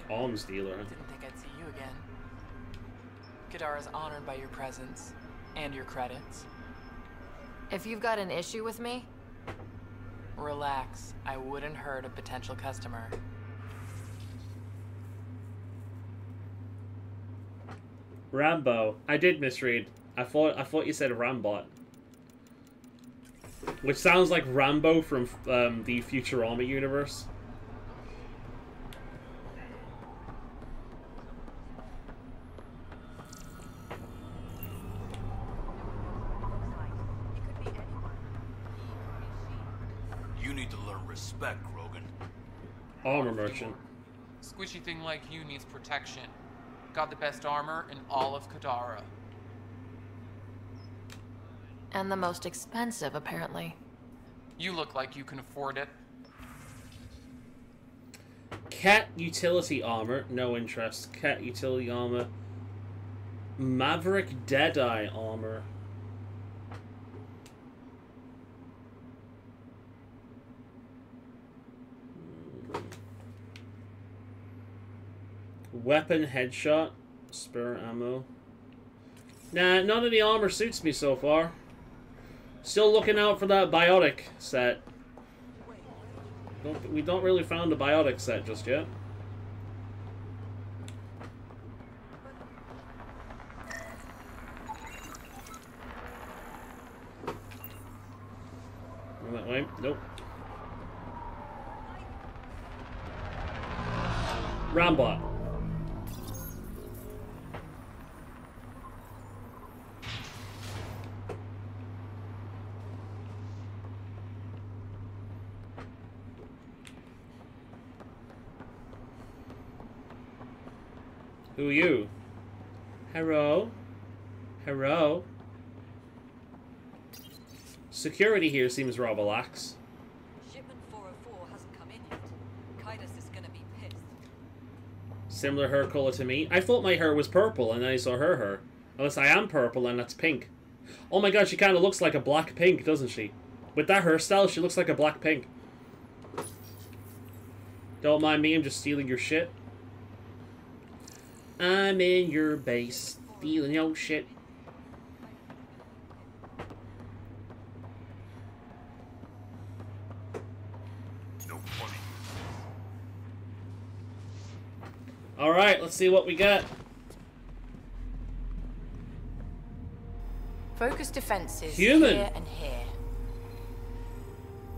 Arms dealer. Didn't think I'd see you again. Kadara's honored by your presence and your credits. If you've got an issue with me, relax. I wouldn't hurt a potential customer. Rambo. I did misread. I thought you said Rambot. Which sounds like Rambo from the Futurama universe. You need to learn respect, Rogan. Armor merchant. Squishy thing like you needs protection. Got the best armor in all of Kadara. and the most expensive, apparently. You look like you can afford it. Cat utility armor, no interest. Cat utility armor. Maverick Deadeye armor. Weapon headshot. Spare ammo. Nah, none of the armor suits me so far. Still looking out for that biotic set. We don't really found a biotic set just yet. Going that way? Nope. Rambot. Who are you? Hello? Hello? Security here seems rather lax. Shipment 404 hasn't come in yet. Kaidos is gonna be pissed. Similar hair color to me. I thought my hair was purple and then I saw her hair. Unless I am purple and that's pink. Oh my god, she kind of looks like a black pink, doesn't she? With that hairstyle, she looks like a black pink. Don't mind me, I'm just stealing your shit. I'm in your base, stealing your shit. No funny. Alright, let's see what we got. Focus defenses Human. here and here.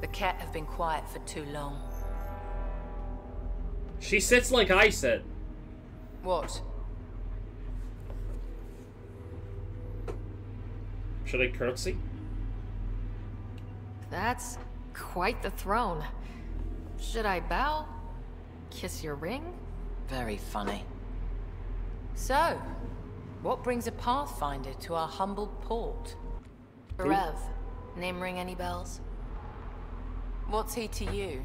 The cat have been quiet for too long. She sits like I sit. What? Should I curtsy? That's quite the throne. Should I bow? Kiss your ring? Very funny. So, what brings a Pathfinder to our humble port? Rev, name ring any bells? What's he to you?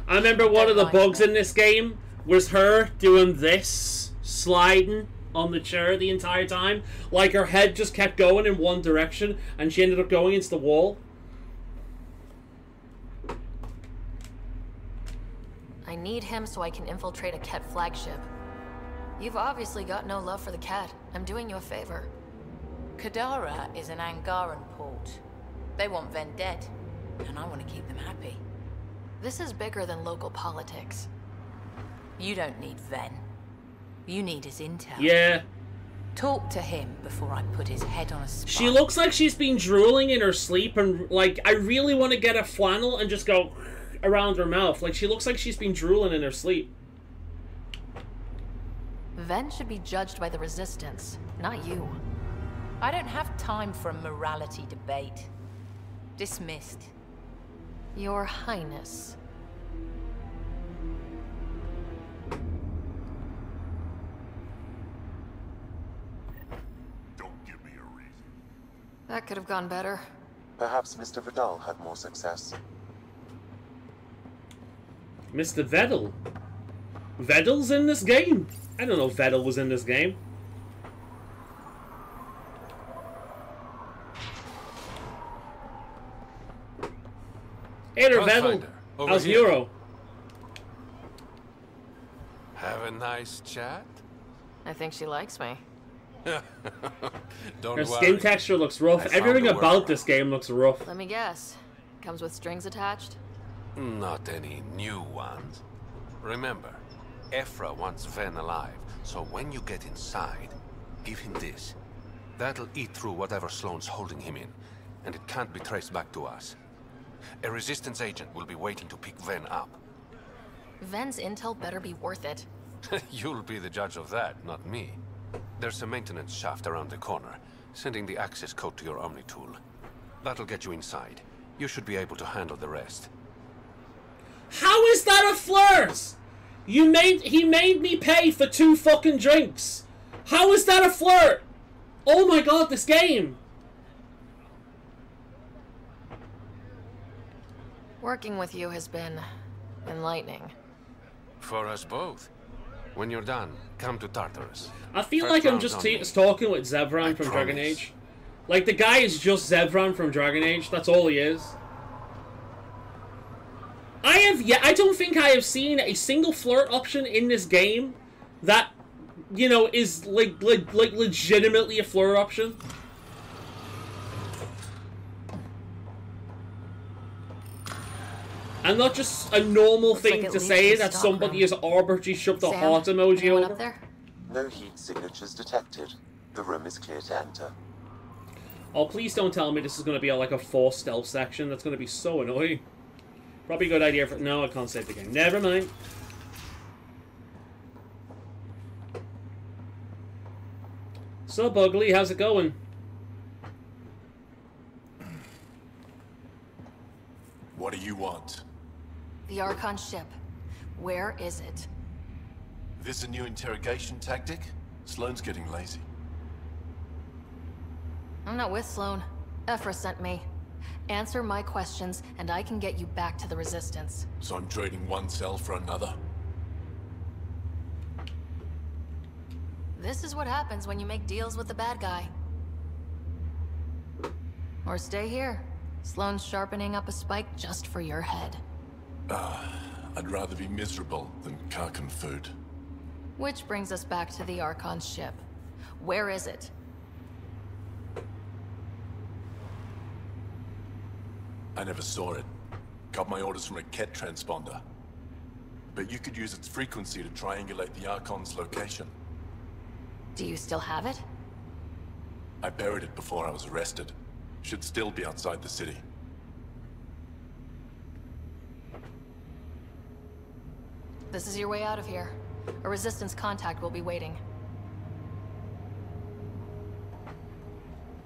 I remember one of the bugs in this game was her doing this, sliding on the chair the entire time. Like, her head just kept going in one direction, and she ended up going into the wall. I need him so I can infiltrate a Ket flagship. You've obviously got no love for the Ket. I'm doing you a favor. Kadara is an Angaran port. They want Ven dead, and I want to keep them happy. This is bigger than local politics. You don't need Ven. You need his intel. Yeah. Talk to him before I put his head on a spike. She looks like she's been drooling in her sleep, and, like, I really want to get a flannel and just go around her mouth. Like, she looks like she's been drooling in her sleep. Ven should be judged by the Resistance, not you. I don't have time for a morality debate. Dismissed. Your Highness. Don't give me a reason. That could have gone better. Perhaps Mr. Vidal had more success. Mr. Vedal? Vedal's in this game? I don't know if Vedal was in this game. Hey there, Vedal. How's Euro? Have a nice chat? I think she likes me. Don't Her worry. skin texture looks rough. Everything about this game looks rough. Let me guess. Comes with strings attached? Not any new ones. Remember, Ephra wants Ven alive, so when you get inside, give him this. That'll eat through whatever Sloane's holding him in, and it can't be traced back to us. A Resistance agent will be waiting to pick Ven up. Ven's intel better be worth it. You'll be the judge of that, not me. There's a maintenance shaft around the corner, sending the access code to your Omni-tool. That'll get you inside. You should be able to handle the rest. How is that a flirt? He made me pay for 2 fucking drinks. How is that a flirt? Oh my god, this game. Working with you has been enlightening. For us both. When you're done, come to Tartarus. I feel First like I'm round's just on me. talking with Zevran from Dragon promise. Age. Like, the guy is just Zevran from Dragon Age. That's all he is. I don't think I have seen a single flirt option in this game that, you know, is like legitimately a flirt option. And not just a normal thing like to it say leads to that stock somebody room. has arbitrarily shoved a Sam, heart emoji anyone over. up there? No heat signatures detected. The room is clear to enter. Oh, please don't tell me this is going to be like a forced stealth section. That's going to be so annoying. Probably a good idea for... No, I can't save the game. Never mind. Sup, Ugly? How's it going? What do you want? The Archon ship. Where is it? This a new interrogation tactic? Sloane's getting lazy. I'm not with Sloane. Ephra sent me. Answer my questions, and I can get you back to the Resistance. So I'm trading one cell for another? This is what happens when you make deals with the bad guy. Or stay here. Sloane's sharpening up a spike just for your head. I'd rather be miserable than Karkan food. Which brings us back to the Archon's ship. Where is it? I never saw it. Got my orders from a Ket transponder. But you could use its frequency to triangulate the Archon's location. Do you still have it? I buried it before I was arrested. Should still be outside the city. This is your way out of here. A Resistance contact will be waiting.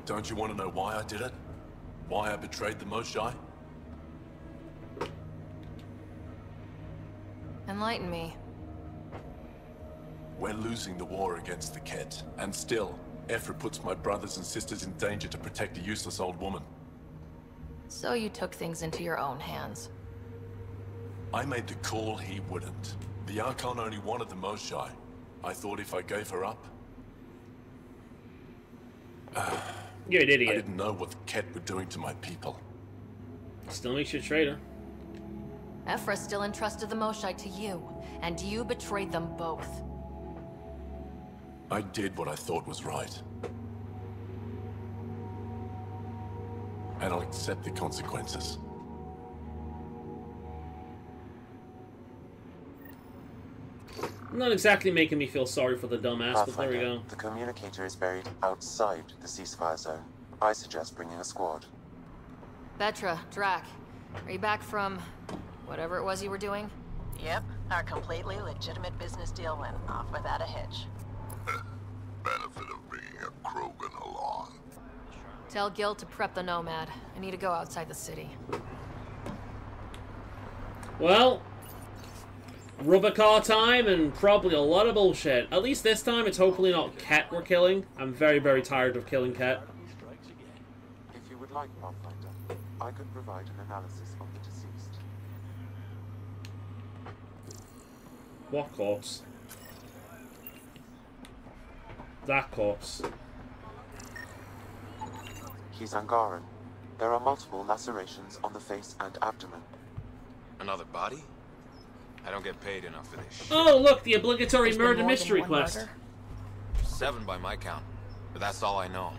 Don't you want to know why I did it? Why I betrayed the Moshae? Enlighten me. We're losing the war against the Ket, and still, Ephra puts my brothers and sisters in danger to protect a useless old woman. So you took things into your own hands. I made the call he wouldn't. The Archon only wanted the Moshae. I thought if I gave her up, You're an idiot. I didn't know what the Ket were doing to my people. Still makes you a traitor. Ephra still entrusted the Moshite to you, and you betrayed them both. I did what I thought was right. And I'll accept the consequences. Not exactly making me feel sorry for the dumbass, but there we go. The communicator is buried outside the ceasefire zone. I suggest bringing a squad. Vetra, Drac, are you back from whatever it was you were doing? Yep, our completely legitimate business deal went off without a hitch. Benefit of bringing a Krogan along. Tell Gil to prep the Nomad. I need to go outside the city. Well, rubber car time and probably a lot of bullshit. At least this time it's hopefully not Ket we're killing. I'm very, very tired of killing Ket. If you would like, Pathfinder, I could provide an analysis of the deceased. What corpse? That corpse. He's Angaran. There are multiple lacerations on the face and abdomen. Another body? I don't get paid enough for this shit. Oh, look, the obligatory murder mystery quest. Murder? 7 by my count, but that's all I know.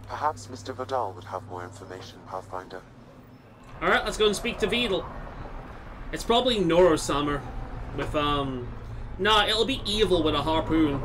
Perhaps Mr. Vidal would have more information, Pathfinder. Alright, let's go and speak to Vidal. It's probably Neurosummer with, Nah, it'll be evil with a harpoon.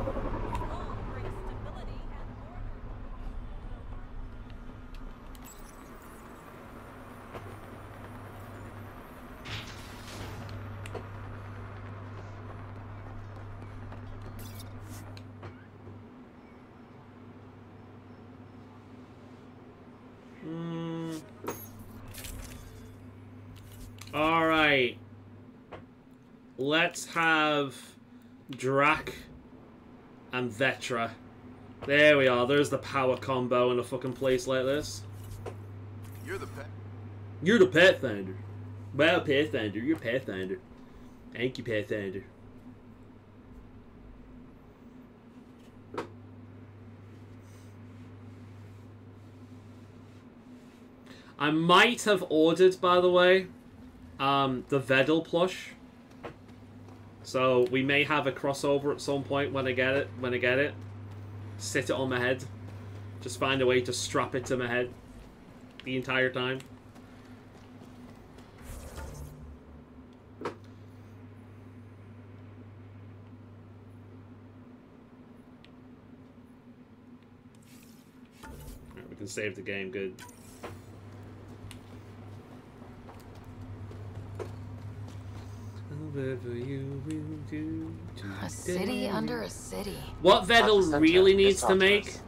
Alright. Let's have Drac and Vetra. There we are. There's the power combo in a fucking place like this. You're the pet. You're the Pathfinder. Well, Pathfinder, you're Pathfinder. Thank you, Pathfinder. I might have ordered, by the way, the Vedal plush. So we may have a crossover at some point when I get it. Sit it on my head. Just find a way to strap it to my head the entire time. Right, we can save the game, good. A city under a city. What Vedal really needs to make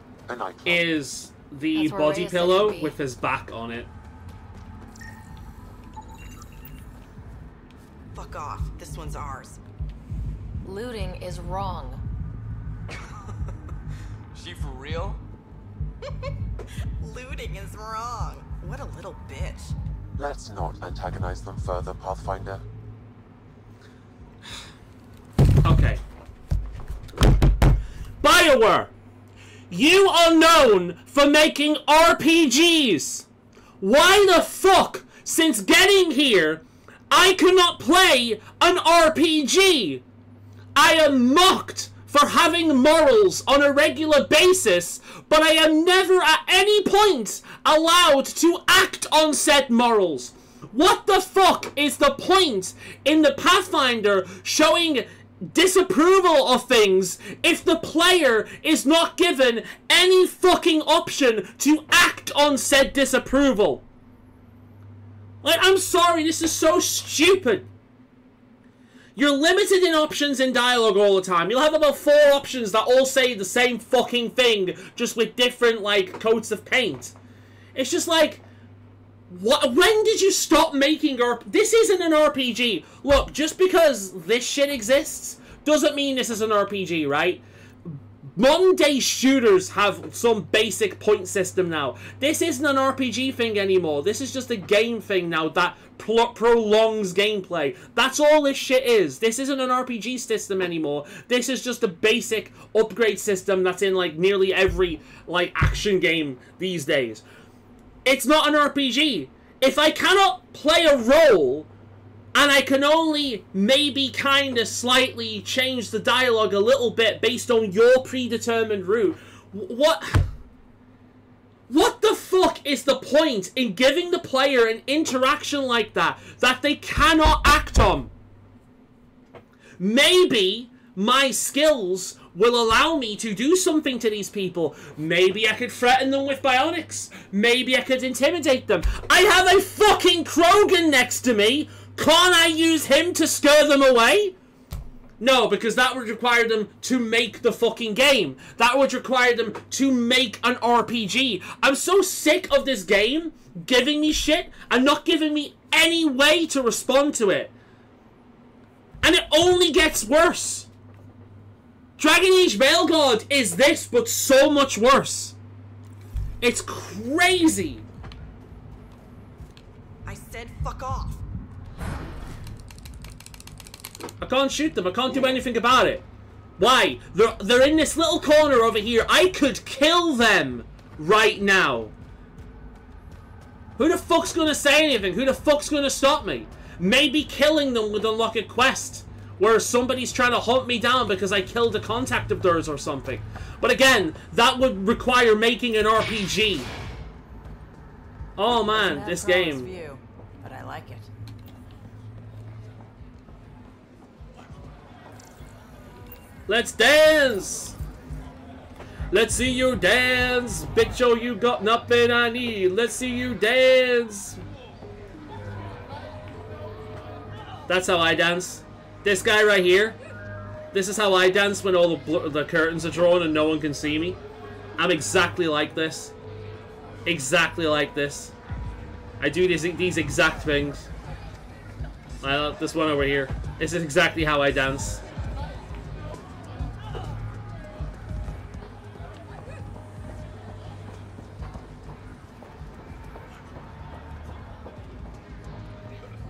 is the body pillow with his back on it. Fuck off. This one's ours. Looting is wrong. She for real? Looting is wrong. What a little bitch. Let's not antagonize them further, Pathfinder. Okay. BioWare! You are known for making RPGs! Why the fuck, since getting here, I cannot play an RPG? I am mocked for having morals on a regular basis, but I am never at any point allowed to act on said morals. What the fuck is the point in the Pathfinder showing disapproval of things if the player is not given any fucking option to act on said disapproval? Like, I'm sorry, this is so stupid. You're limited in options in dialogue all the time. You'll have about 4 options that all say the same fucking thing, just with different, like, coats of paint. It's just like, what? When did you stop making this isn't an RPG. Look, just because this shit exists doesn't mean this is an RPG, right? Modern day shooters have some basic point system now. This isn't an RPG thing anymore. This is just a game thing now that prolongs gameplay. That's all this shit is. This isn't an RPG system anymore. This is just a basic upgrade system that's in like nearly every like action game these days. It's not an RPG. If I cannot play a role and I can only maybe kind of slightly change the dialogue a little bit based on your predetermined route, what the fuck is the point in giving the player an interaction like that they cannot act on? Maybe my skills will allow me to do something to these people. Maybe I could threaten them with bionics. Maybe I could intimidate them. I have a fucking Krogan next to me. Can't I use him to scare them away? No, because that would require them to make the fucking game. That would require them to make an RPG. I'm so sick of this game giving me shit and not giving me any way to respond to it. And it only gets worse. Dragon Age Veilguard is this, but so much worse. It's crazy. I said fuck off. I can't shoot them. I can't do anything about it. Why? They're in this little corner over here. I could kill them right now. Who the fuck's gonna say anything? Who the fuck's gonna stop me? Maybe killing them would unlock a quest where somebody's trying to hunt me down because I killed a contact of theirs or something. But again, that would require making an RPG. Oh man, this game. View, but I like it. Let's dance! Let's see you dance! Bitch, show you got nothing I need. Let's see you dance! That's how I dance. This guy right here. This is how I dance when all the curtains are drawn and no one can see me. I'm exactly like this. Exactly like this. I do these exact things. This one over here. This is exactly how I dance.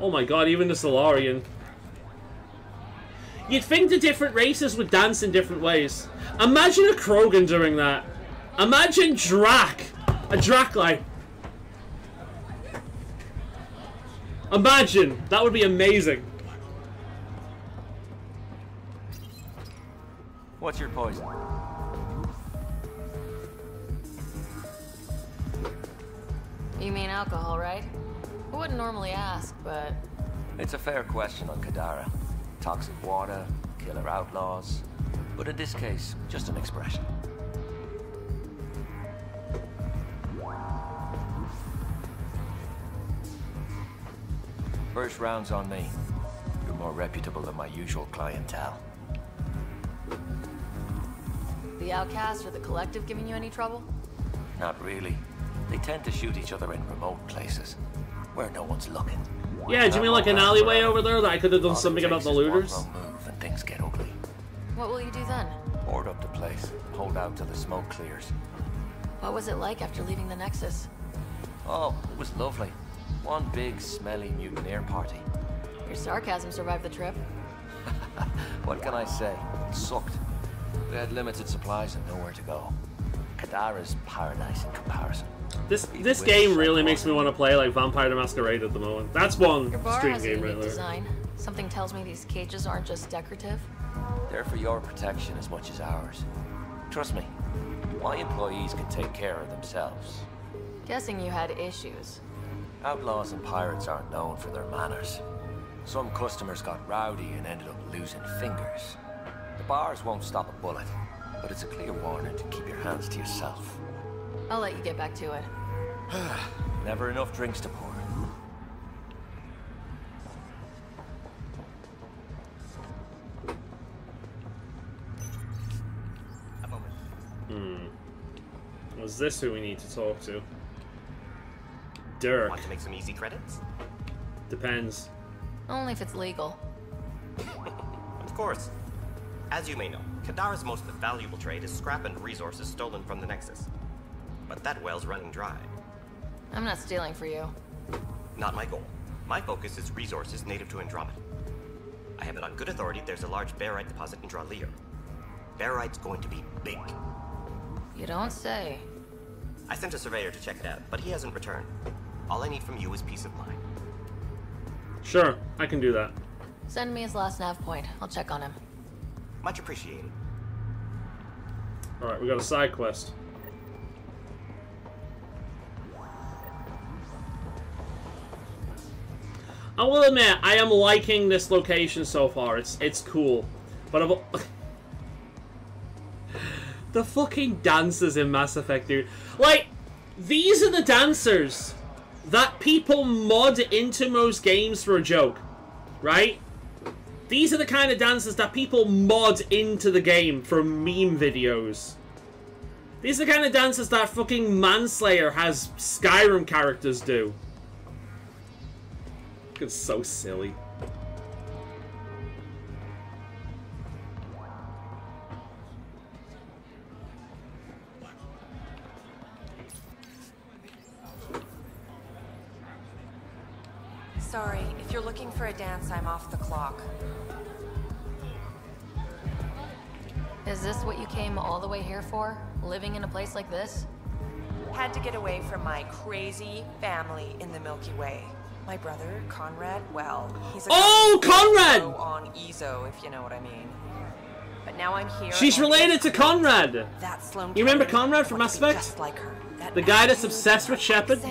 Oh my god, even the Solarian. You'd think the different races would dance in different ways. Imagine a Krogan doing that. Imagine Drac. A Drac like. Imagine. That would be amazing. What's your poison? You mean alcohol, right? I wouldn't normally ask, but... It's a fair question on Kadara. Toxic water, killer outlaws. But in this case, just an expression. First round's on me. You're more reputable than my usual clientele. The Outcast or the Collective giving you any trouble? Not really. They tend to shoot each other in remote places, where no one's looking. Yeah, do you mean like an alleyway over there that I could have done something about the looters? One wrong move and things get ugly. What will you do then? Board up the place, hold out till the smoke clears. What was it like after leaving the Nexus? Oh, it was lovely. One big, smelly mutineer party. Your sarcasm survived the trip. What can I say? It sucked. We had limited supplies and nowhere to go. Kadara's paradise in comparison. This game really makes me want to play like Vampire the Masquerade at the moment. That's one Your bar stream has a game unique right there. design. Something tells me these cages aren't just decorative. They're for your protection as much as ours. Trust me, my employees can take care of themselves. Guessing you had issues. Outlaws and pirates aren't known for their manners. Some customers got rowdy and ended up losing fingers. The bars won't stop a bullet, but it's a clear warning to keep your hands to yourself. I'll let you get back to it. Never enough drinks to pour. Was this who we need to talk to? Dirk. Want to make some easy credits? Depends. Only if it's legal. Of course. As you may know, Kadara's most valuable trade is scrap and resources stolen from the Nexus. But that well's running dry. I'm not stealing for you. Not my goal. My focus is resources native to Andromeda. I have it on good authority there's a large barite deposit in Dralier. Barite's going to be big. You don't say. I sent a surveyor to check it out, but he hasn't returned. All I need from you is peace of mind. Sure, I can do that. Send me his last nav point. I'll check on him. Much appreciated. Alright, we got a side quest. I will admit, I am liking this location so far. It's cool. But I've... the fucking dancers in Mass Effect, dude. Like, these are the dancers that people mod into most games for a joke. Right? These are the kind of dancers that people mod into the game for meme videos. These are the kind of dancers that fucking Manslayer has Skyrim characters do. It's so silly. Sorry, if you're looking for a dance, I'm off the clock. Is this what you came all the way here for? Living in a place like this? Had to get away from my crazy family in the Milky Way. My brother, Conrad, well, he's a Conrad! on Ezo, if you know what I mean. But now I'm here. She's related to Conrad. That Sloan You remember Conrad from Mass Effect? Just like her. The guy that's obsessed with Shepard?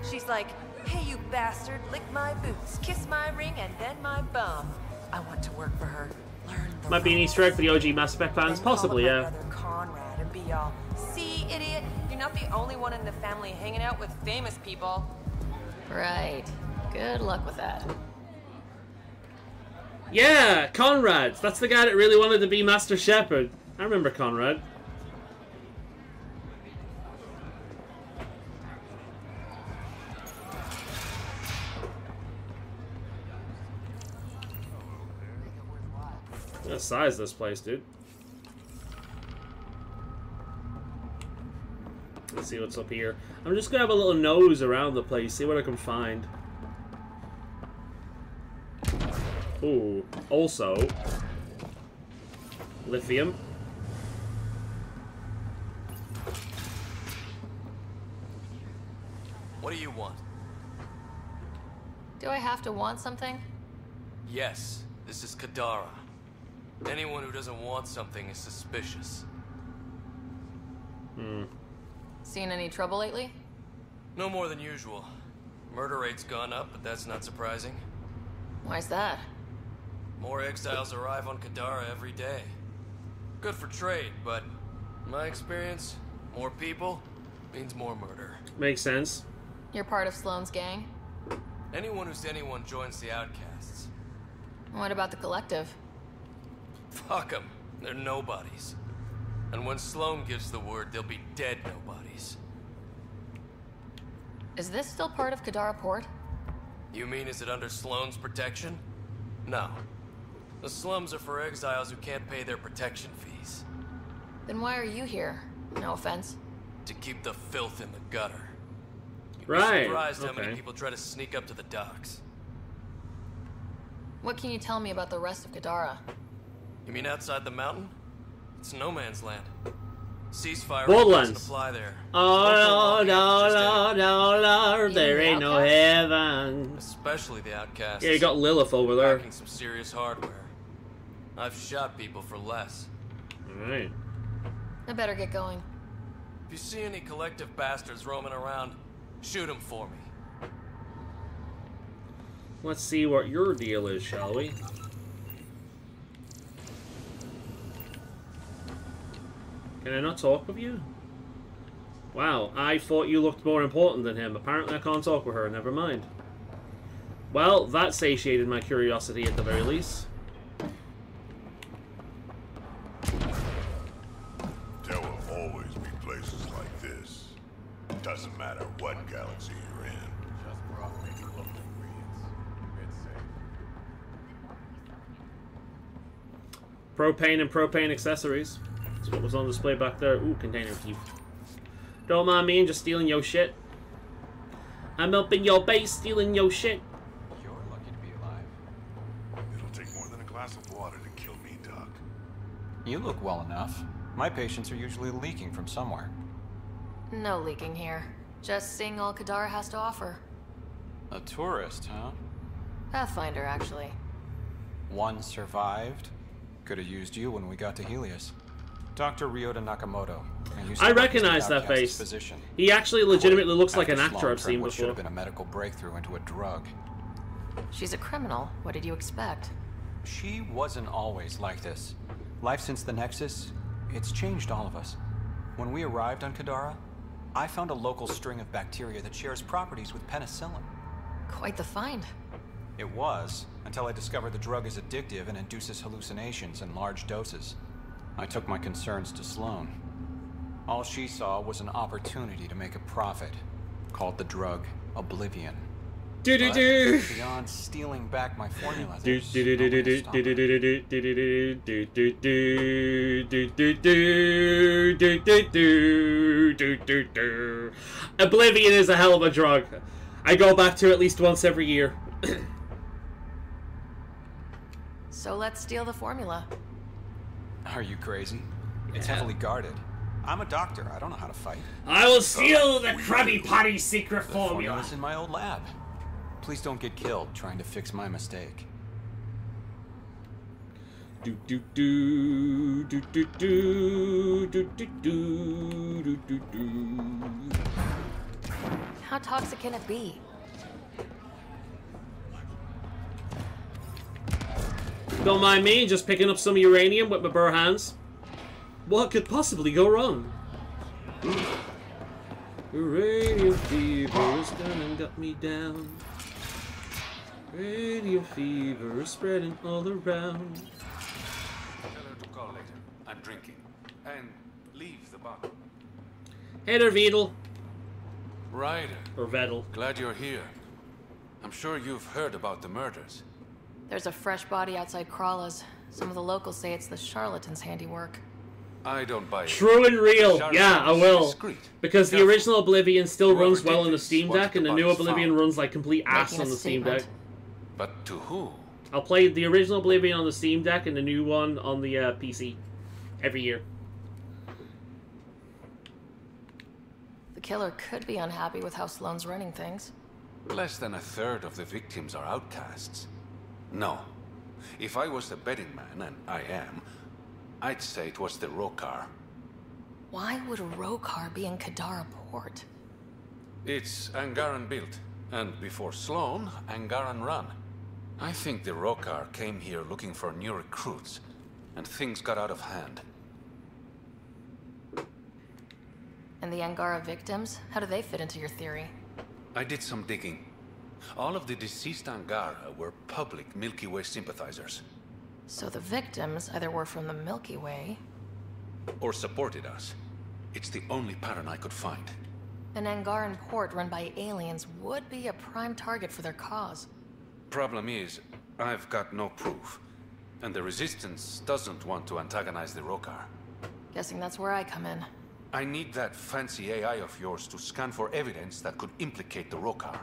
She's like, hey, you bastard, lick my boots, kiss my ring, and then my bum. I want to work for her. Learn the Might be an Easter egg for the OG Mass Effect fans. Possibly, yeah. brother Conrad and be all, see, idiot, you're not the only one in the family hanging out with famous people. Right. Good luck with that. Yeah, Conrad. That's the guy that really wanted to be Master Shepard. I remember Conrad. Look at the size of this place, dude. Let's see what's up here. I'm just gonna have a little nose around the place, see what I can find. Ooh, also lithium. What do you want? Do I have to want something? Yes, this is Kadara. Anyone who doesn't want something is suspicious. Seen any trouble lately? No more than usual. Murder rate's gone up, but that's not surprising. Why's that? More exiles arrive on Kadara every day. Good for trade, but in my experience, more people means more murder. Makes sense. You're part of Sloane's gang? Anyone who's anyone joins the outcasts. What about the collective? Fuck them. They're nobodies. And when Sloane gives the word, they'll be dead nobodies. Is this still part of Kadara Port? You mean is it under Sloane's protection? No. The slums are for exiles who can't pay their protection fees. Then why are you here? No offense. To keep the filth in the gutter. You'd Right. be surprised how Okay. many people try to sneak up to the docks. What can you tell me about the rest of Kadara? You mean outside the mountain? It's no man's land. Ceasefire Borderlands. doesn't apply there. Oh, Lord, there ain't no heaven. Especially the outcasts. Yeah, you got Lilith over there. Packing some serious hardware. I've shot people for less. Alright. I better get going. If you see any collective bastards roaming around, shoot them for me. Let's see what your deal is, shall we? Can I not talk with you? Wow, I thought you looked more important than him. Apparently I can't talk with her, never mind. Well, that satiated my curiosity at the very least. There will always be places like this. Doesn't matter what galaxy you're in. Propane and propane accessories. That's what was on display back there. Ooh, container thief. Don't mind me, I'm just stealing your shit. I'm up in your base stealing your shit. You're lucky to be alive. It'll take more than a glass of water to kill me, Doc. You look well enough. My patients are usually leaking from somewhere. No leaking here. Just seeing all Kadara has to offer. A tourist, huh? Pathfinder, actually. One survived. Could have used you when we got to Helios. Dr. Ryota Nakamoto. I recognize that face. Physician. He actually legitimately looks like After an actor Sloan I've seen what should before. have been a medical breakthrough into a drug. She's a criminal. What did you expect? She wasn't always like this. Life since the Nexus, it's changed all of us. When we arrived on Kadara, I found a local string of bacteria that shares properties with penicillin. Quite the find. It was, until I discovered the drug is addictive and induces hallucinations in large doses. I took my concerns to Sloan. All she saw was an opportunity to make a profit, called the drug Oblivion. But beyond stealing back my formula, there's no way to stop her. Oblivion is a hell of a drug. I go back to it at least once every year. So let's steal the formula. Are you crazy? It's heavily guarded. I'm a doctor. I don't know how to fight. I will steal the Krabby Patty secret formula. Formula's in my old lab. Please don't get killed trying to fix my mistake. Do do do do do do do do do do do. How toxic can it be? Don't mind me, just picking up some uranium with my bare hands. What could possibly go wrong? Uranium fever is done and got me down. Uranium fever is spreading all around. Tell her to call later. I'm drinking. And leave the bottle. Hey there, Vedal. Ryder. Or Vedal. Glad you're here. I'm sure you've heard about the murders. There's a fresh body outside Krala's. Some of the locals say it's the charlatan's handiwork. I don't buy it. True and real. Yeah, I will. Discreet. Because the original Oblivion still Whoever runs well did on the this Steam wanted Deck, and the the new bodies Oblivion found. runs like complete ass Making on a the Steam Deck. statement. But to who? I'll play the original Oblivion on the Steam Deck and the new one on the PC every year. The killer could be unhappy with how Sloan's running things. Less than a third of the victims are outcasts. No. If I was the betting man, and I am, I'd say it was the Rokar. Why would a Rokar be in Kadara port? It's Angaran built, and before Sloan, Angaran run. I think the Rokar came here looking for new recruits, and things got out of hand. And the Angara victims? How do they fit into your theory? I did some digging. All of the deceased Angara were public Milky Way sympathizers. So the victims either were from the Milky Way... Or supported us. It's the only pattern I could find. An Angaran port run by aliens would be a prime target for their cause. Problem is, I've got no proof. And the Resistance doesn't want to antagonize the Rokar. Guessing that's where I come in. I need that fancy AI of yours to scan for evidence that could implicate the Rokar.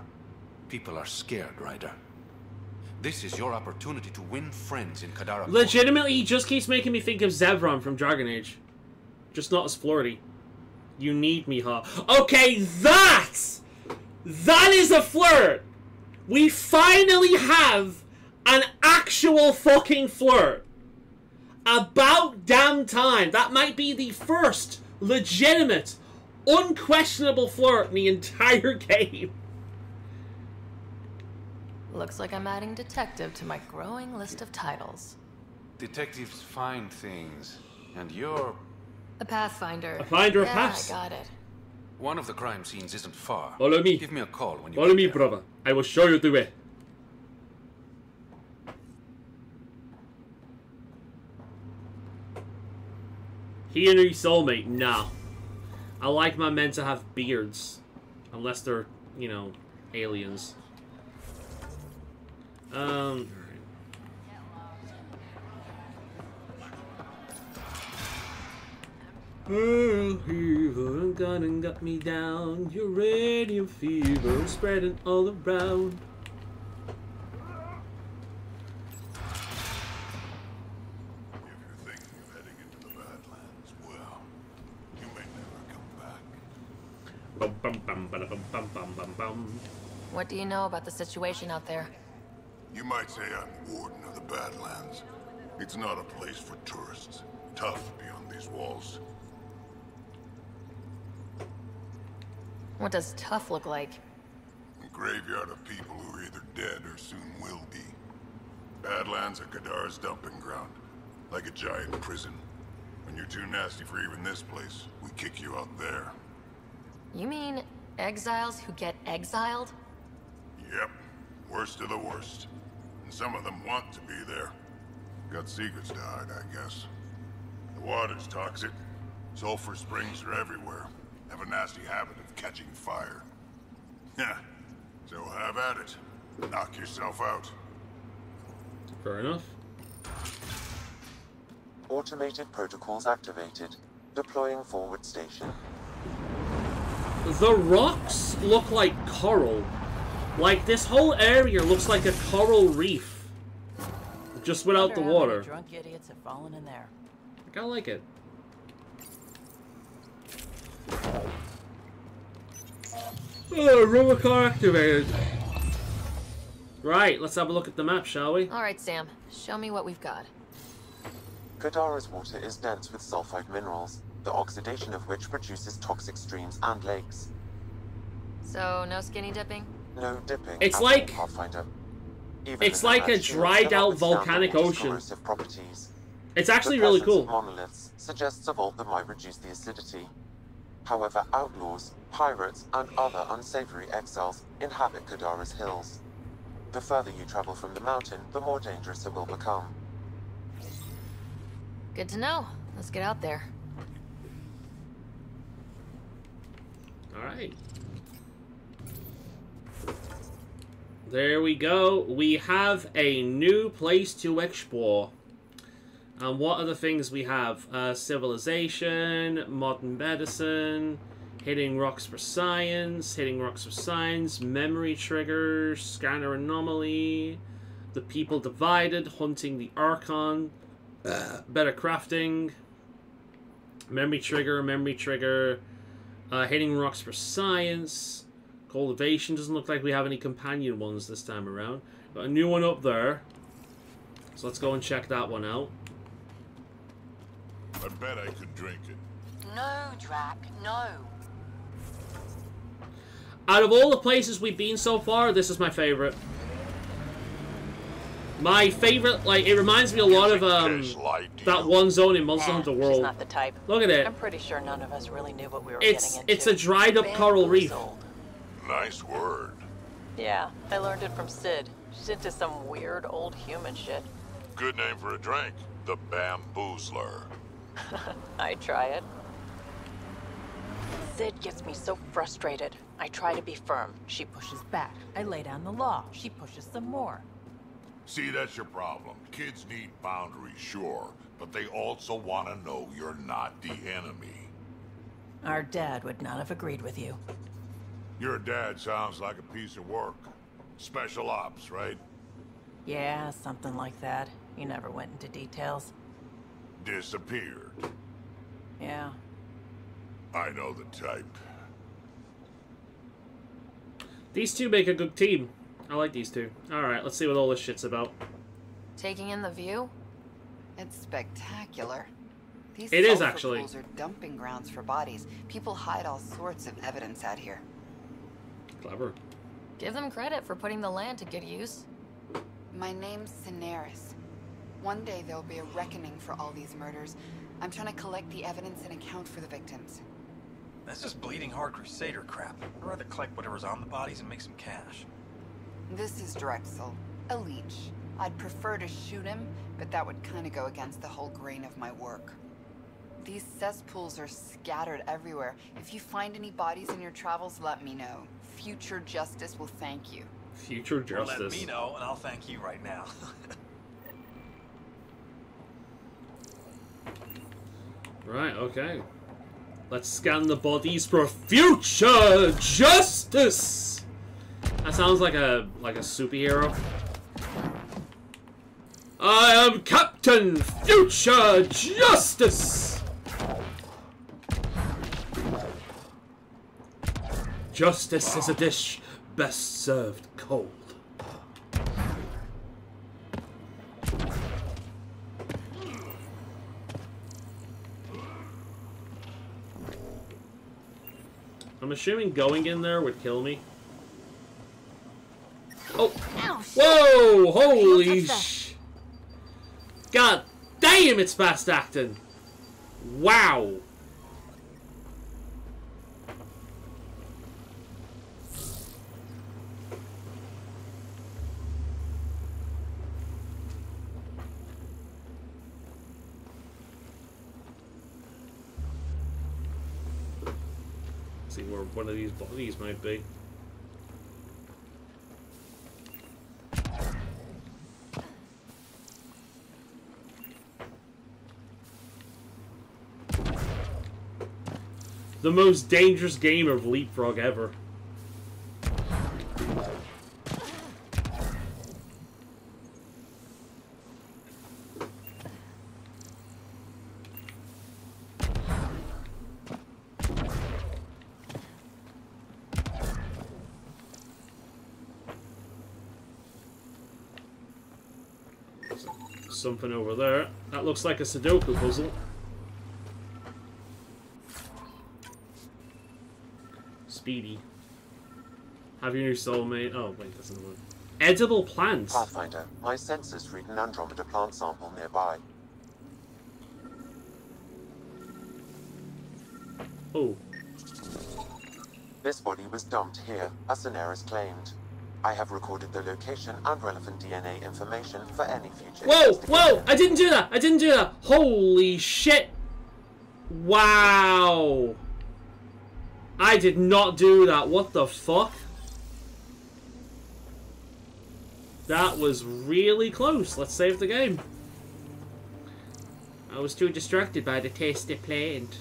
People are scared, Ryder. This is your opportunity to win friends in Kadara. Legitimately, he just keeps making me think of Zevron from Dragon Age. Just not as flirty. You need me, huh? Okay, that is a flirt! We finally have an actual fucking flirt. About damn time. That might be the first legitimate, unquestionable flirt in the entire game. Looks like I'm adding detective to my growing list of titles. Detectives find things, and you're... A Pathfinder. A finder of yeah, paths. I got it. One of the crime scenes isn't far. Follow me. Give me a call when you Follow get me, there. brother. I will show you the way. He and his soulmate? Nah. I like my men to have beards. Unless they're, you know, aliens. Fever, got me down. Uranium fever spreading all around. Bum, bum, bum, bum, bum, bum, bum, bum. What do you know about the situation out there? You might say I'm warden of the Badlands. It's not a place for tourists. Tough beyond these walls. What does tough look like? A graveyard of people who are either dead or soon will be. Badlands are Kadara's dumping ground. Like a giant prison. When you're too nasty for even this place, we kick you out there. You mean exiles who get exiled? Yep. Worst of the worst. And some of them want to be there. Got secrets to hide, I guess. The water's toxic. Sulfur springs are everywhere. Have a nasty habit of catching fire. Yeah. So have at it. Knock yourself out. Fair enough. Automated protocols activated. Deploying forward station. The rocks look like coral. Like, this whole area looks like a coral reef. Just without the water. Drunk idiots have fallen in there. I kinda like it. Oh, rover car activated. Right, let's have a look at the map, shall we? Alright, Sam. Show me what we've got. Kadara's water is dense with sulfide minerals, the oxidation of which produces toxic streams and lakes. So, no skinny dipping? No dipping. It's like... Pathfinder. It's like a dried out volcanic ocean. It's actually really cool. Monoliths suggests a vault that might reduce the acidity. However, outlaws, pirates, and other unsavory exiles inhabit Kadara's hills. The further you travel from the mountain, the more dangerous it will become. Good to know. Let's get out there. Alright. There we go. We have a new place to explore. And what are the things we have? Civilization, modern medicine, hitting rocks for science, memory triggers, scanner anomaly, the people divided, hunting the Archon, better crafting, memory trigger, hitting rocks for science, cultivation. Doesn't look like we have any companion ones this time around. Got a new one up there. So let's go and check that one out. I bet I could drink it. No, Drac, no. Out of all the places we've been so far, this is my favorite. My favorite, like, it reminds me a lot of that one zone in Monster Hunter World. She's not the type. Look at it. I'm pretty sure none of us really knew what we were getting into. It's a dried up coral reef. Nice word. Yeah, I learned it from Sid. She's into some weird old human shit. Good name for a drink. The Bamboozler. I try it. Sid gets me so frustrated. I try to be firm. She pushes back. I lay down the law. She pushes some more. See, that's your problem. Kids need boundaries, sure, but they also want to know you're not the enemy. Our dad would not have agreed with you. Your dad sounds like a piece of work. Special ops, right? Yeah, something like that. He never went into details. Disappeared. Yeah. I know the type. These two make a good team. I like these two. Alright, let's see what all this shit's about. Taking in the view? It's spectacular. These it is, sulfur actually. pools are dumping grounds for bodies. People hide all sorts of evidence out here. Clever. Give them credit for putting the land to good use. My name's Cineris. One day there'll be a reckoning for all these murders. I'm trying to collect the evidence and account for the victims. That's just bleeding heart crusader crap. I'd rather collect whatever's on the bodies and make some cash. This is Drexel, a leech. I'd prefer to shoot him, but that would kind of go against the whole grain of my work. These cesspools are scattered everywhere. If you find any bodies in your travels, let me know. Future Justice will thank you. Future Justice. Well, let me know, and I'll thank you right now. Right, okay. Let's scan the bodies for future justice. That sounds like a superhero. I am Captain Future Justice. Justice is a dish best served cold. I'm assuming going in there would kill me. Oh! Ow, whoa! Holy sh! God damn, it's fast acting! Wow! See where one of these bodies might be. The most dangerous game of Leapfrog ever. Something over there. That looks like a Sudoku puzzle. Speedy. Have your new soulmate. Oh, wait, that's another one. Edible plants. Pathfinder, my sensors read an Andromeda plant sample nearby. Oh. This body was dumped here, as Daenerys claimed. I have recorded the location and relevant DNA information for any future. Whoa! Whoa! I didn't do that! I didn't do that! Holy shit! Wow! I did not do that. What the fuck? That was really close. Let's save the game. I was too distracted by the tasty plant.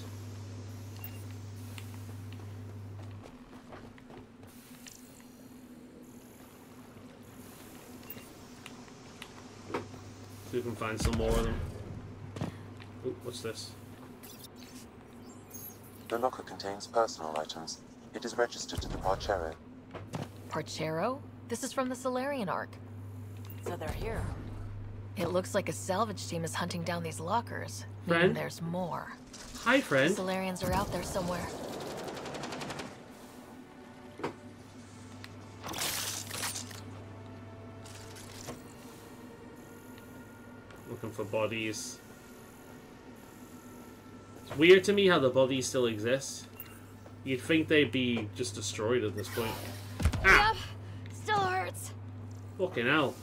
See if we can find some more of them. Oh, what's this? The locker contains personal items. It is registered to the Parchero. Parchero? This is from the Solarian arc. So they're here. It looks like a salvage team is hunting down these lockers. Friend? Meaning there's more. Hi, friend. The Solarians are out there somewhere. Looking for bodies. It's weird to me how the bodies still exist. You'd think they'd be just destroyed at this point. Ah! Yep, still hurts. Fucking hell.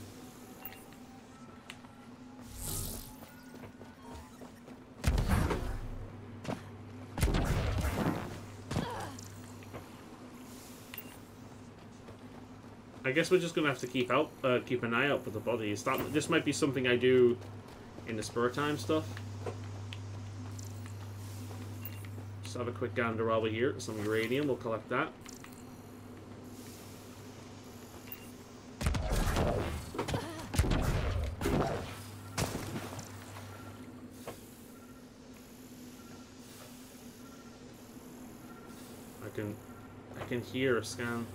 I guess we're just gonna have to keep an eye out for the bodies. This might be something I do in the spare time stuff. Just have a quick gander while we're here. Some uranium, we'll collect that. I can hear a scan.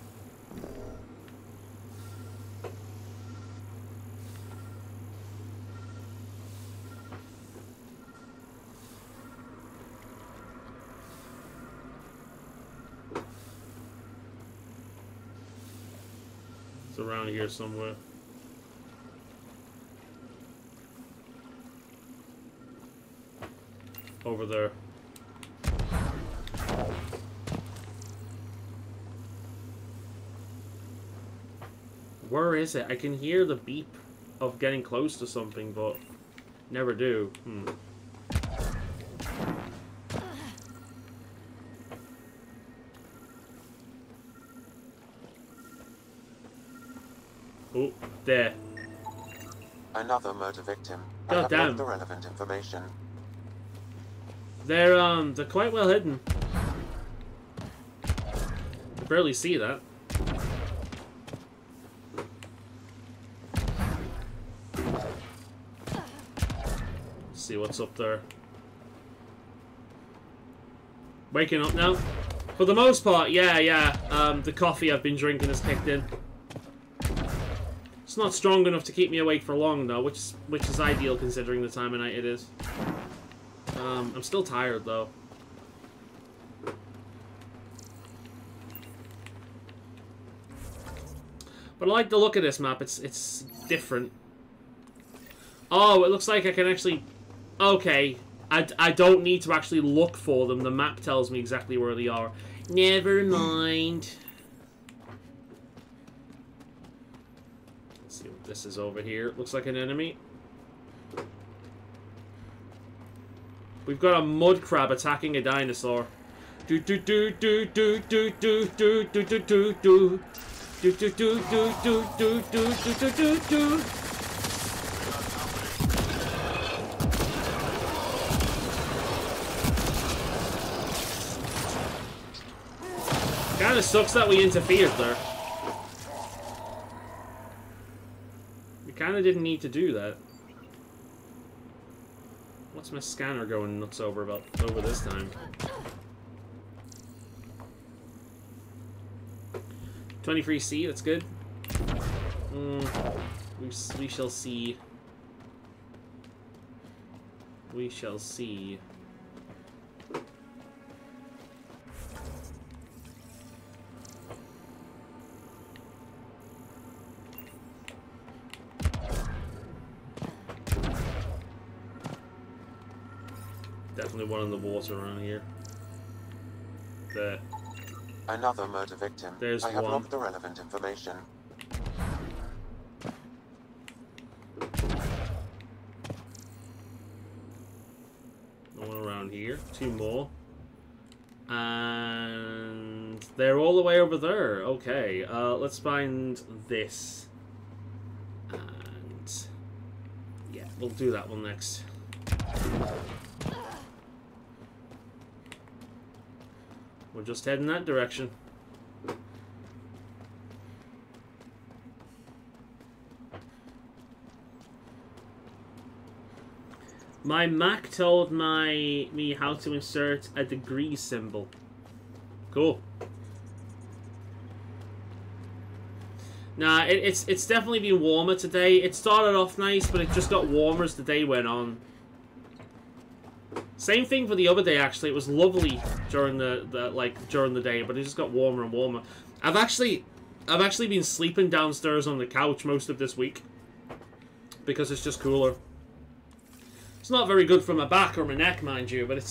It's around here somewhere. Over there. Where is it? I can hear the beep of getting close to something, but never do. Oh, there. Another murder victim. God I have damn. logged the relevant information. They're quite well hidden. I barely see that. Let's see what's up there. Waking up now? For the most part, yeah. The coffee I've been drinking has kicked in. It's not strong enough to keep me awake for long, though, which is ideal considering the time of night it is. I'm still tired, though. But I like the look of this map. It's different. Oh, it looks like I can actually... Okay. I don't need to actually look for them. The map tells me exactly where they are. Never mind. Let's see what this is over here. Looks like an enemy. We've got a mud crab attacking a dinosaur. Do do do do do do do do do do do do. Do do do do do do do do do do. Kinda sucks that we interfered there. We kinda didn't need to do that. What's my scanner going nuts over this time? 23C, that's good. We shall see. We shall see. Definitely one in the water around here. There. Another murder victim. There's I have one. logged the relevant information. No one around here. Two more. And they're all the way over there. Okay, let's find this. And yeah, we'll do that one next. We're just heading that direction. My Mac told me how to insert a degree symbol. Cool. Nah, it's definitely been warmer today. It started off nice, but it just got warmer as the day went on. Same thing for the other day, actually. It was lovely during during the day, but it just got warmer and warmer. I've actually been sleeping downstairs on the couch most of this week because it's just cooler. It's not very good for my back or my neck, mind you, but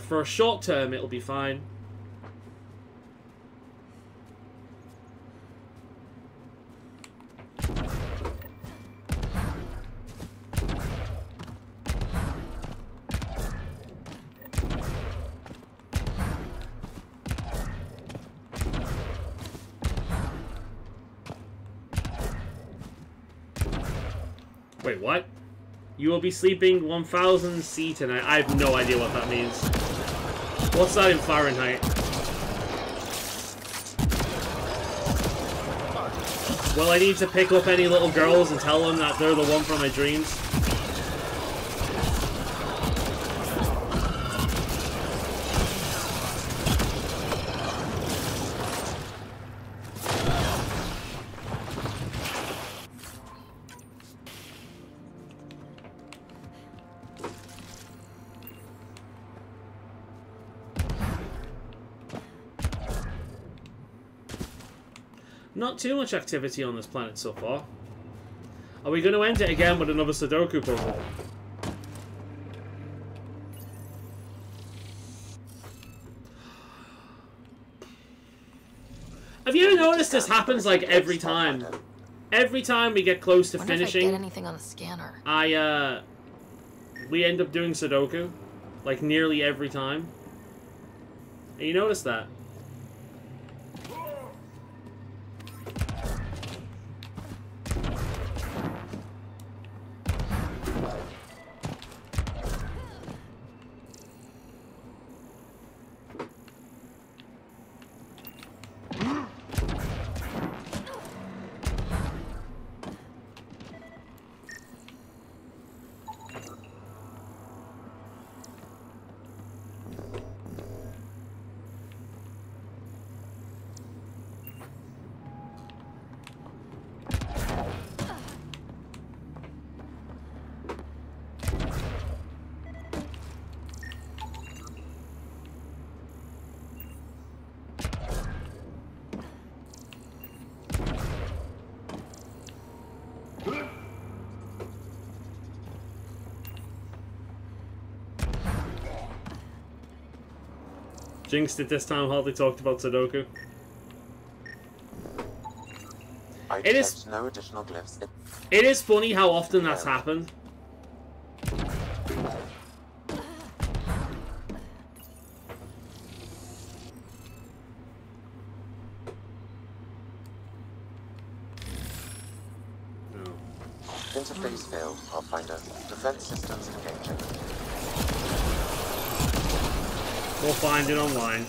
for a short term it'll be fine. Wait, what? You will be sleeping 1000 C tonight. I have no idea what that means. What's that in Fahrenheit? Will I need to pick up any little girls and tell them that they're the one from my dreams? Not too much activity on this planet so far. Are we going to end it again with another Sudoku puzzle? Have you noticed this happens like every time? Every time we get close to finishing, if I get anything on the scanner. we end up doing Sudoku, like nearly every time. And you notice that? Jinxed it this time, hardly talked about Sudoku. It is no additional glyphs. It is funny how often that's happened. Interface failed, Pathfinder. Defense systems engaging. We'll find it online.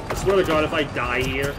I swear to God, if I die here.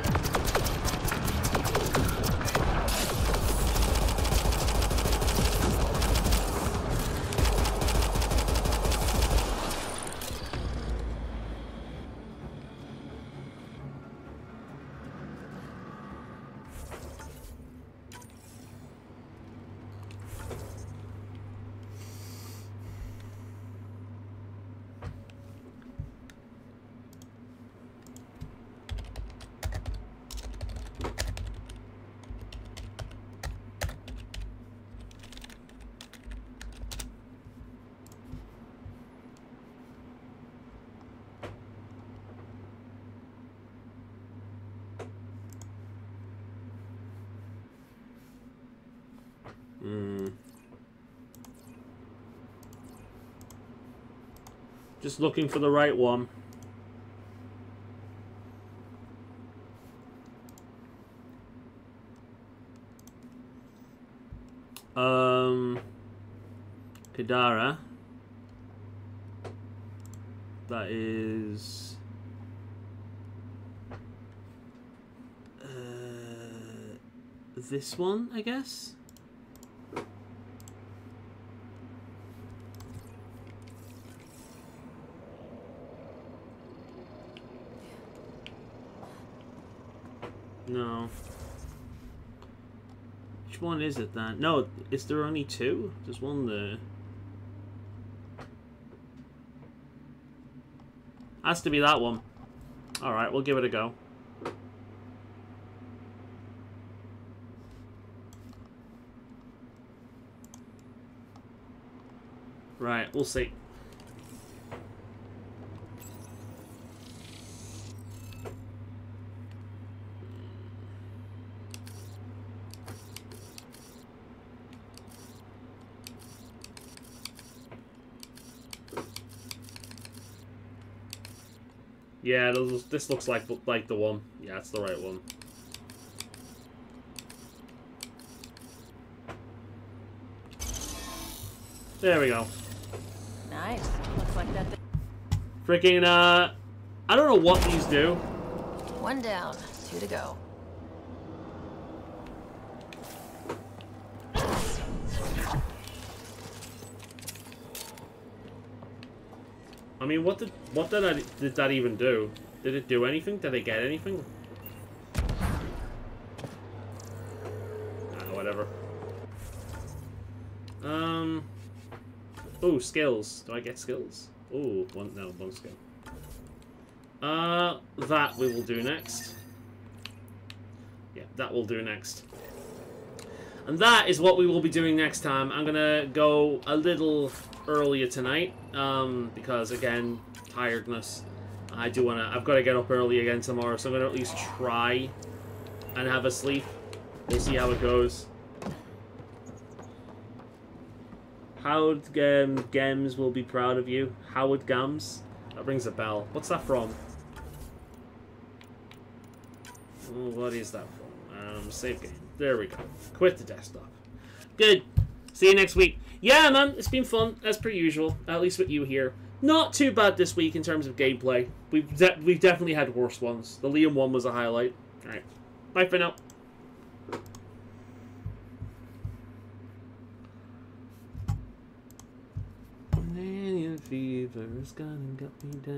Just looking for the right one. Kadara. That is... this one, I guess? No. Which one is it then? No, is there only two? There's one there. Has to be that one. Alright, we'll give it a go. Right, we'll see. Yeah, this looks like the one. Yeah, it's the right one. There we go. Nice. Looks like that. Freaking, I don't know what these do. One down, 2 to go. I mean, what did that even do? Did it do anything? Did I get anything? Whatever. Oh, skills. Do I get skills? Oh, one skill. That we will do next. Yeah, that will do next. And that is what we will be doing next time. I'm gonna go a little earlier tonight, because again, tiredness. I've got to get up early again tomorrow, so I'm gonna at least try and have a sleep. We'll see how it goes. Howard Gems will be proud of you. Howard Gams? That rings a bell. What's that from? Oh, what is that from? Save game. There we go. Quit the desktop. Good. See you next week. Yeah, man, it's been fun, as per usual. At least with you here. Not too bad this week in terms of gameplay. We've definitely had worse ones. The Liam one was a highlight. Alright. Bye for now. Fever's gonna get me down.